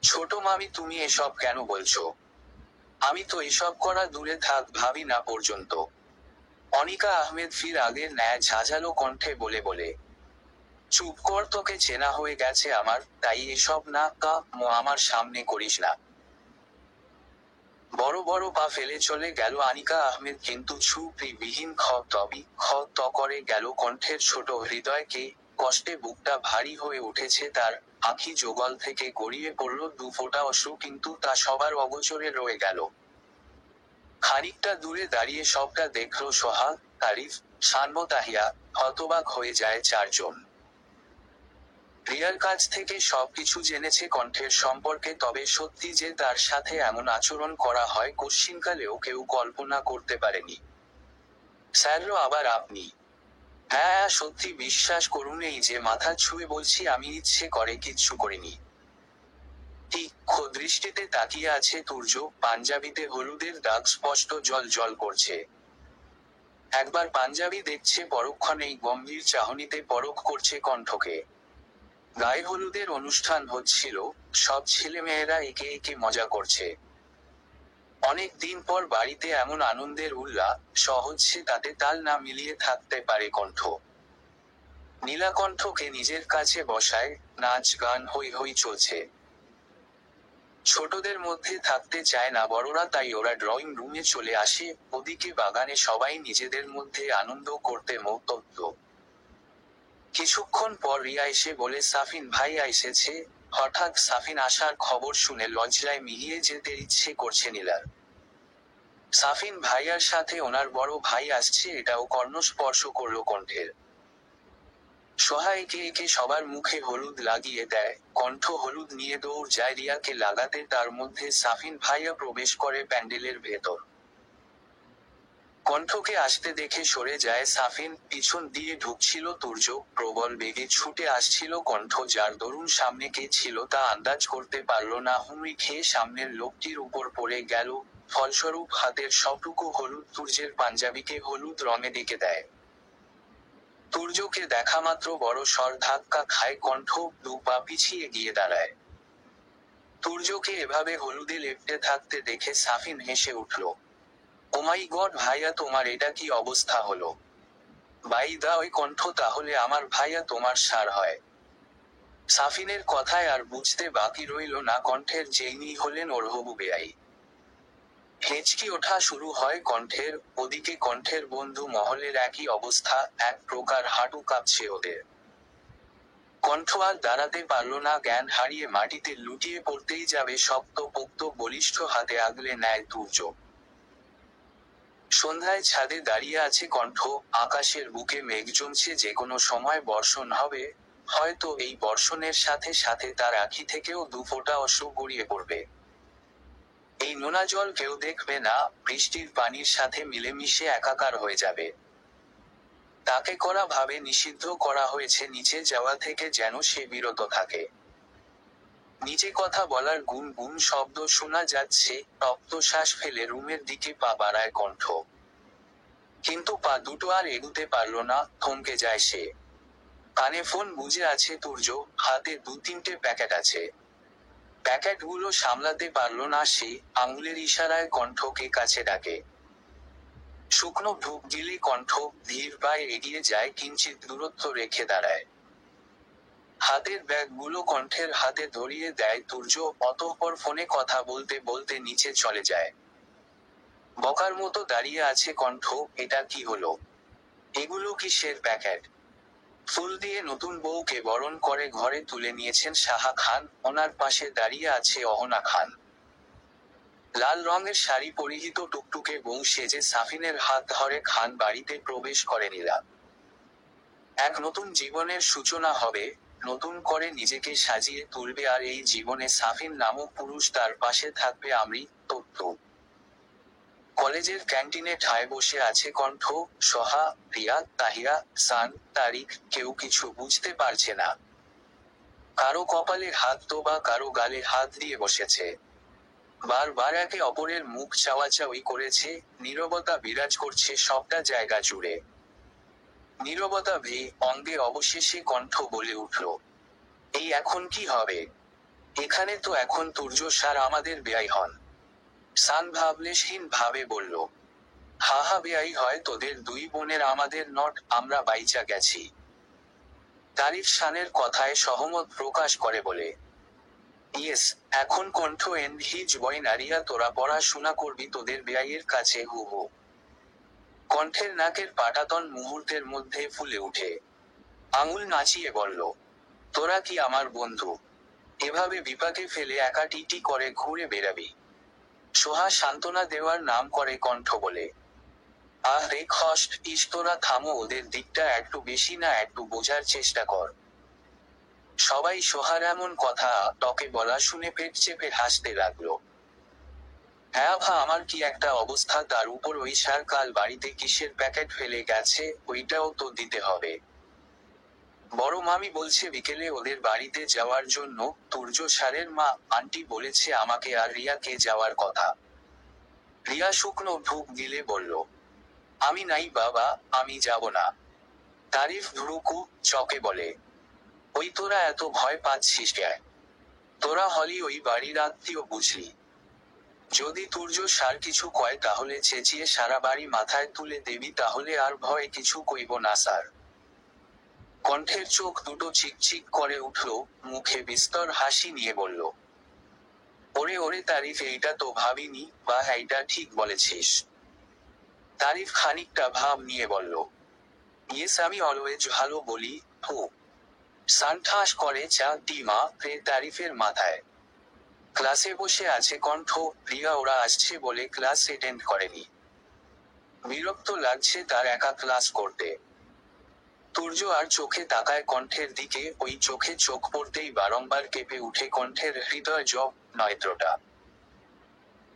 ছোট মামি তুমি এসব কেন বলছো? আমি তো এসব করা দূরে থাক ভাবি না পর্যন্ত। অনিকা আহমেদ ফির আগের ন্যায় ঝাঁঝালো কণ্ঠে বলে, চুপ কর, তোকে চেনা হয়ে গেছে আমার, তাই এসব না আমার সামনে করিস না। বড় বড় পা ফেলে চলে গেল আনিকা আহমেদ, কিন্তু বিহীন খ ত করে গেল কণ্ঠের ছোট হৃদয়কে। কষ্টে বুকটা ভারী হয়ে উঠেছে তার, আঁখি যোগল থেকে গড়িয়ে পড়ল দু ফোঁটা অশ্রু, কিন্তু তা সবার অগোচরে রয়ে গেল। খানিকটা দূরে দাঁড়িয়ে সবটা দেখল সোহাগ, তারিফ, সানমো, তাহিয়া। হতবাক হয়ে যায় চারজন। রিয়ার কাছ থেকে সবকিছু জেনেছে কণ্ঠের সম্পর্কে, তবে সত্যি যে তার সাথে এমন আচরণ করা হয় কশ্চিনকালেও কেউ কল্পনা করতে পারেনি। স্যারও আবার আপনি? হ্যাঁ, সত্যি বিশ্বাস করুন, এই যে মাথা ছুঁয়ে বলছি, আমি ইচ্ছে করে কিচ্ছু করিনি। তীক্ষ্ণ দৃষ্টিতে তাকিয়ে আছে তুর্য, পাঞ্জাবিতে হলুদের দাগ স্পষ্ট জল জল করছে। একবার পাঞ্জাবি দেখছে, পরক্ষণেই গম্ভীর চাহনিতে পরখ করছে কণ্ঠকে। গায়ে হলুদের অনুষ্ঠান হচ্ছিল, সব ছেলেমেয়েরা একে একে মজা করছে। অনেক দিন পর বাড়িতে এমন আনন্দের উল্লাস হচ্ছে, তাতে তাল না মিলিয়ে থাকতে পারে কণ্ঠ। নীলাকণ্ঠকে নিজের কাছে বসায়, নাচ গান হই হই চলছে। ছোটদের মধ্যে থাকতে চায় না বড়রা, তাই ওরা ড্রয়িং রুমে চলে আসে। ওদিকে বাগানে সবাই নিজেদের মধ্যে আনন্দ করতে মত্ত। কিছুক্ষণ পর রিয়া এসে বলে, সাফিন ভাইয়া এসেছে। হঠাৎ সাফিন আসার খবর শুনে লজ্জায় মিলিয়ে যেতে ইচ্ছে করছে নীলার। সাফিন ভাইয়ার সাথে ওনার বড় ভাই আসছে, এটাও কর্ণস্পর্শ করল কণ্ঠের। সোহা একে একে সবার মুখে হলুদ লাগিয়ে দেয়, কণ্ঠ হলুদ নিয়ে দৌড় যায় রিয়াকে লাগাতে, তার মধ্যে সাফিন ভাইয়া প্রবেশ করে প্যান্ডেলের ভেতর। কণ্ঠকে আসতে দেখে সরে যায় সাফিন, পিছন দিয়ে ঢুকছিল তুর্য, প্রবল বেগে ছুটে আসছিল কণ্ঠ, যার দরুন সামনে কে ছিল তা আন্দাজ করতে পারল না। হুমড়ি খেয়ে সামনের লোকটির উপর পড়ে গেল, ফলস্বরূপ হাতের সবটুকু হলুদ তুর্যের পাঞ্জাবিকে হলুদ রঙে ডেকে দেয়। তুর্যকে দেখা মাত্র বড় সর ধাক্কা খায় কণ্ঠ, দু পা পিছিয়ে গিয়ে দাঁড়ায়। তুর্যকে এভাবে হলুদে লেপ্টে থাকতে দেখে সাফিন হেসে উঠল। ও মাই গড ভাইয়া, তোমার এটা কি অবস্থা হলো? বাই দা ওই কণ্ঠ, তাহলে আমার ভাইয়া তোমার সার হয়? সাফিনের কথায় আর বুঝতে বাকি রইল না কণ্ঠের জেইনি হলেন ওর হবু বেয়াই। হেঁচকি ওঠা শুরু হয় কণ্ঠের। ওদিকে কণ্ঠের বন্ধু মহলের একই অবস্থা, এক প্রকার হাঁটু কাঁপছে ওদের। কণ্ঠ আর দাঁড়াতে পারল না, জ্ঞান হারিয়ে মাটিতে লুটিয়ে পড়তেই যাবে, শক্ত পোক্ত বলিষ্ঠ হাতে আগলে নেয় তুর্য। সন্ধ্যায় ছাদে দাঁড়িয়ে আছে কণ্ঠ, আকাশের বুকে মেঘ জমছে, যে কোনো সময় বর্ষণ হবে। হয়তো এই বর্ষণের সাথে সাথে তার আঁখি থেকেও দু ফোঁটা অশ্রু গড়িয়ে পড়বে। এই নোনা জল কেউ দেখবে না, বৃষ্টির পানির সাথে মিলেমিশে একাকার হয়ে যাবে। তাকে কড়া ভাবে নিষিদ্ধ করা হয়েছে নিচে যাওয়া থেকে যেন সে বিরত থাকে। নিচে কথা বলার গুন গুন শব্দ শোনা যাচ্ছে, রক্তশ্বাস ফেলে রুমের দিকে পা বাড়ায় কণ্ঠ। কিন্তু পা দুটো আর এগুতে পারল না, থমকে যায় সে। কানে ফোন গুঁজে আছে তুর্য, হাতে 2-3টে প্যাকেট আছে। প্যাকেটগুলো সামলাতে পারল না সে, আঙুলের ইশারায় কণ্ঠকে কাছে ডাকে। শুকনো ঢুক গিলে কণ্ঠ ধীর পায়ে এগিয়ে যায়, কিঞ্চিত দূরত্ব রেখে দাঁড়ায়। হাতের ব্যাগগুলো কণ্ঠের হাতে ধরিয়ে দেয় তুর্য, অতঃপর ফোনে কথা বলতে বলতে নিচে চলে যায়। বকার মতো দাঁড়িয়ে আছে কণ্ঠ, এটা কি হলো? এগুলো কিসের প্যাকেট? ফুল দিয়ে নতুন বউকে বরণ করে ঘরে তুলে নিয়েছেন সাহা খান, ওনার পাশে দাঁড়িয়ে আছে অহনা খান। লাল রঙের শাড়ি পরিহিত টুকটুকে বউ সেজে সাফিনের হাত ধরে খান বাড়িতে প্রবেশ করে নীলা। এক নতুন জীবনের সূচনা হবে, নতুন করে নিজেকে সাজিয়ে তুলবে, আর এই জীবনে সাফিন নামক পুরুষ তার পাশে থাকবে। তত্ত্ব। কলেজের ক্যান্টিনে ঠায় বসে আছে কণ্ঠ, সোহা, রিয়া, তাহিয়া, সান, তারিক, কেউ কিছু বুঝতে পারছে না। কারো কপালে হাত তো বা কারো গালে হাত দিয়ে বসেছে। বারবার একে অপরের মুখ চাওয়াচাওয়ি করেছে, নীরবতা বিরাজ করছে সবটা জায়গা জুড়ে। নীরবতা ভেয়ে অঙ্গে অবশেষে কণ্ঠ বলে উঠল, এই এখন কি হবে? এখানে তো এখন তুর্য স্যার আমাদের বেয়াই হন। সান ভাবলেশহীন ভাবে বলল, হা হা, বেয়াই হয় তোদের দুই বোনের, আমাদের নট, আমরা বাইচা গেছি। তারিফ সানের কথায় সহমত প্রকাশ করে বলে, ইয়েস, এখন কণ্ঠ এন্ড হিজ বয় নারিয়া, তোরা পড়াশোনা করবি তোদের বেয়াইয়ের কাছে, হু হু। কণ্ঠের নাকের পাটাতন মুহূর্তের মধ্যে ফুলে উঠে। আঙুল নাচিয়ে বলল, তোরা কি আমার বন্ধু? এভাবে বিপাকে ফেলে একা টিটি করে ঘুরে বেড়াবি? সোহা সান্ত্বনা দেওয়ার নাম করে কণ্ঠ বলে, আহ রে খস্ট, ইস তোরা থামো, ওদের দিকটা একটু বেশি না একটু বোঝার চেষ্টা কর। সবাই সোহার এমন কথা টকে বলা শুনে পেট চেপে হাসতে লাগলো। হ্যাঁ ভা, আমার কি একটা অবস্থা, তার উপর ওই সার কাল বাড়িতে কিসের প্যাকেট ফেলে গেছে, ওইটাও তো দিতে হবে। বড় মামি বলছে বিকেলে ওদের বাড়িতে যাওয়ার জন্য, তুর্য সারের মা আন্টি বলেছে আমাকে আর রিয়াকে যাওয়ার কথা। রিয়া শুকনো ঢুক গিলে বলল, আমি নাই বাবা, আমি যাব না। তারিফ ভ্রুকু চকে বলে, ওই তোরা এত ভয় পাচ্ছিস কেন? তোরা হলি ওই বাড়ির আত্মীয় বুঝলি। যদি তুর্য সার কিছু কয় তাহলে চেঁচিয়ে সারা বাড়ি মাথায় তুলে দেবি, তাহলে আর ভয়ে কিছু কইব না স্যার। কণ্ঠের চোখ দুটো চিকচিক করে উঠল, মুখে বিস্তর হাসি নিয়ে বলল, ওরে ওরে তারিফ, এইটা তো ভাবিনি, বা এইটা ঠিক বলেছিস। তারিফ খানিকটা ভাব নিয়ে বলল, ইয়েস, আমি অলওয়েজ ভালো বলি, হু। সান ঠাস করে চা ডিমা রে তারিফের মাথায়। ক্লাসে বসে আছে কণ্ঠ, রিয়া ওরা আসছে বলে ক্লাস অ্যাটেন্ড করেনি। বিরক্ত লাগছে তার একা ক্লাস করতে। তুর্য আর চোখে তাকায় কণ্ঠের দিকে, ওই চোখে চোখ পড়তেই বারংবার কেঁপে উঠে কণ্ঠের হৃদয় জব নয়ত্রটা।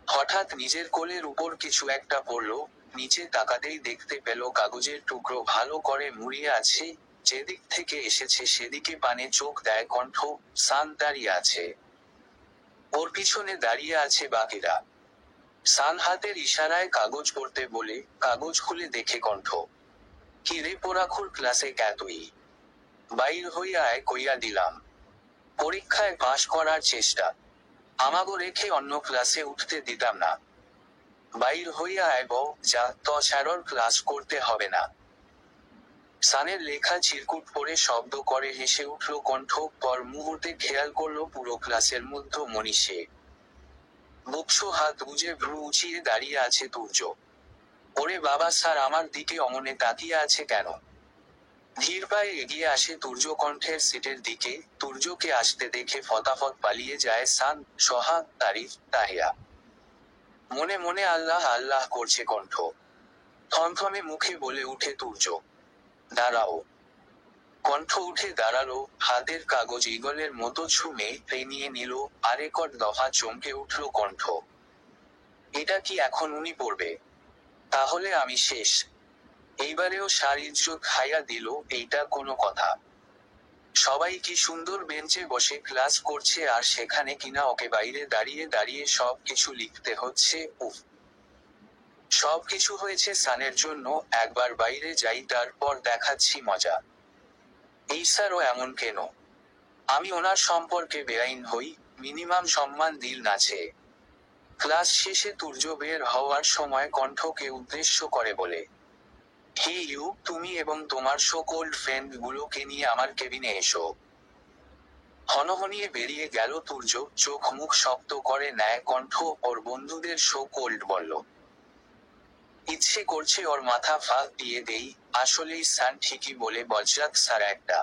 হঠাৎ নিজের কোলের উপর কিছু একটা পড়ল, নিচে তাকাতেই দেখতে পেল কাগজের টুকরো ভালো করে মুড়িয়ে আছে। যেদিক থেকে এসেছে সেদিকে পানে চোখ দেয় কণ্ঠ, সান দাঁড়িয়ে আছে। ওর পিছনে দাঁড়িয়ে আছে বাকিরা। সান হাতের ইশারায় কাগজ পড়তে বলে, কাগজ খুলে দেখে কণ্ঠ, কি রে পোড়াখুর, ক্লাসে তুই? বাইর হইয়া আয় কইয়া দিলাম। পরীক্ষায় পাশ করার চেষ্টা। আমাগো রেখে অন্য ক্লাসে উঠতে দিতাম না। বাইর হইয়া আয় বউ, যা, ছাড়র ক্লাস করতে হবে না। সানের লেখা চিরকুট পড়ে শব্দ করে হেসে উঠল কণ্ঠ, পর মুহূর্তে খেয়াল করলো পুরো ক্লাসের মধ্যে মনীষে। বুকশো হাত গুজে ভ্রু উঁচিয়ে দাঁড়িয়ে আছে তুর্য। ওরে বাবা, স্যার আমার দিকে অমনে তাকিয়ে আছে কেন? ধীর পায়ে এগিয়ে আসে তুর্য কণ্ঠের সিটের দিকে, তুর্যকে আসতে দেখে ফতাফত পালিয়ে যায় সান, সোহা, তারিফ, তাহিয়া। মনে মনে আল্লাহ আল্লাহ করছে কণ্ঠ। থমথমে মুখে বলে উঠে তুর্য, দাঁড়াও। কণ্ঠ উঠে দাঁড়ালো, হাতের কাগজ ঈগলের মতো ছুঁয়ে নিয়ে নিল, আরেকট দফা চমকে উঠল কণ্ঠ। এটা কি এখন উনি পড়বে? তাহলে আমি শেষ। এইবারেও সার ইজ্জত খাইয়া দিল, এইটা কোনো কথা? সবাই কি সুন্দর বেঞ্চে বসে ক্লাস করছে, আর সেখানে কিনা ওকে বাইরে দাঁড়িয়ে দাঁড়িয়ে সব কিছু লিখতে হচ্ছে। উফ! সব কিছু হয়েছে সানের জন্য, একবার বাইরে যাই তারপর দেখাচ্ছি মজা। এই স্যারও এমন কেন? আমি ওনার সম্পর্কে বেআইন হই, মিনিমাম সম্মান দিল নাছে। ক্লাস শেষে তুর্য বের হওয়ার সময় কণ্ঠকে উদ্দেশ্য করে বলে, হে ইউ, তুমি এবং তোমার সকোল্ড ফ্রেন্ড গুলোকে নিয়ে আমার কেবিনে এসো। হনহনিয়ে বেরিয়ে গেল তুর্য, চোখ মুখ শক্ত করে নেয় কণ্ঠ। ওর বন্ধুদের সকোল্ড বলল। ইচ্ছে করছে ওর মাথা ফাঁক দিয়ে দেই, আসলেই সান ঠিকই বলে বজ্জাত স্যার একটা।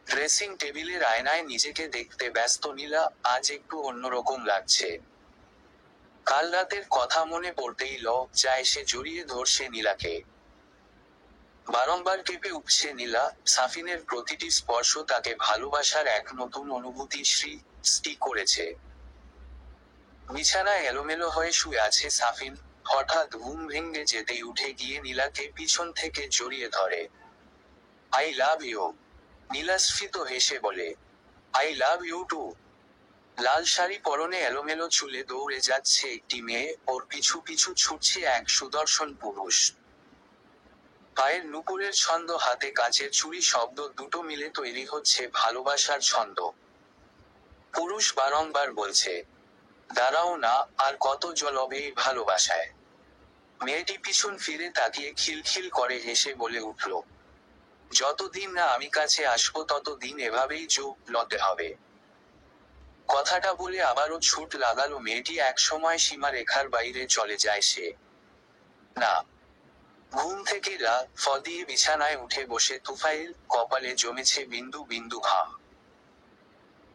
ড্রেসিং টেবিলের আয়নায় নিজেকে দেখতে ব্যস্ত নীলা, আজ একটু অন্যরকম লাগছে। কাল রাতের কথা মনে পড়তেই লজ্জা এসে জড়িয়ে ধরছে নীলাকে। বারংবার কেঁপে উঠছে নীলা, সাফিনের প্রতিটি স্পর্শ তাকে ভালোবাসার এক নতুন অনুভূতি সৃষ্টি করেছে। বিছানায় এলোমেলো হয়ে শুয়ে আছে সাফিন, হঠাৎ ঘুম ভেঙে যেতেই উঠে গিয়ে নীলাকে পিছন থেকে জড়িয়ে ধরে। I love you. নীলা স্ফীত হেসে বলে, আই লাভ ইউ টু। লাল শাড়ি পরনে এলোমেলো চুলে দৌড়ে যাচ্ছে একটি মেয়ে, ওর পিছু পিছু ছুটছে এক সুদর্শন পুরুষ। পায়ের নুপুরের ছন্দ, হাতে কাচের চুড়ি, শব্দ দুটো মিলে তৈরি হচ্ছে ভালোবাসার ছন্দ। পুরুষ বারংবার বলছে, দাঁড়াও না, আর কত জ্বলবে এই ভালোবাসায়। মেয়েটি পিছন ফিরে তাকিয়ে খিলখিল করে হেসে বলে উঠল, যতদিন না আমি কাছে আসবো ততদিন এভাবেই জ্বলতে হবে। কথাটা বলে আবারও ছুট লাগালো মেয়েটি। এক সময় সীমা রেখার বাইরে চলে যায় সে। না। ঘুম থেকে দিয়ে বিছানায় উঠে বসে তুফাইল, কপালে জমেছে বিন্দু বিন্দু ঘাম।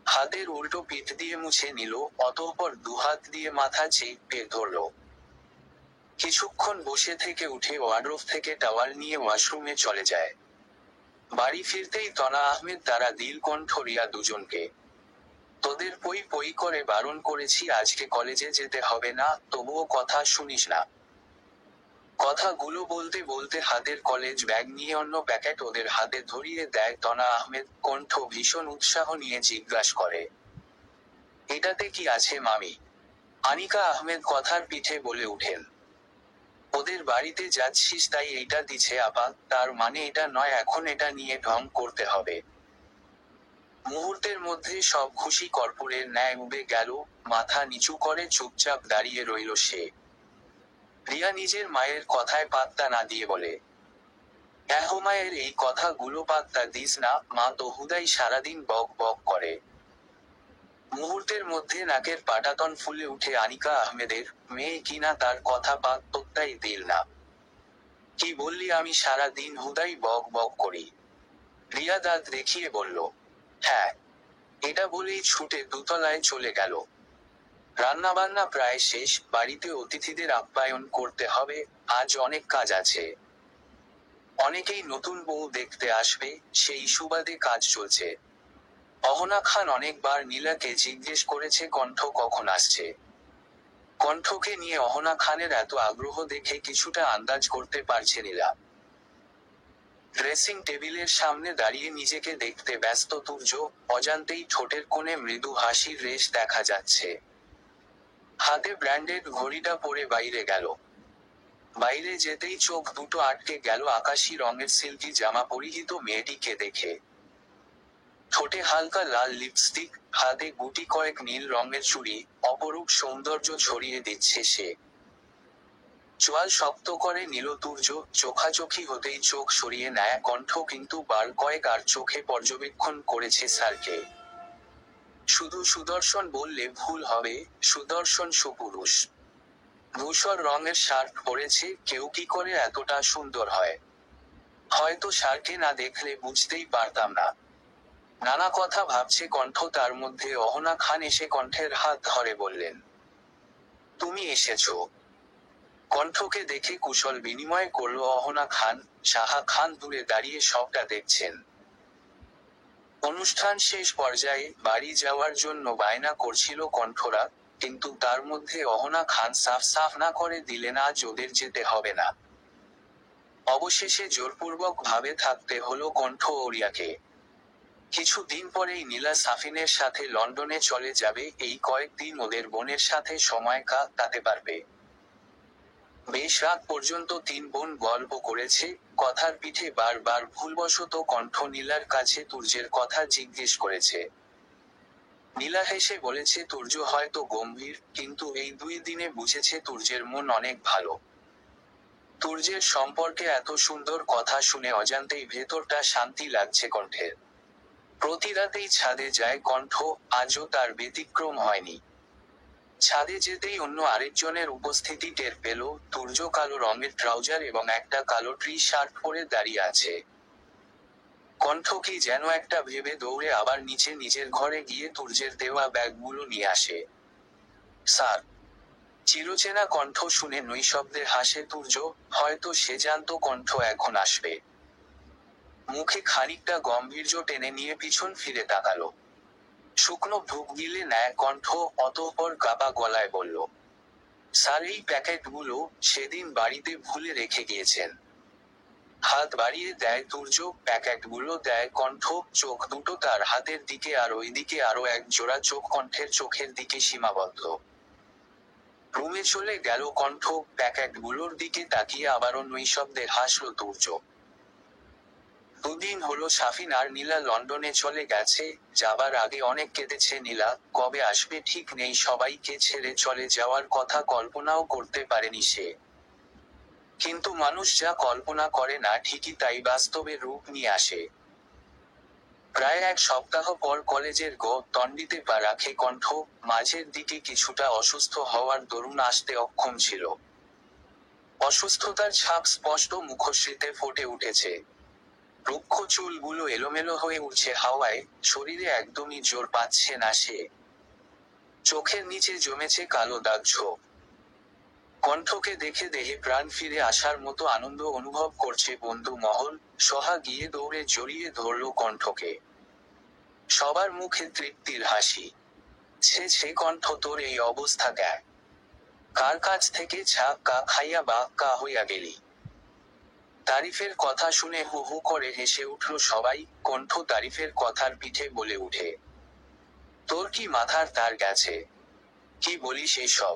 হাতের উল্টো পিঠ দিয়ে মুছে নিল, অতঃপর দুহাত দিয়ে মাথা চেপে ধরল। কিছুক্ষণ বসে থেকে উঠে ওয়ার্ডরোব থেকে টাওয়াল নিয়ে ওয়াশরুমে চলে যায়। বাড়ি ফিরতেই তনা আহমেদ তারা দিল কণ্ঠ রিয়া দুজনকে, তোদের পই পই করে বারণ করেছি আজকে কলেজে যেতে হবে না, তবুও কথা শুনিস না। কথাগুলো বলতে বলতে হাতের কলেজ ব্যাগ নিয়ে অন্য প্যাকেট ওদের হাতে ধরিয়ে দেয় তনা আহমেদ। কণ্ঠ ভীষণ উৎসাহ নিয়ে জিজ্ঞাসা করে, এটাতে কি আছে মামি? আনিকা আহমেদ কথার পিঠে বলে উঠেন, ওদের বাড়িতে যাচ্ছিস তাই এইটা দিছে আপা, তার মানে এটা নয় এখন এটা নিয়ে ঢং করতে হবে। মুহূর্তের মধ্যে সব খুশি কর্পূরের ন্যায় উবে গেল। মাথা নিচু করে চুপচাপ দাঁড়িয়ে রইল সে। রিয়া নিজের মায়ের কথায় পাত্তা না দিয়ে বলে, মায়ের এই কথাগুলো পাত্তা দিস না, মা তো হুদাই সারাদিন বক বক করে। মুহূর্তের মধ্যে নাকের পাটাতন ফুলে উঠে আনিকা আহমেদের, মেয়ে কিনা তার কথা পাত্তাই দিল না। কি বললি? আমি সারা দিন হুদাই বক বক করি? রিয়া দাঁত দেখিয়ে বলল, হ্যাঁ। এটা বলেই ছুটে দোতলায় চলে গেল। রান্নাবান্না প্রায় শেষ, বাড়িতে অতিথিদের আপ্যায়ন করতে হবে, আজ অনেক কাজ আছে। অনেকেই নতুন বউ দেখতে আসবে, সেই সুবাদে কাজ চলছে। অহনা খান অনেকবার নীলাকে জিজ্ঞেস করেছে কণ্ঠ কখন আসছে। কণ্ঠকে নিয়ে অহনা খানের এত আগ্রহ দেখে কিছুটা আন্দাজ করতে পারছে নীলা। ড্রেসিং টেবিলের সামনে দাঁড়িয়ে নিজেকে দেখতে ব্যস্ত তুর্য, অজান্তেই ঠোঁটের কোণে মৃদু হাসির রেশ দেখা যাচ্ছে। হাতে ব্র্যান্ডেড ঘড়িটা পরে বাইরে গেল। বাইরে যেতেই চোখ দুটো আটকে গেল আকাশি রঙের সিল্কি জামা পরিহিত মেয়েটিকে দেখে। ঠোঁটে হালকা লাল লিপস্টিক, হাতে গুটি কয়েক নীল রঙের চুড়ি, অপরূপ সৌন্দর্য ছড়িয়ে দিচ্ছে সে। চোয়াল শক্ত করে নিল তুর্য, চোখাচোখি হতেই চোখ সরিয়ে নেয় কণ্ঠ, কিন্তু বার কয়েক আর চোখে পর্যবেক্ষণ করেছে স্যারকে। শুধু সুদর্শন বললে ভুল হবে, সুদর্শন সুপুরুষ। ধূসর রঙের শার্ট পরেছে, কেউ কি করে এতটা সুন্দর হয়? হয়তো স্যারকে না দেখলে বুঝতেই পারতাম না। নানা কথা ভাবছে কণ্ঠ, তার মধ্যে অহনা খান এসে কণ্ঠের হাত ধরে বললেন, তুমি এসেছো। কণ্ঠকে দেখে কুশল বিনিময় করল অহনা খান। সাহা খান দূরে দাঁড়িয়ে সবটা দেখছেন। অনুষ্ঠান শেষ পর্যায়ে বাড়ি যাওয়ার জন্য বায়না করছিল কণ্ঠরা, কিন্তু তার মধ্যে অহনা খান সাফ সাফ না করে দিলেন আজ ওদের যেতে হবে না। অবশেষে জোরপূর্বক ভাবে থাকতে হলো কণ্ঠ ও রিয়াকে। কিছু দিন পরেই নীলা সাফিনের সাথে লন্ডনে চলে যাবে। এই কয়েকদিন ওদের বোনের সাথে সময় কাটাতে পারবে। বেশ রাত পর্যন্ত তিন বোন গল্প করেছে। কথার পিঠে বারবার ভুলবশত কণ্ঠ নীলার কাছে তুর্যের কথা জিজ্ঞেস করেছে। নীলা হেসে বলেছে তুর্য হয়তো গম্ভীর, কিন্তু এই 2 দিনে বুঝেছে তুর্যের মন অনেক ভালো। তুর্যের সম্পর্কে এত সুন্দর কথা শুনে অজান্তেই ভেতরটা শান্তি লাগছে কণ্ঠের। প্রতি রাতেই ছাদে যায় কণ্ঠ, আজও তার ব্যতিক্রম হয়নি। ছাদে যেতেই অন্য আরেকজনের উপস্থিতি টের পেল। তুর্য কালো রঙের ট্রাউজার এবং একটা কালো টি-শার্ট পরে দাঁড়িয়ে আছে। কণ্ঠ কি যেন একটা ভেবে দৌড়ে আবার নিচে নিজের ঘরে গিয়ে তুর্যের দেওয়া ব্যাগগুলো নিয়ে আসে। স্যার! চিরচেনা কণ্ঠ শুনে নৈশব্দে হাসে তুর্য। হয়তো সে জানতো কণ্ঠ এখন আসবে। মুখে খানিকটা গম্ভীর্য টেনে নিয়ে পিছন ফিরে তাকালো। শুকনো ঢুক গিলে নেয় কণ্ঠ, অতঃপর কাপা গলায় বলল, স্যার এই প্যাকেটগুলো সেদিন বাড়িতে ভুলে রেখে গিয়েছেন। হাত বাড়িয়ে দেয় তুর্য, প্যাকেটগুলো দেয় কণ্ঠ। চোখ দুটো তার হাতের দিকে আর ওইদিকে আরো এক জোড়া চোখ কণ্ঠের চোখের দিকে সীমাবদ্ধ। রুমে চলে গেল কণ্ঠ, প্যাকেটগুলোর দিকে তাকিয়ে আবারও নৈশব্দে হাসল তুর্য। 2 দিন হলো সাফিন আর নীলা লন্ডনে চলে গেছে। যাবার আগে অনেক কেঁদেছে নীলা। কবে আসবে ঠিক নেই, সবাইকে ছেড়ে চলে যাওয়ার কথা কল্পনাও করতে পারেনি সে। কিন্তু মানুষ যা কল্পনা করে না ঠিকই তাই বাস্তবে রূপ নিয়ে আসে। প্রায় 1 সপ্তাহ পর কলেজের তন্ডিতে পা রাখে কণ্ঠ। মাঝের দিকে কিছুটা অসুস্থ হওয়ার দরুন আসতে অক্ষম ছিল। অসুস্থতার ছাপ স্পষ্ট মুখশ্রীতে ফুটে উঠেছে। রুক্ষ চুলগুলো এলোমেলো হয়ে উঠছে হাওয়ায়। শরীরে একদমই জোর পাচ্ছে না সে। চোখের নিচে জমেছে কালো দাগ ছোপ। কণ্ঠকে দেখে দেহে প্রাণ ফিরে আসার মতো আনন্দ অনুভব করছে বন্ধু মহল। সোহা গিয়ে দৌড়ে জড়িয়ে ধরল কণ্ঠকে। সবার মুখে তৃপ্তির হাসি। ছে কণ্ঠ, তোর এই অবস্থা কেন? কার কাছ থেকে কা খাইয়া বা কা হইয়া গেলি? তারিফের কথা শুনে হু হু করে হেসে উঠল সবাই। কণ্ঠ তারিফের কথার পিঠে বলে উঠে, তোর কি মাথার তার গেছে? কি বলিস এসব?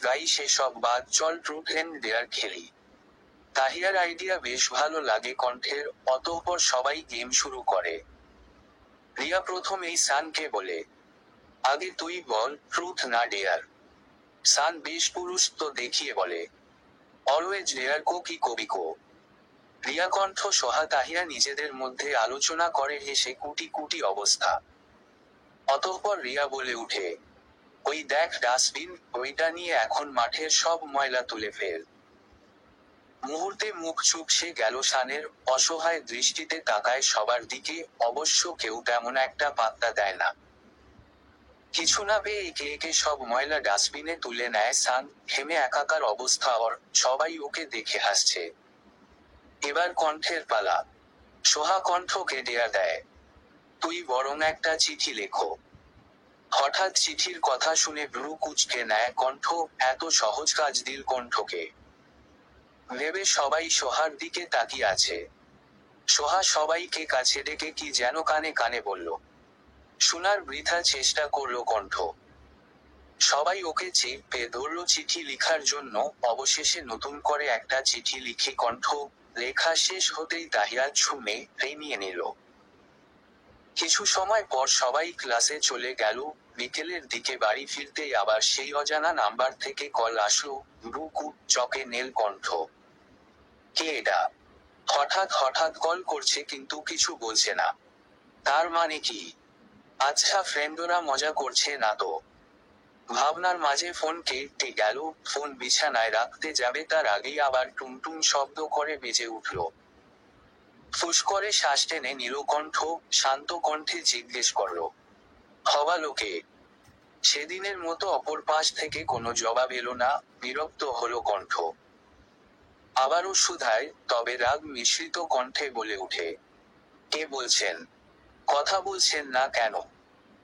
গাইস এসব বাদ, চল ট্রুথ এন্ড ডেয়ার খেলি। তাহিয়ার আইডিয়া বেশ ভালো লাগে কণ্ঠের। অতঃপর সবাই গেম শুরু করে। রিয়া প্রথম এই সানকে বলে, আগে তুই বল, ট্রুথ না ডেয়ার? সান বেশ পুরুষ তো দেখিয়ে বলে, অলওয়েজ ডেয়ার কো কি কবি কো। রিয়া কণ্ঠ সোহা তাহিয়া নিজেদের মধ্যে আলোচনা করে হেসে কুটি কুটি অবস্থা। অতঃপর রিয়া বলে উঠে, ওই দেখ ডাস্টবিন, ওইটা নিয়ে এখন মাঠের সব ময়লা তুলে ফেল। মুহূর্তে মুখ চুপসে গেল সানের। অসহায় দৃষ্টিতে তাকায় সবার দিকে। অবশ্য কেউ তেমন একটা পাত্তা দেয় না। কিছু না পেয়ে একে একে সব ময়লা ডাস্টবিনে তুলে নেয় সান। ঘেমে একাকার অবস্থা ওর। সবাই ওকে দেখে হাসছে। এবার কণ্ঠের পালা। সোহা কণ্ঠকে ডেয়ার দেয়, তুই বরং একটা চিঠি লেখো। হঠাৎ চিঠির কথা শুনে ভ্রু কুঁচকে নেয় কণ্ঠ। এত সহজ কাজ দিল কণ্ঠকে। ভেবে সবাই সোহার দিকে তাকিয়ে আছে। সোহা সবাইকে কাছে ডেকে কি যেন কানে কানে বলল। শোনার বৃথা চেষ্টা করল কণ্ঠ। সবাই ওকে চেপে ধরল চিঠি লিখার জন্য। অবশেষে নতুন করে একটা চিঠি লিখে কণ্ঠ। লেখা শেষ হতেই তাহিয়া ছুমে নিয়ে নিল। কিছু সময় পর সবাই ক্লাসে চলে গেল। বিকেলের দিকে বাড়ি ফিরতেই আবার সেই অজানা নাম্বার থেকে কল আসলো। ব্রুকু চকে নেল কণ্ঠ। কে এটা? হঠাৎ কল করছে কিন্তু কিছু বলছে না। তার মানে কি? আচ্ছা, ফ্রেন্ডরা মজা করছে না তো? ভাবনার মাঝে ফোন কেটে গেল। ফোন বিছানায় রাখতে যাবে তার আগেই আবার টুনটুন শব্দ করে বেজে উঠল। ফুস করে শ্বাস টেনে নিল কণ্ঠ। শান্ত কণ্ঠে জিজ্ঞেস করল, হবালোকে? সেদিনের মতো অপর পাশ থেকে কোনো জবাব এলো না। বিরক্ত হলো কণ্ঠ। আবারও শুধায়, তবে রাগ মিশ্রিত কণ্ঠে বলে উঠে, কে বলছেন? কথা বলছেন না কেন?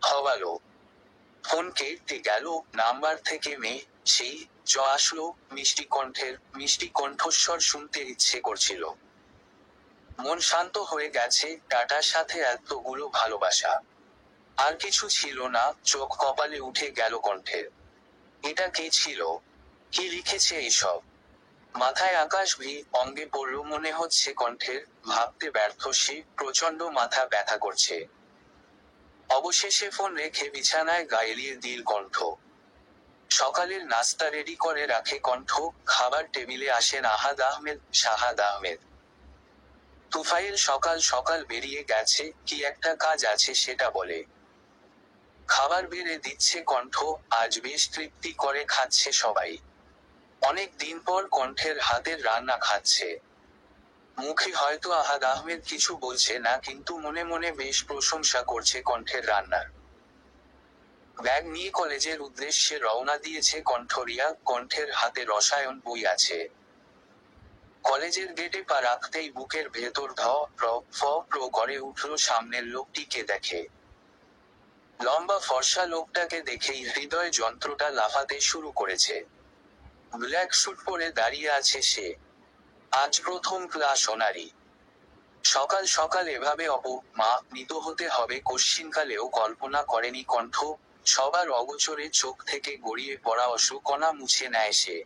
হবালো। ফোন কেটে গেল। নাম্বার থেকে সেই আসলো, মিষ্টি কণ্ঠস্বর শুনতে ইচ্ছে করছিল। মন শান্ত হয়ে গেছে, টাটার সাথে এতগুলো ভালোবাসা। আর কিছু ছিল না, চোখ কপালে উঠে গেল কণ্ঠের। এটা কে ছিল? কি লিখেছে এইসব? মাথায় আকাশ অঙ্গে পড়ল মনে হচ্ছে কণ্ঠের, ভাবতে ব্যর্থ সে, প্রচণ্ড মাথা ব্যথা করছে। অবশেষে ফোন রেখে বিছানায় গা এলিয়ে দিল কণ্ঠ। সকালের নাস্তা রেডি করে রাখে কণ্ঠ, খাবার টেবিলে আসেন শাহাদ আহমেদ। তুফাইল সকাল সকাল বেরিয়ে গেছে, কি একটা কাজ আছে সেটা বলে। খাবার বেড়ে দিচ্ছে কণ্ঠ, আজ বেশ তৃপ্তি করে খাচ্ছে সবাই। অনেক দিন পর কণ্ঠের হাতের রান্না খাচ্ছে। মুখে হয়তো আহাদ আহমেদ কিছু বলছে না, কিন্তু মনে মনে বেশ প্রশংসা করছে কণ্ঠের রান্নার। ব্যাগ নিয়ে কলেজের উদ্দেশ্যে রওনা দিয়েছে কণ্ঠরিয়া, কণ্ঠের হাতে রসায়ন বই আছে। কলেজের গেটে পা রাখতেই বুকের ভেতর প্র করে উঠল সামনের লোকটিকে দেখে। লম্বা ফর্সা লোকটাকে দেখেই হৃদয় যন্ত্রটা লাফাতে শুরু করেছে। ব্ল্যাক স্যুট পরে দাঁড়িয়ে আছে সে। আজ প্রথম ক্লাস ওনারই। সকাল সকাল এভাবে অপমানিত হতে হবে কশ্চিনকালেও কল্পনা করেনি কণ্ঠ। সবার অগোচরে চোখ থেকে গড়িয়ে পড়া অশ্রুকণা মুছে নেয় সে।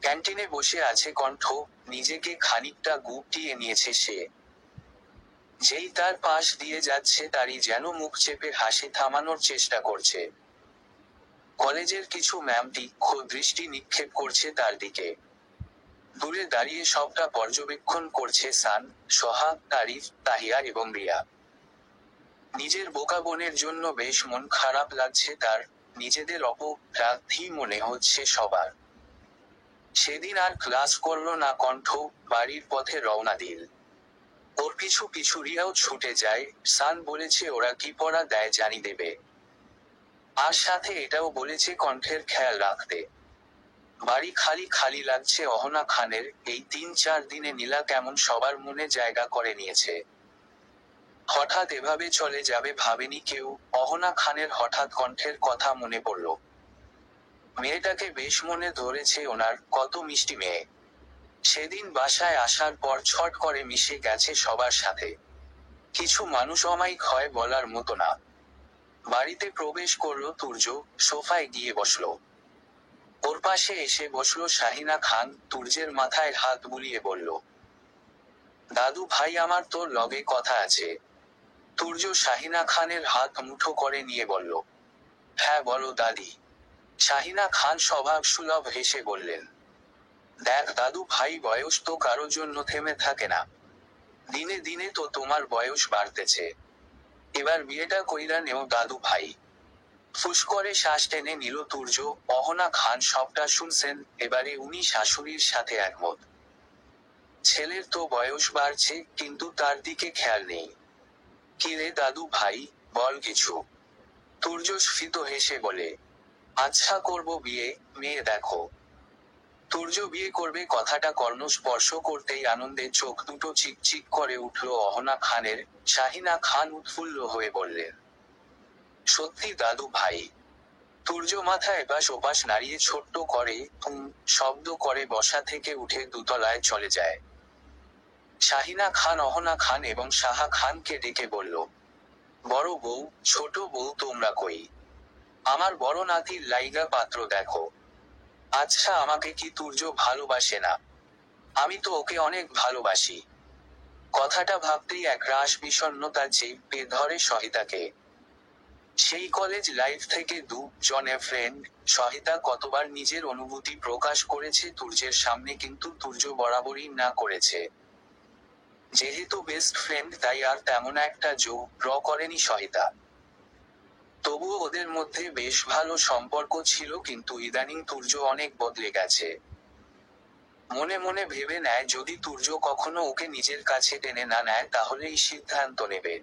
ক্যান্টিনে বসে আছে কণ্ঠ, নিজেকে খানিকটা গুটিয়ে নিয়েছে সে। যেই তার পাশ দিয়ে যাচ্ছে তারই যেন মুখ চেপে হাসি থামানোর চেষ্টা করছে। কলেজের কিছু ম্যাম তীক্ষ্ণ দৃষ্টি নিক্ষেপ করছে তার দিকে। দূরে দাঁড়িয়ে সবটা পর্যবেক্ষণ করছে সান, সোহা, তারিফ, তাহিয়া এবং রিয়া। নিজের বোকা বোনের জন্য বেশ মন খারাপ লাগছে তার, নিজেদের অপরাধী মনে হচ্ছে সবার। সেদিন আর ক্লাস করল না কণ্ঠ, বাড়ির পথে রওনা দিল। ওর পিছু পিছু রিয়াও ছুটে যায়, সান বলেছে ওরা কি পড়া দেয় জানি দেবে। আর সাথে এটাও বলেছে কণ্ঠের খেয়াল রাখতে। বাড়ি খালি খালি লাগছে অহনা খানের, এই ৩-৪ দিনে নীলা কেমন সবার মনে জায়গা করে নিয়েছে। হঠাৎ এভাবে চলে যাবে ভাবেনি কেউ, অহনা খানের হঠাৎ কণ্ঠের কথা মনে পড়ল। মেয়েটাকে বেশ মনে ধরেছে ওনার, কত মিষ্টি মেয়ে। সেদিন বাসায় আসার পর ছট করে মিশে গেছে সবার সাথে। কিছু মানুষ অমায়িক হয় বলার মতো না। বাড়িতে প্রবেশ করলো তুর্য, সোফায় গিয়ে বসলো। ওর পাশে এসে বসলো শাহিনা খান, তুর্যের মাথায় হাত বুলিয়ে বলল, দাদু ভাই আমার তোর লগে কথা আছে। তুর্য শাহিনা খানের হাত মুঠো করে নিয়ে বলল, হ্যাঁ বলো দাদি। শাহিনা খান স্বভাব সুলভ হেসে বললেন, দেখ দাদু ভাই, বয়স তো কারো জন্য থেমে থাকে না। দিনে দিনে তো তোমার বয়স বাড়তেছে। এবার বিয়েটা কইরা নেও দাদু ভাই। ফুস করে শ্বাস টেনে নিল তুর্য। অহনা খান সবটা শুনছেন, এবারে উনি শাশুড়ির সাথে একমত। ছেলের তো বয়স বাড়ছে, কিন্তু তার দিকে খেয়াল নেই। কি রে দাদু ভাই, বল কিছু। তুর্য স্ফীত হেসে বলে, আচ্ছা করব বিয়ে, মেয়ে দেখো। তুর্য বিয়ে করবে কথাটা কর্ণ স্পর্শ করতেই আনন্দে চোখ দুটো চিকচিক করে উঠল অহনা খানের। শাহিনা খান উৎফুল্ল হয়ে বললেন, সত্যি দাদু ভাই। তুর্য মাথা এপাশ ওপাশ নাড়িয়ে ছোট্ট করে শব্দ করে বসা থেকে উঠে দোতলায় চলে যায়। শাহিনা খান অহনা খান এবং সাহা খানকে ডেকে বলল, বড় বউ, ছোট বউ তোমরা কই? আমার বড় নাতির লাইগা পাত্র দেখো। আচ্ছা আমাকে কি তুর্য ভালোবাসে না? আমি তো ওকে অনেক ভালোবাসি। কথাটা ভাবতেই এক রাশ বিষণ্ণতা চেপে ধরে সহিতাকে। সেই কলেজ লাইফ থেকে জনে ফ্রেন্ড। সহিতা কতবার নিজের অনুভূতি প্রকাশ করেছে তুর্যের সামনে, কিন্তু তুর্য বরাবরই না করেছে। যেহেতু বেস্ট ফ্রেন্ড তাই আর তেমন একটা জোর করেনি সহিতা। তবুও ওদের মধ্যে বেশ ভালো সম্পর্ক ছিল, কিন্তু ইদানিং তুর্য অনেক বদলে গেছে। মনে মনে ভেবে নেয় যদি তুর্য কখনো ওকে নিজের কাছে টেনে না নেয় তাহলেই সিদ্ধান্ত নেবে।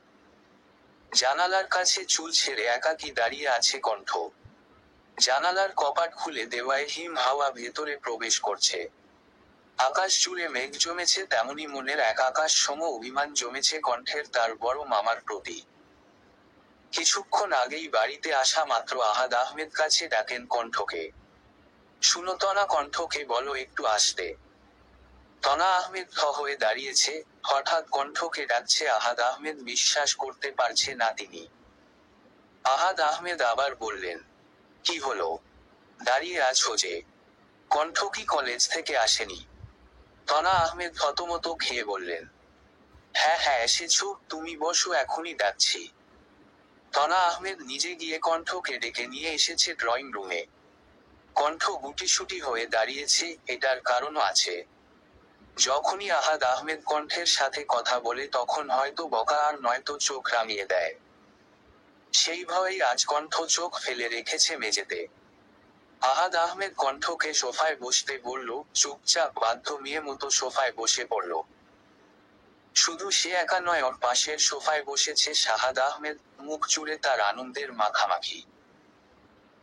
জানালার কাছে চুল ছেড়ে একাকী দাঁড়িয়ে আছে কণ্ঠ। জানালার কপাট খুলে দেওয়ায় হিম হাওয়া ভেতরে প্রবেশ করছে। আকাশ জুড়ে মেঘ জমেছে, তেমনি মনের এক আকাশ সম অভিমান জমেছে কণ্ঠের তার বড় মামার প্রতি। কিছুক্ষণ আগেই বাড়িতে আসা মাত্র আহাদ আহমেদ কাছে ডাকেন কণ্ঠকে। শুনো তনা, কণ্ঠকে বলো একটু আসতে। তনা আহমেদ থ হয়ে দাঁড়িয়েছে, হঠাৎ কণ্ঠকে ডাকছে আহাদ আহমেদ বিশ্বাস করতে পারছে না তিনি। আহাদ আহমেদ আবার বললেন, কি হলো? দাঁড়িয়ে আছো যে? কণ্ঠ কি কলেজ থেকে আসেনি? তনা আহমেদ থতমত খেয়ে বললেন, হ্যাঁ হ্যাঁ এসেছো, তুমি বসো, এখনই ডাকছি। তনা আহমেদ নিজে গিয়ে কণ্ঠকে ডেকে নিয়ে এসেছে ড্রয়িং রুমে। কণ্ঠ গুটিসুটি হয়ে দাঁড়িয়েছে, এটার কারণও আছে। যখনই আহাদ আহমেদ কণ্ঠের সাথে কথা বলে তখন হয়তো বকা আর নয়তো চোখ রাঙিয়ে দেয়। সেই ভয়েই আজ কণ্ঠ চোখ ফেলে রেখেছে মেঝেতে। আহাদ আহমেদ কণ্ঠকে সোফায় বসতে বলল, চুপচাপ বাধ্য মেয়ে মতো সোফায় বসে পড়ল। শুধু সে একা নয়, ওর পাশের সোফায় বসেছে শাহাদ আহমেদ, মুখ জুড়ে তার আনন্দের মাখামাখি।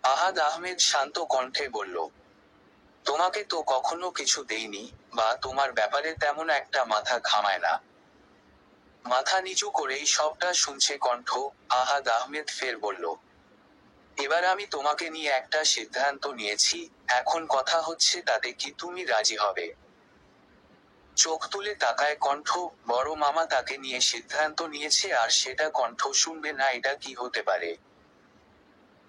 আহাদ আহমেদ শান্ত কণ্ঠে বলল, তোমাকে তো কখনো কিছু দেইনি, বা তোমার ব্যাপারে তেমন একটা মাথা ঘামায় না। মাথা নিচু করেই সবটা শুনছে কণ্ঠ। আহাদ আহমেদ ফের বলল, এবার আমি তোমাকে নিয়ে একটা সিদ্ধান্ত নিয়েছি, এখন কথা হচ্ছে তাতে কি তুমি রাজি হবে? চোখ তুলে তাকায় কণ্ঠ। বড় মামা তাকে নিয়ে সিদ্ধান্ত নিয়েছে আর সেটা কণ্ঠ শুনবে না, এটা কি হতে পারে?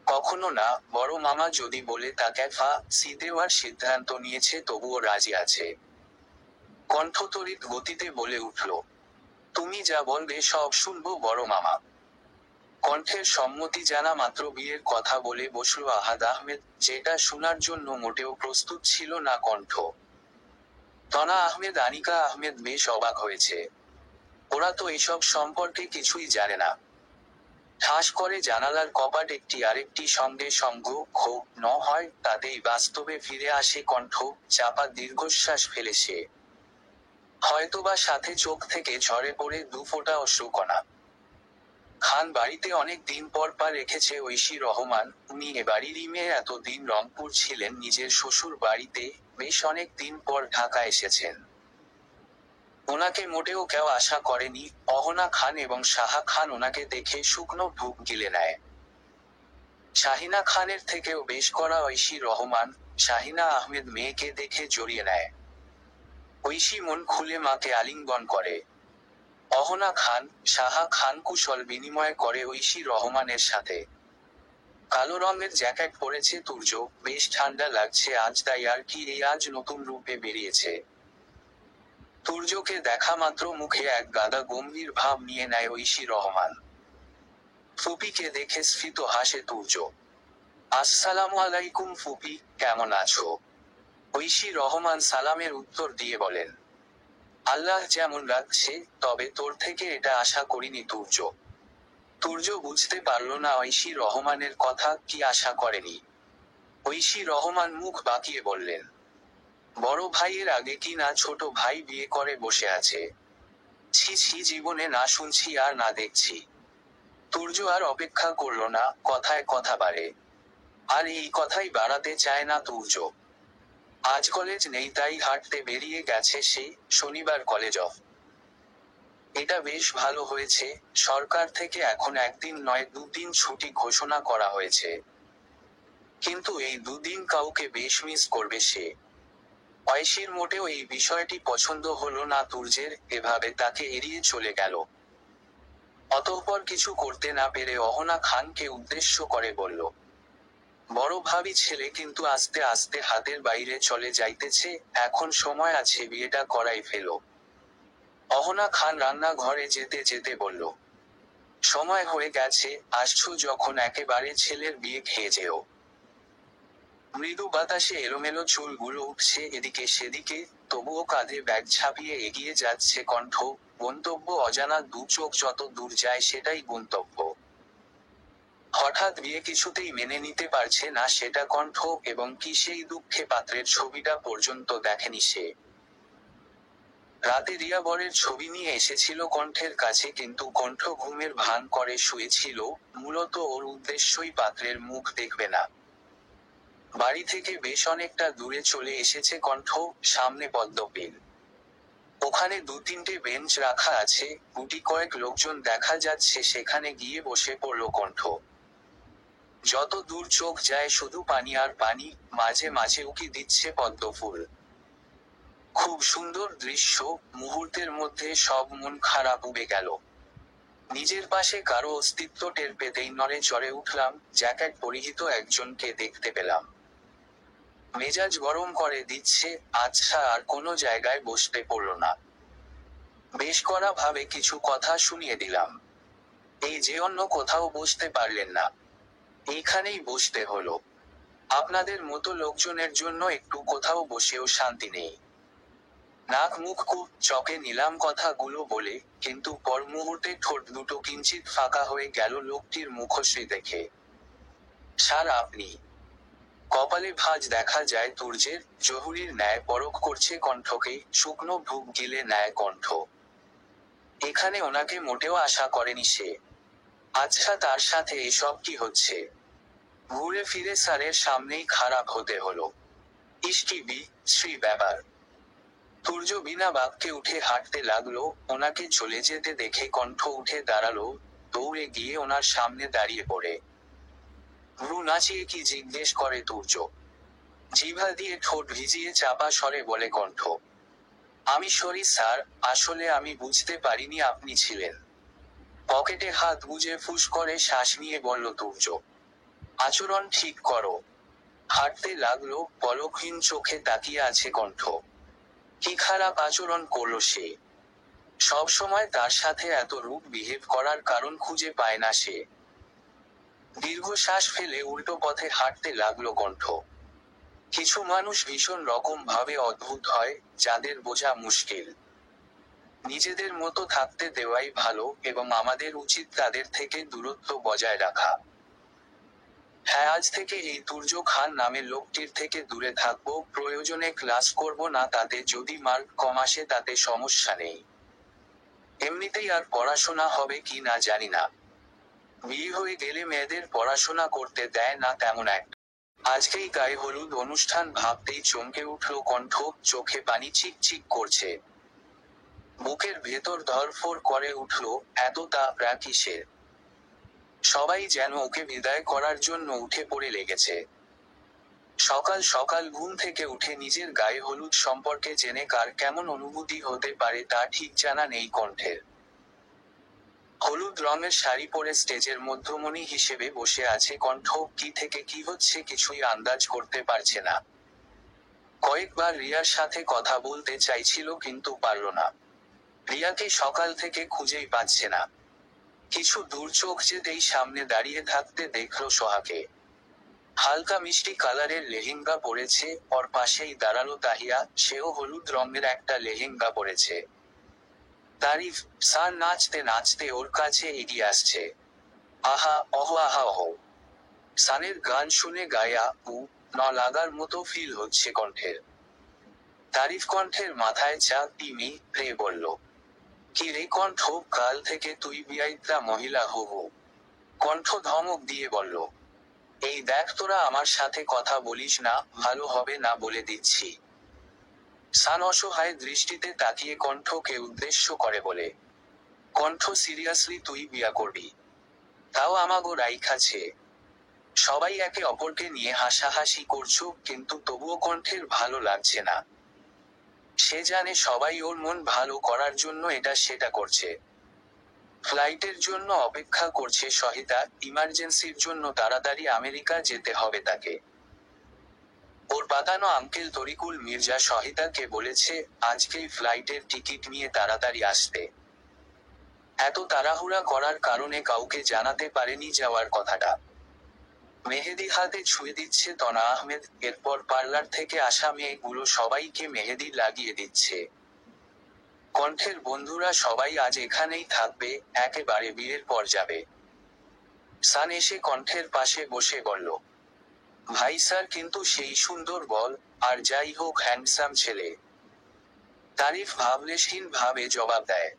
কখনো না। বড় মামা যদি বলে তাকে ফাঁসি দেওয়ার সিদ্ধান্ত নিয়েছে তবুও রাজি আছে। কণ্ঠ তড়িৎ গতিতে বলে উঠল, তুমি যা বলবে সব শুনবো বড় মামা। কণ্ঠের সম্মতি জানা মাত্র বিয়ের কথা বলে বসল আহাদ আহমেদ, যেটা শোনার জন্য মোটেও প্রস্তুত ছিল না কণ্ঠ। তনা আহমেদ, আনিকা আহমেদ বেশ অবাক হয়েছে। ওরা তো এসব সম্পর্কে কিছুই জানে না। ঠাস করে জানালার কপাট একটি আরেকটি সঙ্গে সংযোগ ন হয়, তাতেই বাস্তবে ফিরে আসে কণ্ঠ। চাপা দীর্ঘশ্বাস ফেলে সে। হয়তোবা সাথে চোখ থেকে ঝরে পড়ে দু ফোঁটা অশ্রুকণা। খান বাড়িতে অনেক দিন পর পা রেখেছে ঐশী রহমান। উনি এ বাড়িরই মেয়ে, এতদিন রংপুর ছিলেন নিজের শ্বশুর বাড়িতে, বেশ অনেক দিন পর ঢাকা এসেছেন। ওনাকে মোটেও কেউ আশা করেনি। অহনা খান এবং সাহা খান ওনাকে দেখে শুকনো ঢুক গিলে নেয়। শাহিনা খানের থেকেও বেশ কড়া ঐশী রহমান। শাহিনা আহমেদ মেয়েকে দেখে জড়িয়ে নেয়। ঐশী মন খুলে মাকে আলিঙ্গন করে। অহনা খান, সাহা খান কুশল বিনিময় করে ঐশী রহমানের সাথে। কালো রঙের জ্যাকেট পরেছে তুর্য, বেশ ঠান্ডা লাগছে আজ, তাই আর কি এই আজ নতুন রূপে বেরিয়েছে। তুর্যকে দেখা মাত্র মুখে এক গাদা গম্ভীর ভাব নিয়ে নেয় ঐশী রহমান। ফুপিকে দেখে স্ফীত হাসে তুর্য। আসসালামু আলাইকুম ফুপি, কেমন আছো? ঐশী রহমান সালামের উত্তর দিয়ে বলেন, আল্লাহ যেমন রাখছে, তবে তোর থেকে এটা আশা করিনি তুর্য। তুর্য বুঝতে পারল না ঐশী রহমানের কথা, কি আশা করেনি। ঐশী রহমান মুখ বাঁকিয়ে বললেন, বড় ভাইয়ের আগে কি না ছোট ভাই বিয়ে করে বসে আছে। ছি ছি, জীবনে না শুনছি আর না দেখছি। তুর্য আর অপেক্ষা করল না, কথায় কথা বাড়ে। আর এই কথাই বাড়াতে চায় না তুর্য। আজ কলেজ নেই তাই হাঁটতে বেরিয়ে গেছে সে। শনিবার কলেজ অফ। এটা বেশ ভালো হয়েছে, সরকার থেকে এখন একদিন নয় দুদিন ছুটি ঘোষণা করা হয়েছে। কিন্তু এই দুদিন কাউকে বেশ মিস করবে সে। ঐশীর মোটেও এই বিষয়টি পছন্দ হলো না তুর্যের, এভাবে তাকে এড়িয়ে চলে গেল। অতঃপর কিছু করতে না পেরে অহনা খানকে উদ্দেশ্য করে বলল, বড় ভাবি ছেলে কিন্তু আস্তে আস্তে হাতের বাইরে চলে যাইতেছে, এখন সময় আছে, বিয়েটা করাই ফেলো। অহনা খান রান্নাঘরে যেতে যেতে বলল, সময় হয়ে গেছে, আসছো যখন একেবারে ছেলের বিয়ে খেয়ে যেও। মৃদু বাতাসে এলোমেলো চুলগুলো উঠছে এদিকে সেদিকে, তবুও কাঁধে ব্যাগ ঝাঁপিয়ে এগিয়ে যাচ্ছে কণ্ঠ। গন্তব্য অজানা, দু চোখ যত দূর যায় সেটাই গন্তব্য। হঠাৎ বিয়ে কিছুতেই মেনে নিতে পারছে না সেটা কণ্ঠ, এবং কি সেই দুঃখে পাত্রের ছবিটা পর্যন্ত দেখেনি সে। রাতে রিয়া বরের ছবি নিয়ে এসেছিল কণ্ঠের কাছে, কিন্তু কণ্ঠ ঘুমের ভান করে শুয়েছিল। মূলত ওর উদ্দেশ্যই পাত্রের মুখ দেখবে না। বাড়ি থেকে বেশ অনেকটা দূরে চলে এসেছে কণ্ঠ। সামনে পদ্মবিল। ওখানে দু তিনটে বেঞ্চ রাখা আছে, গুটি কয়েক লোকজন দেখা যাচ্ছে, সেখানে গিয়ে বসে পড়ল কণ্ঠ। যত দূর চোখ যায় শুধু পানি আর পানি, মাঝে মাঝে উকি দিচ্ছে পদ্ম ফুল। খুব সুন্দর দৃশ্য। মুহূর্তের মধ্যে সব মন খারাপ উবে গেল। নিজের পাশে কারো অস্তিত্ব টের পেতেই নড়ে চড়ে উঠলাম। জ্যাকেট পরিহিত একজনকে দেখতে পেলাম। মেজাজ গরম করে দিচ্ছে। আচ্ছা, আর কোনো জায়গায় বসতে পড়ল না। বেশ করা ভাবে কিছু কথা শুনিয়ে দিলাম। এই যে অন্য কোথাও বসতে পারলেন না, এইখানেই বসতে হলো। আপনাদের মতো লোকজনের জন্য একটু কোথাও বসেও শান্তি নেই। নাক মুখ চকে নিলাম কথাগুলো বলে, কিন্তু পর মুহূর্তে ঠোঁট দুটো কিঞ্চিত ফাঁকা হয়ে গেল লোকটির মুখশ্রী দেখে। স্যার আপনি? কপালে ভাঁজ দেখা যায় তুর্যের, জহুরির ন্যায় পরখ করছে কণ্ঠকে, শুকনো ভুগ গিলে নেয় কণ্ঠ। এখানে ওনাকে মোটেও আশা করেনি সে। আচ্ছা, তার সাথে এসব কি হচ্ছে? ঘুরে ফিরে স্যারের সামনেই খারাপ হতে হলো। ইষ্টি শ্রী ব্যাপার। তুর্য বিনা বাক্যে উঠে হাঁটতে লাগলো। ওনাকে চলে যেতে দেখে কণ্ঠ উঠে দাঁড়ালো, দৌড়ে গিয়ে ওনার সামনে দাঁড়িয়ে পড়ে। ভ্রু নাচিয়ে কি জিজ্ঞেস করে তুর্য। জিভা দিয়ে ঠোঁট ভিজিয়ে চাপা স্বরে বলে কণ্ঠ, আমি সরি স্যার, আসলে আমি বুঝতে পারিনি আপনি ছিলেন। পকেটে হাত গুজে ফুস করে শ্বাস নিয়ে বলল তুর্য, আচরণ ঠিক করো। হাঁটতে লাগলো, পলকহীন চোখে তাকিয়ে আছে কণ্ঠ। কি খারাপ আচরণ করলো সে? সব সময় তার সাথে এত রূপ বিহেভ করার কারণ খুঁজে পায় না সে। দীর্ঘশ্বাস ফেলে উল্টো পথে হাঁটতে লাগলো কণ্ঠ। কিছু মানুষ ভীষণ রকম ভাবে অদ্ভুত হয়, যাদের বোঝা মুশকিল। নিজেদের মতো থাকতে দেওয়াই ভালো, এবং আমাদের উচিত তাদের থেকে দূরত্ব বজায় রাখা। হ্যাঁ, আজ থেকে এই তুর্য খান নামের লোকটির থেকে দূরে থাকবো। প্রয়োজনে ক্লাস করব না, তাতে যদি মার্ক কম আসে তাতে সমস্যা নেই। এমনিতেই আর পড়াশোনা হবে কি না জানি না। বিয়ে হয়ে গেলে মেয়েদের পড়াশোনা করতে দেয় না তেমন একটা। আজকেই গায়ে হলুদ অনুষ্ঠান ভাবতেই চমকে উঠল কণ্ঠ, চোখে পানি চিকচিক করছে। বুকের ভেতর ধড়ফড় করে উঠল, এত তাড়া কিসের? সবাই যেন ওকে বিদায় করার জন্য উঠে পড়ে লেগেছে। সকাল সকাল ঘুম থেকে উঠে নিজের গায়ে হলুদ সম্পর্কে জেনে কার কেমন অনুভূতি হতে পারে তা ঠিক জানা নেই কণ্ঠের। হলুদ রঙের শাড়ি পরে স্টেজের মধ্যমণি হিসেবে বসে আছে কণ্ঠ। কি থেকে কি হচ্ছে কিছুই আন্দাজ করতে পারছে না। কয়েকবার রিয়ার সাথে কথা বলতে চাইছিল কিন্তু পারল না। রিয়াকে সকাল থেকে খুঁজেই পাচ্ছে না। কিছু দূর চোখ যেতেই সামনে দাঁড়িয়ে থাকতে দেখল সোহাকে। হালকা মিষ্টি কালারের লেহেঙ্গা পরেছে, ওর পাশেই দাঁড়ালো তাহিয়া, সেও হলুদ রঙের একটা লেহেঙ্গা পরেছে। তারিফ, স্যার নাচতে নাচতে ওর কাছে এগিয়ে আসছে। আহা অহ আহা অহ। সানের গান শুনে গায়া ন লাগার মতো ফিল হচ্ছে কণ্ঠের। তারিফ কণ্ঠের মাথায় চা তিমি রে বলল, কি রে কণ্ঠ, কাল থেকে তুই বিয়াইত্রা মহিলা হবু? কণ্ঠ ধমক দিয়ে বলল, এই দেখ তোরা আমার সাথে কথা বলিস না, ভালো হবে না বলে দিচ্ছি। সান অসহায় দৃষ্টিতে তাকিয়ে কণ্ঠকে উদ্দেশ্য করে বলে, কণ্ঠ সিরিয়াসলি তুই বিয়া করবি? তাও আমাগো রাইখাছে। সবাই একে অপরকে নিয়ে হাসাহাসি করছো, কিন্তু তবুও কণ্ঠের ভালো লাগছে না। সে জানে সবাই ওর মন ভালো করার জন্য এটা সেটা করছে। ফ্লাইটের জন্য অপেক্ষা করছে সহিতা, ইমার্জেন্সির জন্য তাড়াতাড়ি আমেরিকা যেতে হবে তাকে। ওর বাতানো আঙ্কেল তরিকুল মির্জা সহিতাকে বলেছে আজকেই ফ্লাইটের টিকিট নিয়ে তাড়াতাড়ি আসতে। এত তাড়াহুড়া করার কারণে কাউকে জানাতে পারেনি যাওয়ার কথাটা। মেহেদি হাতে ছুঁয়ে দিচ্ছে তনা আহমেদ, এরপর পার্লার থেকে আসা মেয়েগুলো সবাইকে মেহেদি লাগিয়ে দিচ্ছে। কণ্ঠের বন্ধুরা সবাই আজ এখানেই থাকবে, একেবারে বিয়ের পর যাবে। সান এসে কণ্ঠের পাশে বসে বলল, ভাই স্যার কিন্তু সেই সুন্দর বল, আর যাই হোক হ্যান্ডসাম ছেলে। তারিফ ভাবলেশহীন ভাবে জবাব দেয়,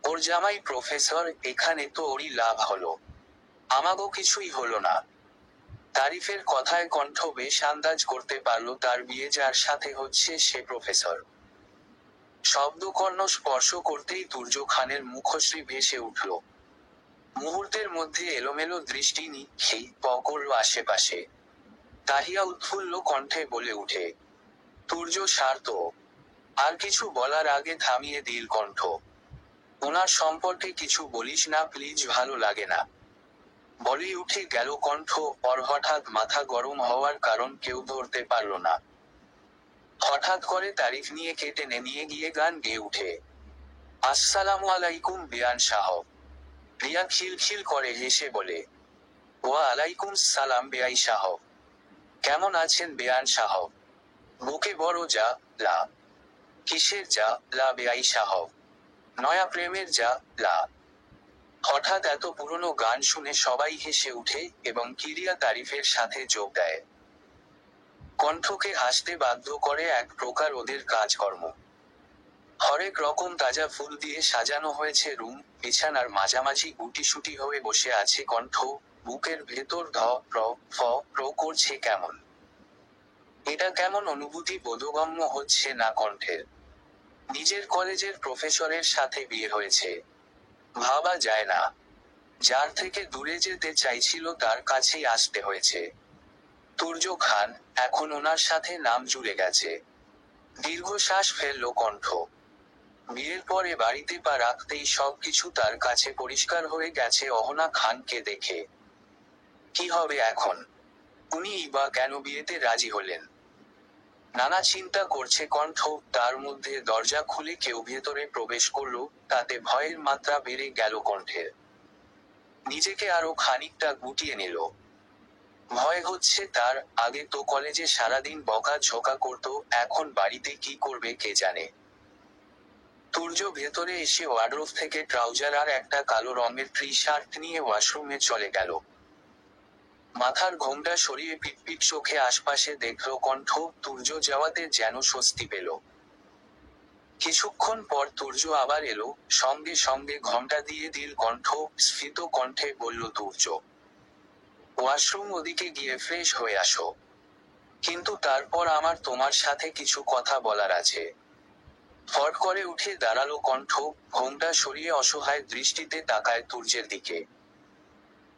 ওর জামাই প্রফেসর, এখানে তো ওরই লাভ হলো, আমাগো কিছুই হলো না। তারিফের কথায় কণ্ঠ বেশ আন্দাজ করতে পারল তার বিয়ে যার সাথে হচ্ছে সে প্রফেসর। শব্দকর্ণ স্পর্শ করতেই তুর্য খানের মুখশ্রী ভেসে উঠল। মুহূর্তের মধ্যে এলোমেলো দৃষ্টি নিক্ষেপ করল আশেপাশে। তাহিয়া উৎফুল্ল কণ্ঠে বলে উঠে, তুর্য শান্ত। আর কিছু বলার আগে থামিয়ে দিল কণ্ঠ। ওনার সম্পর্কে কিছু বলিস না প্লিজ, ভালো লাগে না। বলে উঠে গেল কণ্ঠ। ওর হঠাৎ মাথা গরম হওয়ার কারণ কেউ ধরতে পারল না। হঠাৎ করে তারিফ নিয়ে টেনে নিয়ে গিয়ে গান গেয়ে উঠে, আসসালামু আলাইকুম বেয়ান সাহব। রিয়া খিলখিল করে হেসে বলে, ওয়া আলাইকুম সালাম বেয়াই সাহব। কেমন আছেন বেয়ান সাহব? বুকে বড় যা লা। কিসের যা লা বেয়াই সাহব? নয়া প্রেমের যা লা। হঠাৎ এত পুরনো গান শুনে সবাই হেসে উঠে এবং কিরিয়া তারিফের সাথে যোগ দেয়। কণ্ঠকে হাসতে বাধ্য করে এক প্রকার ওদের কাজকর্ম। হরেক রকম তাজা ফুল দিয়ে সাজানো হয়েছে রুম। বিছানার মাঝামাঝি গুটিসুটি হয়ে বসে আছে কণ্ঠ। বুকের ভেতর ধ প্র ফ প্র করছে কেমন। এটা কেমন অনুভূতি বোধগম্য হচ্ছে না কণ্ঠের। নিজের কলেজের প্রফেসরের সাথে বিয়ে হয়েছে। ভাবা যায় না। যার থেকে দূরে যেতে চাইছিল তার কাছেই আসতে হয়েছে। তুর্য খান, এখন ওনার সাথে নাম জুড়ে গেছে। দীর্ঘশ্বাস ফেলল কণ্ঠ। বিয়ের পরে বাড়িতে পা রাখতেই সবকিছু তার কাছে পরিষ্কার হয়ে গেছে অহনা খানকে দেখে। কি হবে এখন? উনিই বা কেন বিয়েতে রাজি হলেন? নানা চিন্তা করছে কণ্ঠ। তার মধ্যে দরজা খুলে কেউ ভেতরে প্রবেশ করলো। তাতে ভয়ের মাত্রা বেড়ে গেল কণ্ঠের। নিজেকে আরো খানিকটা গুটিয়ে নিল। ভয় হচ্ছে তার। আগে তো কলেজে সারাদিন বকা ঝোকা করতো, এখন বাড়িতে কি করবে কে জানে। তুর্য ভেতরে এসে ওয়ার্ডরোব থেকে ট্রাউজার আর একটা কালো রঙের টি শার্ট নিয়ে ওয়াশরুমে চলে গেল। মাথার ঘোমটা সরিয়ে পিটপিট চোখে আশপাশে দেখল কণ্ঠ। তুর্য যাওয়াতে যেন স্বস্তি পেল। কিছুক্ষণ পর তুর্য আবার এলো। সঙ্গে সঙ্গে ঘোমটা দিয়ে দিল কণ্ঠ। স্ফীত কণ্ঠে বলল তুর্য, ওয়াশরুম ওদিকে গিয়ে ফ্রেশ হয়ে আসো। কিন্তু তারপর আমার তোমার সাথে কিছু কথা বলার আছে। ফট করে উঠে দাঁড়ালো কণ্ঠ। ঘোমটা সরিয়ে অসহায় দৃষ্টিতে তাকায় তুর্যের দিকে।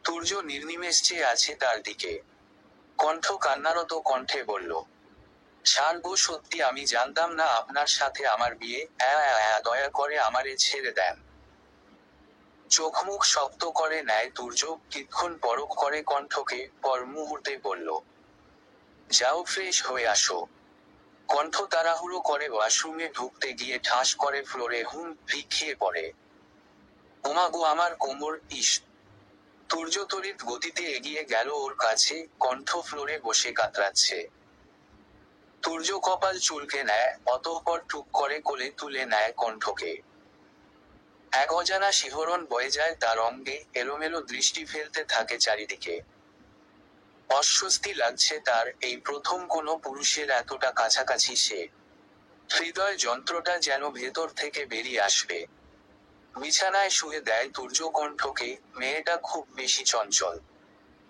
তুর্য নির্নিমেষ চেয়ে আছে তার দিকে। কণ্ঠ কান্নারত কণ্ঠে বলল, স্যার গো, সত্যি আমি জানতাম না আপনার সাথে আমার বিয়ে। দয়া করে আমারে ছেড়ে দেন। চোখ মুখ শক্ত করে নেয় তুর্য। কিছুক্ষণ পরখ করে কণ্ঠকে, পর মুহূর্তে বলল, যাও ফ্রেশ হয়ে আসো। কণ্ঠ তাড়াহুড়ো করে ওয়াশরুমে ঢুকতে গিয়ে ঠাস করে ফ্লোরে খেয়ে পড়ে। ওমাগো আমার কোমর! ইস! তুর্য তড়িৎ গতিতে এগিয়ে গেল ওর কাছে। কণ্ঠ ফ্লোরে বসে কাতরাচ্ছে। তুর্য কপাল চুলকে নেয়, অতঃপর টুক করে কোলে তুলে নেয় কণ্ঠকে। এক অজানা শিহরণ বয়ে যায় তার অঙ্গে। এলোমেলো দৃষ্টি ফেলতে থাকে চারিদিকে। অস্বস্তি লাগছে তার। এই প্রথম কোনো পুরুষের এতটা কাছাকাছি সে। হৃদয় যন্ত্রটা যেন ভেতর থেকে বেরিয়ে আসবে। বিছানায় শুয়ে দেয় তুর্য কণ্ঠকে। মেয়েটা খুব বেশি চঞ্চল।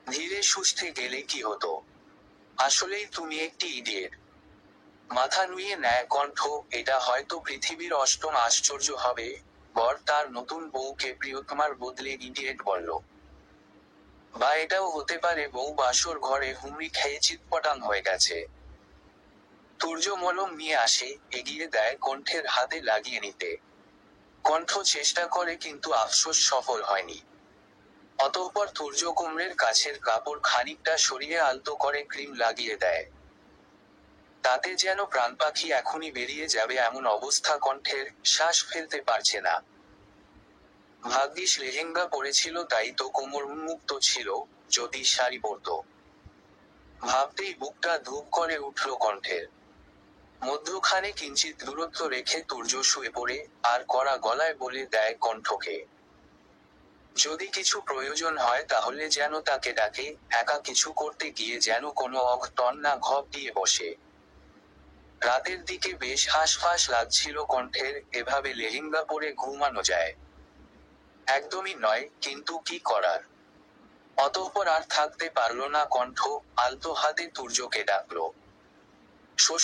ধীরে সুস্থে গেলে কি হতো? আসলেই তুমি একটি ইডিয়েট। মাথা নুয়ে নেয় কণ্ঠ। এটা হয়তো পৃথিবীর অষ্টম আশ্চর্য হবে। বর তার নতুন বউকে প্রিয়তমার বদলে ইডিয়েট বলল। বা এটাও হতে পারে বউ বাসর ঘরে হুমড়ি খেয়ে চিৎপটাং হয়ে গেছে। তুর্য মলম নিয়ে আসে, এগিয়ে দেয় কণ্ঠের হাতে লাগিয়ে নিতে। কণ্ঠ চেষ্টা করে কিন্তু আফসোস সফল হয়নি। অতঃপর তুর্য কোমরের কাছের কাপড় খানিকটা সরিয়ে আলতো করে ক্রিম লাগিয়ে দেয়। তাতে যেন প্রাণপাখি এখনই বেরিয়ে যাবে এমন অবস্থা কণ্ঠের। শ্বাস ফেলতে পারছে না। ভাগ্যিস লেহেঙ্গা পরেছিল, তাই তো কোমর উন্মুক্ত ছিল। যদি শাড়ি পরত। ভাবতেই বুকটা ধুপ করে উঠল কণ্ঠের। মধ্যখানে কিঞ্চিত দূরত্ব রেখে তুর্য শুয়ে পড়ে, আর কড়া গলায় বলে দেয় কণ্ঠকে, যদি কিছু প্রয়োজন হয় তাহলে যেন তাকে ডাকে। একা কিছু করতে গিয়ে যেন কোনো অঘটন না ঘটিয়ে বসে। রাতের দিকে বেশ হাঁসফাঁস লাগছিল কণ্ঠের। এভাবে লেহেঙ্গা পরে ঘুমানো যায়? একদমই নয়, কিন্তু কি করার। অতঃপর আর থাকতে পারল না কণ্ঠ। আলতো হাতে তুর্যকে ডাকল।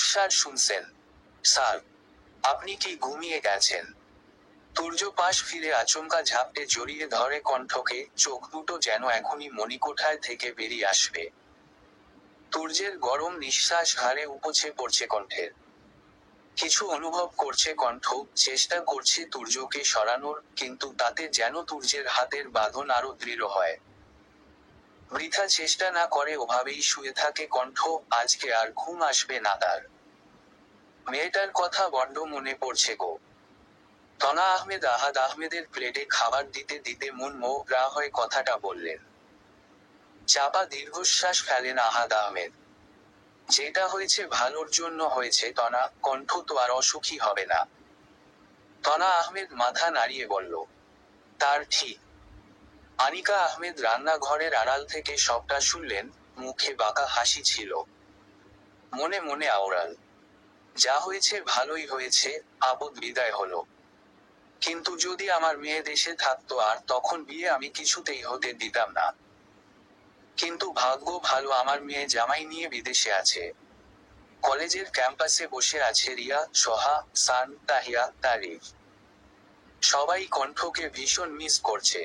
স্যার শুনছেন? স্যার, আপনি কি ঘুমিয়ে গেছেন? তুর্য পাশ ফিরে আচমকা ঝাপটে জড়িয়ে ধরে কণ্ঠকে, চোখ দুটো যেন এখনই মণিকোঠায় থেকে বেরিয়ে আসবে। তুর্যের গরম নিঃশ্বাস ঘাড়ে উপচে পড়ছে কণ্ঠের। কিছু অনুভব করছে কণ্ঠ, চেষ্টা করছে তুর্যকে সরানোর, কিন্তু তাতে যেন তুর্যের হাতের বাঁধন আরো দৃঢ় হয়। বৃথা চেষ্টা না করে ওভাবেই শুয়ে থাকে কণ্ঠ, আজকে আর ঘুম আসবে না তার। মেয়েটার কথা বড্ড মনে পড়ছে গো। তনা আহমেদ আহাদ আহমেদের প্লেটে খাবার দিতে দিতে মনমোহরা হয়ে কথাটা বললেন। চাপা দীর্ঘশ্বাস ফেলেন আহাদ আহমেদ। যেটা হয়েছে ভালোর জন্য হয়েছে তনা, কণ্ঠ তো আর অসুখী হবে না। তনা আহমেদ মাথা নাড়িয়ে বলল, তার ঠিক। আনিকা আহমেদ রান্নাঘরের আড়াল থেকে সবটা শুনলেন, মুখে বাঁকা হাসি ছিল। মনে মনে আওড়াল, যা হয়েছে ভালোই হয়েছে, আপদ বিদায় হলো। কিন্তু যদি আমার মেয়ে দেশে থাকতো আর তখন বিয়ে আমি কিছুতেই হতে দিতাম না। কিন্তু ভাগ্য ভালো আমার মেয়ে জামাই নিয়ে বিদেশে আছে। কলেজের ক্যাম্পাসে বসে আছে রিয়া, সোহা, সান, তাহিয়া, তারিফ। সবাই কণ্ঠকে ভীষণ মিস করছে।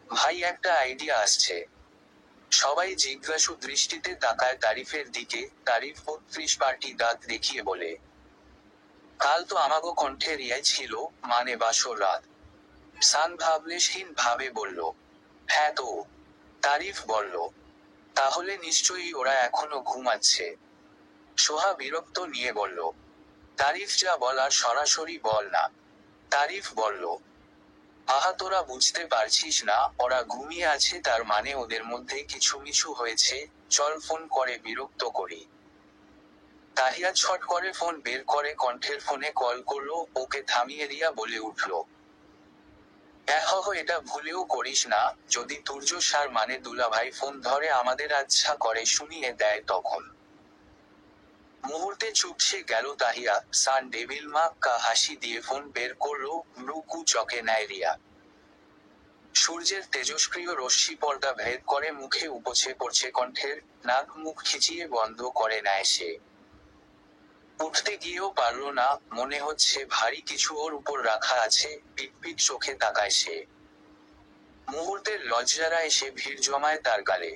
ভাই একটা আইডিয়া আসছে। সবাই জিজ্ঞাসু দৃষ্টিতে তাকায় তারিফের দিকে। তারিফ ৩২ পার্টি দাঁত দেখিয়ে বলে, কাল তো আমাগো কণ্ঠে রিয়াই ছিল, মানে বাসর রাত। সান ভাবলেশহীন ভাবে বলল, হ্যাঁ তো। তারিফ বলল, তাহলে নিশ্চয়ই ওরা এখনো ঘুমাচ্ছে। সোহা বিরক্ত নিয়ে বলল, তারিফ যা বলার সরাসরি বল না। তারিফ বলল, আহা তোরা বুঝতে পারছিস না, ওরা ঘুমিয়ে আছে তার মানে ওদের মধ্যে কিছু মিছু হয়েছে, চল ফোন করে বিরক্ত করি। তাহিয়া ছট করে ফোন বের করে কণ্ঠের ফোনে কল করলো, ওকে থামিয়ে রিয়া বলে উঠল, এটা ভুলেও করিস না, যদি তুর্য সার মানে দুলাভাই ফোন ধরে আমাদের আচ্ছা করে শুনিয়ে দেয় তখন। মুহূর্তে চুপসে গেল তাহিয়া। সান ডেভিল কা হাসি দিয়ে ফোন বের করলো, রুকু চকে নেয় রিয়া। সূর্যের তেজস্ক্রিয় রশ্মি পর্দা ভেদ করে মুখে উপচে পড়ছে কণ্ঠের, নাক মুখ খিচিয়ে বন্ধ করে নেয় সে। উঠতে গিয়েও পারল না, মনে হচ্ছে ভারী কিছু ওর উপর রাখা আছে, পিটপিট চোখে তাকায় সে। মুহূর্তের লজ্জারা এসে ভিড় জমায় তার গালে।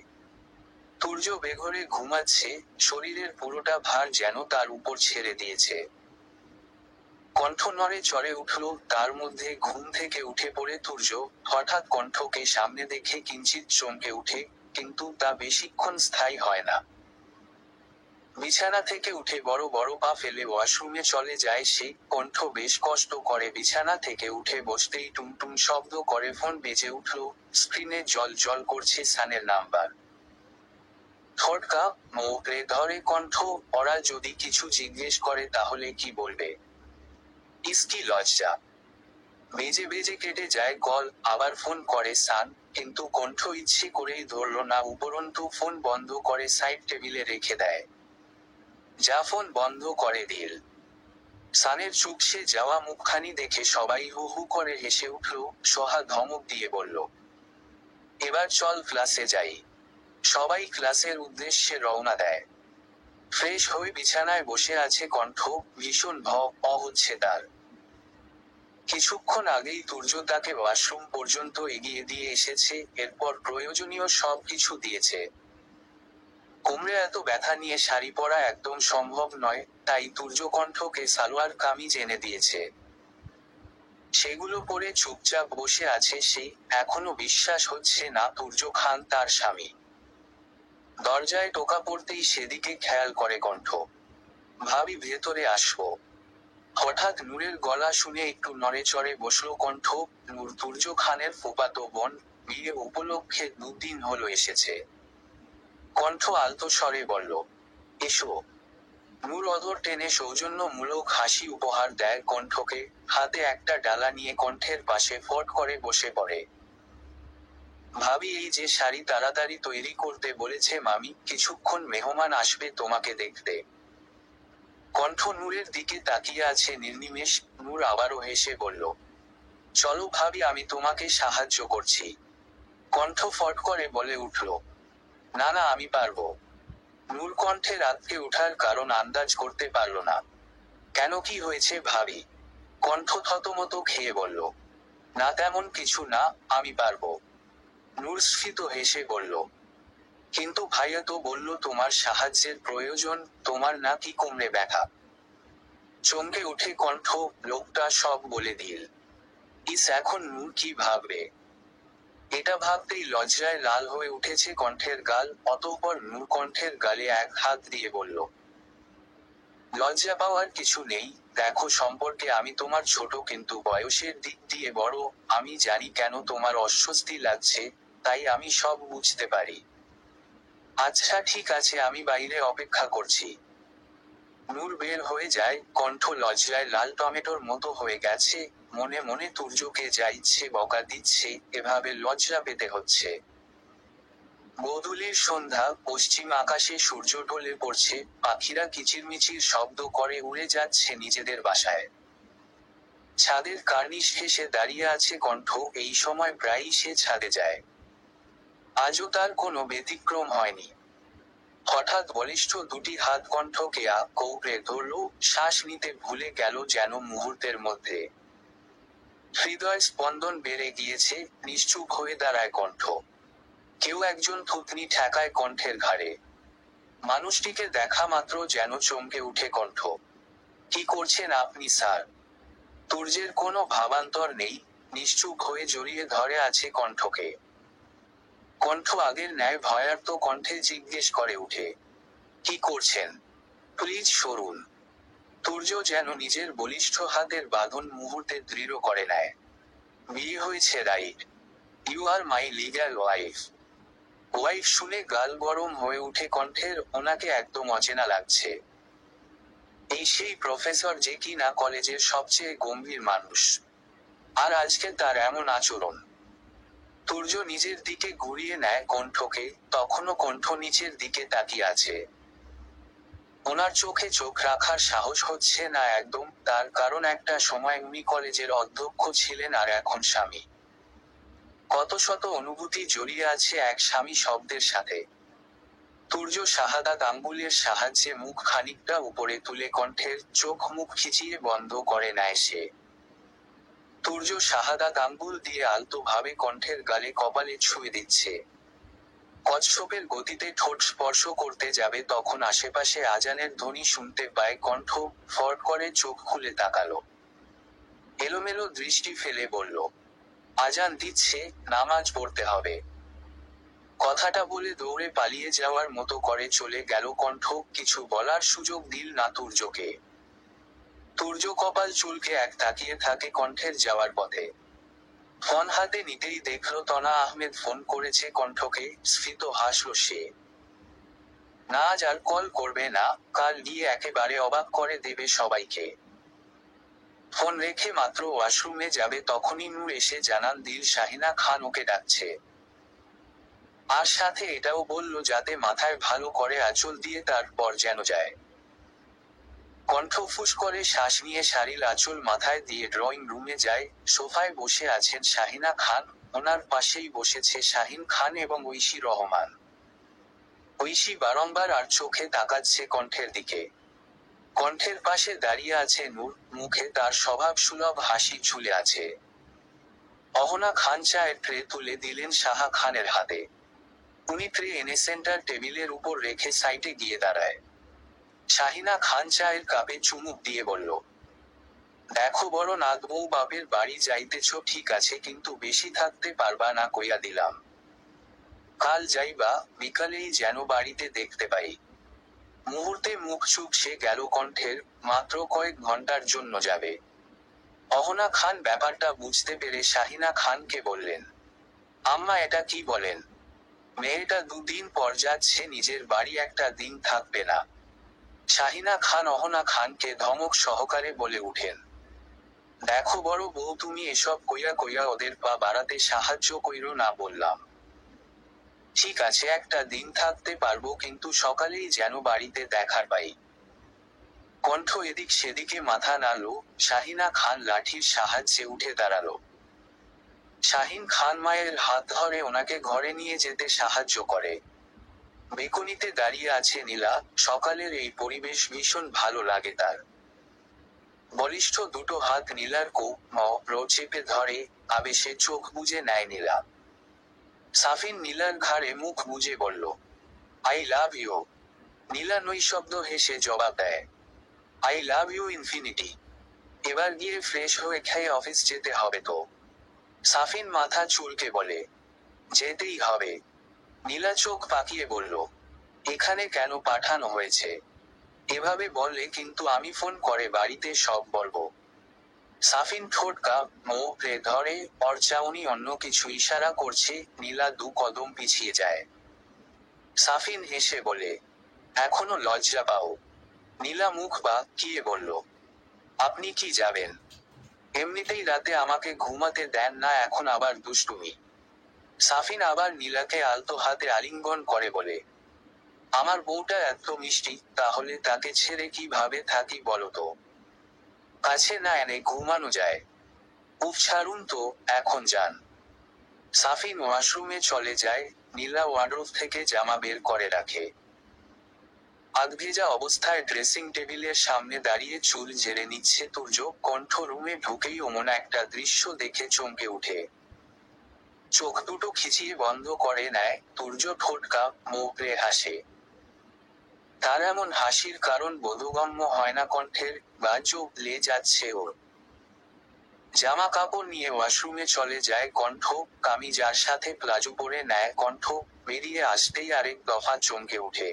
তুর্য বেঘরে ঘুমাচ্ছে, শরীরের পুরোটা ভার যেন তার উপর ছেড়ে দিয়েছে। কণ্ঠ নড়ে চড়ে উঠল, তার মধ্যে ঘুম থেকে উঠে পড়ে তুর্য, হঠাৎ কণ্ঠকে সামনে দেখে কিঞ্চিৎ চমকে উঠে, কিন্তু তা বেশিক্ষণ স্থায়ী হয় না। বিছানা থেকে উঠে বড় বড় পা ফেলে ওয়াশরুমে চলে যায় সে। কণ্ঠ বেশ কষ্ট করে বিছানা থেকে উঠে বসতেই টুনটুন শব্দ করে ফোন বেজে উঠল, স্ক্রিনে জল জল করছে সানের নাম্বার। থটকা মোড়ে ধরে কণ্ঠ, ওরা যদি কিছু জিজ্ঞেস করে তাহলে কি বলবে? ইসকি লজ্জা। বেজে বেজে কেটে যায় কল, আবার ফোন করে সান, কিন্তু কণ্ঠ ইচ্ছে করেই ধরল না, উপরন্তু ফোন বন্ধ করে সাইড টেবিলে রেখে দেয়। যা ফোন বন্ধ করে দিল। সানের চুপসে যাওয়া মুখখানি দেখে সবাই হু হু করে হেসে উঠল। সোহা ধমক দিয়ে বলল, এবার চল ক্লাসে যাই। সবাই ক্লাসের উদ্দেশ্যে রওনা দেয়। ফ্রেশ হয়ে বিছানায় বসে আছে কণ্ঠ, ভীষণ হচ্ছে তার। কিছুক্ষণ আগেই তুর্য তাকে ওয়াশরুম পর্যন্ত এগিয়ে দিয়ে এসেছে, এরপর প্রয়োজনীয় সব কিছু দিয়েছে। কোমরে এত ব্যথা নিয়ে শাড়ি পরা একদম সম্ভব নয়, তাই তুর্য কণ্ঠকে সালোয়ার কামিজ এনে দিয়েছে। সেগুলো পরে চুপচাপ বসে আছে সে, এখনো বিশ্বাস হচ্ছে না তুর্য খান তার স্বামী। দরজায় টোকা পড়তেই সেদিকে খেয়াল করে কণ্ঠ। ভাবি ভেতরে আসবো। হঠাৎ নূরের গলা শুনে একটু নড়ে চড়ে বসল কণ্ঠ। নূর তুর্য খানের ফুফাতো বোন, বিয়ে উপলক্ষে 2 দিন হলো এসেছে। কণ্ঠ আলতো স্বরে বলল, এসো। নূর অধর টেনে সৌজন্যমূলক হাসি উপহার দেয় কণ্ঠকে, হাতে একটা ডালা নিয়ে কণ্ঠের পাশে ফট করে বসে পড়ে। ভাবি এই যে শাড়ি তাড়াতাড়ি তৈরি করতে বলেছে মামি, কিছুক্ষণ মেহমান আসবে তোমাকে দেখতে। কণ্ঠ নূরের দিকে তাকিয়ে আছে নির্নিমেষ। নূর আবারও হেসে বলল, চলো ভাবি আমি তোমাকে সাহায্য করছি। কণ্ঠ ফট করে বলে উঠল, না না আমি পারবো। নূর কণ্ঠের আঁতকে ওঠার কারণ আন্দাজ করতে পারল না। কেন কি হয়েছে ভাবি? কণ্ঠ থতমত খেয়ে বলল, না তেমন কিছু না, আমি পারবো। নূর স্ফীত হেসে বলল, কিন্তু ভাইয়া তো বলল তোমার সাহায্যের প্রয়োজন, তোমার নাকি কোমরে ব্যথা। চমকে উঠে কণ্ঠ, লোকটা সব বলে দিল। এখন নূর কি ভাববে? এটা ভাবতেই লজ্জায় লাল হয়ে উঠেছে কণ্ঠের গাল। অতঃপর নূর কণ্ঠের গালে এক হাত দিয়ে বলল, লজ্জা পাওয়ার কিছু নেই, দেখো সম্পর্কে আমি তোমার ছোট কিন্তু বয়সের দিক দিয়ে বড়। আমি জানি কেন তোমার অস্বস্তি লাগছে, তাই আমি সব বুঝতে পারি। আচ্ছা ঠিক আছে, আমি বাইরে অপেক্ষা করছি। নূর বের হয়ে যায়, কণ্ঠ লজ্জায় লাল টমেটোর মতো হয়ে গেছে। মনে মনে তুর্যকে যা ইচ্ছে বকা দিচ্ছে, এভাবে লজ্জা পেতে হচ্ছে। গোধূলির সন্ধ্যা, পশ্চিম আকাশে সূর্য ঢলে পড়ছে, পাখিরা কিচিরমিচির শব্দ করে উড়ে যাচ্ছে নিজেদের বাসায়। ছাদের কার্নিশ ঘেঁষে দাঁড়িয়ে আছে কণ্ঠ, এই সময় প্রায়ই সে ছাদে যায়। আজও তার কোনো ব্যতিক্রম হয়নি। হঠাৎ বলিষ্ঠ দুটি হাত কণ্ঠকে কোঁকড়ে ধরল, শ্বাস নিতে ভুলে গেল যেন মুহূর্তের মধ্যে। হৃদয় স্পন্দন বেড়ে গিয়েছে, নিশ্চুপ হয়ে দাঁড়ায় কণ্ঠ। কেউ একজন থুতনি ঠেকায় কণ্ঠের ঘাড়ে। মানুষটিকে দেখা মাত্র যেন চমকে উঠে কণ্ঠ। কি করছেন আপনি স্যার? তুর্যের কোনো ভাবান্তর নেই, নিশ্চুপ হয়ে জড়িয়ে ধরে আছে কণ্ঠকে। কণ্ঠ আগের ন্যায় ভয়ার্ত কণ্ঠে জিজ্ঞেস করে উঠে, কি করছেন? প্লিজ সরুন। তুর্য যেন নিজের বলিষ্ঠ হাতের বাঁধন মুহূর্তে দৃঢ় করে নেয়। বিয়ে হয়েছে right? You are my legal wife. Wife শুনে গাল গরম হয়ে উঠে কণ্ঠের, ওনাকে একদম অচেনা লাগছে। এই সেই প্রফেসর যে কি না কলেজের সবচেয়ে গম্ভীর মানুষ। আর আজকে তার এমন আচরণ। তুর্য নিজের দিকে ঘুরিয়ে নেয় কণ্ঠকে, তখনও কণ্ঠ নিচের দিকে তাকিয়ে আছে। ওনার চোখে চোখ রাখার সাহস হচ্ছে না একদম, তার কারণ একটা সময় উনি কলেজের অধ্যক্ষ ছিলেন আর এখন স্বামী। কত শত অনুভূতি জড়িয়ে আছে এক স্বামী শব্দের সাথে। তুর্য শাহাদাত আঙ্গুলের সাহায্যে মুখ খানিকটা উপরে তুলে কণ্ঠের চোখ মুখ খিচিয়ে বন্ধ করে নেয় সে। তুর্য শাহাদাত আঙ্গুল দিয়ে আলতো ভাবে কণ্ঠের গালে কপালে ছুঁয়ে দিচ্ছে। কচ্ছপের গতিতে ঠোঁট স্পর্শ করতে যাবে তখন আশেপাশে আজানের ধ্বনি শুনতে পায় কণ্ঠ। ফট করে চোখ খুলে তাকালো। এলোমেলো দৃষ্টি ফেলে বলল, আজান দিচ্ছে, নামাজ পড়তে হবে। কথাটা বলে দৌড়ে পালিয়ে যাওয়ার মতো করে চলে গেল কণ্ঠ, কিছু বলার সুযোগ দিল না তুর্যকে। তুর্য কপাল চুলকে এক তাকিয়ে থাকে কণ্ঠের যাওয়ার পথে। ফোন হাতে নিতেই দেখল তনা আহমেদ ফোন করেছে কণ্ঠকে, স্ফীত হাসল সে। না আজ আর কল করবে না, কাল গিয়ে একেবারে অবাক করে দেবে সবাইকে। ফোন রেখে মাত্র ওয়াশরুমে যাবে তখনই নূর এসে জানান দিল শাহিনা খান ওকে ডাকছে। আর সাথে এটাও বলল যাতে মাথায় ভালো করে আঁচল দিয়ে তারপর যেন যায়। কণ্ঠ ফুস করে শ্বাস নিয়ে শাড়ির আঁচল মাথায় দিয়ে ড্রয়িং রুমে যায়। সোফায় বসে আছেন শাহিনা খান, ওনার পাশেই বসেছে শাহিন খান এবং ঐশী রহমান। ঐশী বারংবার আর চোখে তাকাচ্ছে কণ্ঠের দিকে। কণ্ঠের পাশে দাঁড়িয়ে আছে নূর, মুখে তার স্বভাব সুলভ হাসি ঝুলে আছে। অহনা খান চায়ের ট্রে তুলে দিলেন সাহা খানের হাতে। উনি ট্রে এনে সেন্টার টেবিলের উপর রেখে সাইডে গিয়ে দাঁড়ায়। শাহিনা খান চায়ের কাপে চুমুক দিয়ে বলল, দেখো বড় নাগবউ, বাপের বাড়ি যাইতেছ ঠিক আছে, কিন্তু বেশি থাকতে পারবা না কইয়া দিলাম। কাল যাইবা, বিকালেই যেন বাড়িতে দেখতে পাই। মুহূর্তে মুখ চুপসে গেল কণ্ঠের, মাত্র কয়েক ঘন্টার জন্য যাবে। অহনা খান ব্যাপারটা বুঝতে পেরে শাহিনা খানকে বললেন, আম্মা এটা কি বলেন? মেয়েটা দুদিন পর যাচ্ছে নিজের বাড়ি, একটা দিন থাকবে না। শাহিনা খান অহনা খানকে ধমক সহকারে বলে উঠেন, দেখো বড় বউ, তুমি এসব কইয়া কইয়া ওদের পা বাড়াতে সাহায্য কইরো না বললাম। ঠিক আছে একটা দিন থাকতে পারবো, কিন্তু সকালেই যেন বাড়িতে দেখার পাই। কণ্ঠ এদিক সেদিকে মাথা নাড়ল। শাহিনা খান লাঠির সাহায্যে উঠে দাঁড়ালো। শাহিন খান মায়ের হাত ধরে ওনাকে ঘরে নিয়ে যেতে সাহায্য করে। বেকনিতে দাঁড়িয়ে আছে নীলা, সকালের এই পরিবেশ ভীষণ ভালো লাগে তার। বলিষ্ঠ দুটো হাত নীলার চেপে ধরে, আবেশে চোখ বুজে নেয় নীলা। সাফিন নীলার ঘাড়ে মুখ বুজে বলল, আই লাভ ইউ। নীলা নৈশব্দ হেসে জবাব দেয়, আই লাভ ইউ ইনফিনিটি। এবার গিয়ে ফ্রেশ হয়ে খেয়ে অফিস যেতে হবে তো। সাফিন মাথা চুলকে বলে, যেতেই হবে। নীলা চোখ পাকিয়ে বলল, এখানে কেন পাঠানো হয়েছে? এভাবে বললে কিন্তু আমি ফোন করে বাড়িতে সব বলবো। সাফিন ঠোঁটকা মোড়ে ধরে, চাউনি অন্য কিছু ইশারা করছে। নীলা 2 কদম পিছিয়ে যায়। সাফিন হেসে বলে, এখনো লজ্জা পাও? নীলা মুখ বাঁকিয়ে বলল, আপনি কি যাবেন? এমনিতেই রাতে আমাকে ঘুমাতে দেন না, এখন আবার দুষ্টুমি। সাফিন আবার নীলাকে আলতো হাতে আলিঙ্গন করে বলে, আমার বউটা এত মিষ্টি, তাহলে তাকে ছেড়ে কিভাবে থাকি বলো তো? কাছে না এনে ঘুমানো যায়? উফ ছাড়ুন তো, এখন যান। সাফিন ওয়াশরুমে চলে যায়। নীলা ওয়ার্ডরোব থেকে জামা বের করে রাখে। আধভেজা অবস্থায় ড্রেসিং টেবিলের সামনে দাঁড়িয়ে চুল ঝেড়ে নিচ্ছে তুর্য। কণ্ঠ রুমে ঢুকেই অমন একটা দৃশ্য দেখে চমকে উঠে। চোখ দুটো খিচিয়ে বন্ধ করে নেয়। তুর্য ঠোঁটকা মোড়ে হাসে। তার এমন হাসির কারণ বোধগম্য হয় না। কণ্ঠের লে যাচ্ছে ওর। জামা কাপড় নিয়ে ওয়াশরুমে চলে যায় কণ্ঠ। কামিজ আর সাথে প্লাজো পরে নেয় কণ্ঠ। বেরিয়ে আসতেই আরেক দফা চমকে উঠে।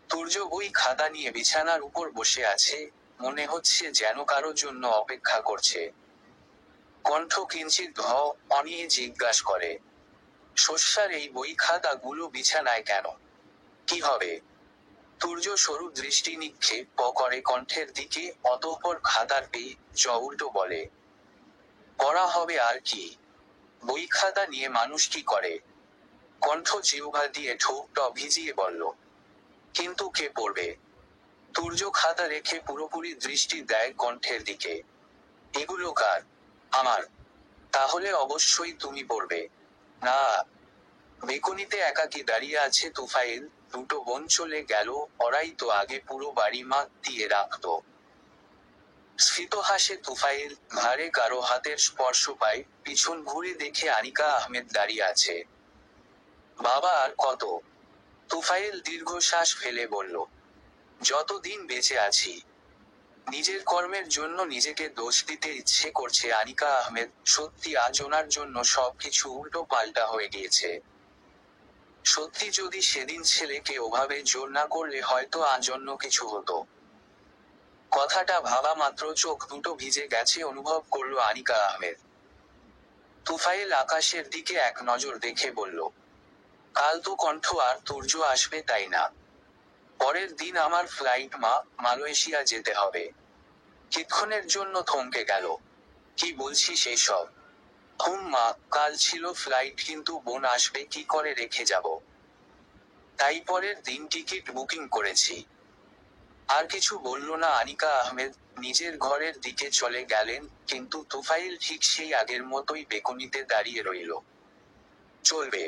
তুর্য বই খাতা নিয়ে বিছানার উপর বসে আছে। মনে হচ্ছে যেন কারো জন্য অপেক্ষা করছে। কণ্ঠ কিঞ্চিত অনিয়ে জিজ্ঞাস করে, শস্যার এই বই খাতাগুলো বিছানায় কেন? কি হবে? তুর্য সরু দৃষ্টি নিক্ষেপ করে কণ্ঠের দিকে, অতঃপর খাতার উল্টো বলে, পড়া হবে আর কি? বই খাতা নিয়ে মানুষ কি করে? কণ্ঠ জিহ্বা দিয়ে ঠোঁট ভিজিয়ে বলল, কিন্তু কে পড়বে? তুর্য খাতা রেখে পুরোপুরি দৃষ্টি দেয় কণ্ঠের দিকে। এগুলো কার? আমার। তাহলে অবশ্যই তুমি পড়বে। না। বেকনিতে একাকী দাঁড়িয়ে আছে তুফাইল। দুটো বোন চলে গেল, ওরাই তো আগে পুরো বাড়ি মাত দিয়ে রাখত। স্ফীত হাসে তুফাইল। ঘাড়ে কারো হাতের স্পর্শ পায়। পিছন ঘুরে দেখে আনিকা আহমেদ দাঁড়িয়ে আছে। বাবা আর কত? তুফাইল দীর্ঘশ্বাস ফেলে বলল, যতদিন বেঁচে আছি। নিজের কর্মের জন্য নিজেকে দোষ দিতে ইচ্ছে করছে আনিকা আহমেদ। সত্যি আজ ওনার জন্য সবকিছু উল্টো পাল্টা হয়ে গিয়েছে। সত্যি যদি সেদিন ছেলেকে ওভাবে জোর না করলে হয়তো আজ অন্য কিছু হতো। কথাটা ভাবা মাত্র চোখ দুটো ভিজে গেছে অনুভব করলো আনিকা আহমেদ। তুফাইল আকাশের দিকে এক নজর দেখে বলল, কাল তো কণ্ঠ আর তুর্য আসবে তাই না? পরের দিন আমার ফ্লাইট মালয়েশিয়া যেতে হবে। কিছুক্ষণের জন্য থমকে গেল। কি বলছিস এসব? মা, কাল ছিল ফ্লাইট, কিন্তু বোন আসবে কি করে রেখে যাব? তাই পরের দিন টিকিট বুকিং করেছি। আর কিছু বলল না আনিকা আহমেদ। নিজের ঘরের দিকে চলে গেলেন, কিন্তু তুফাইল ঠিক সেই আগের মতোই বেকনিতে দাঁড়িয়ে রইল। চলবে।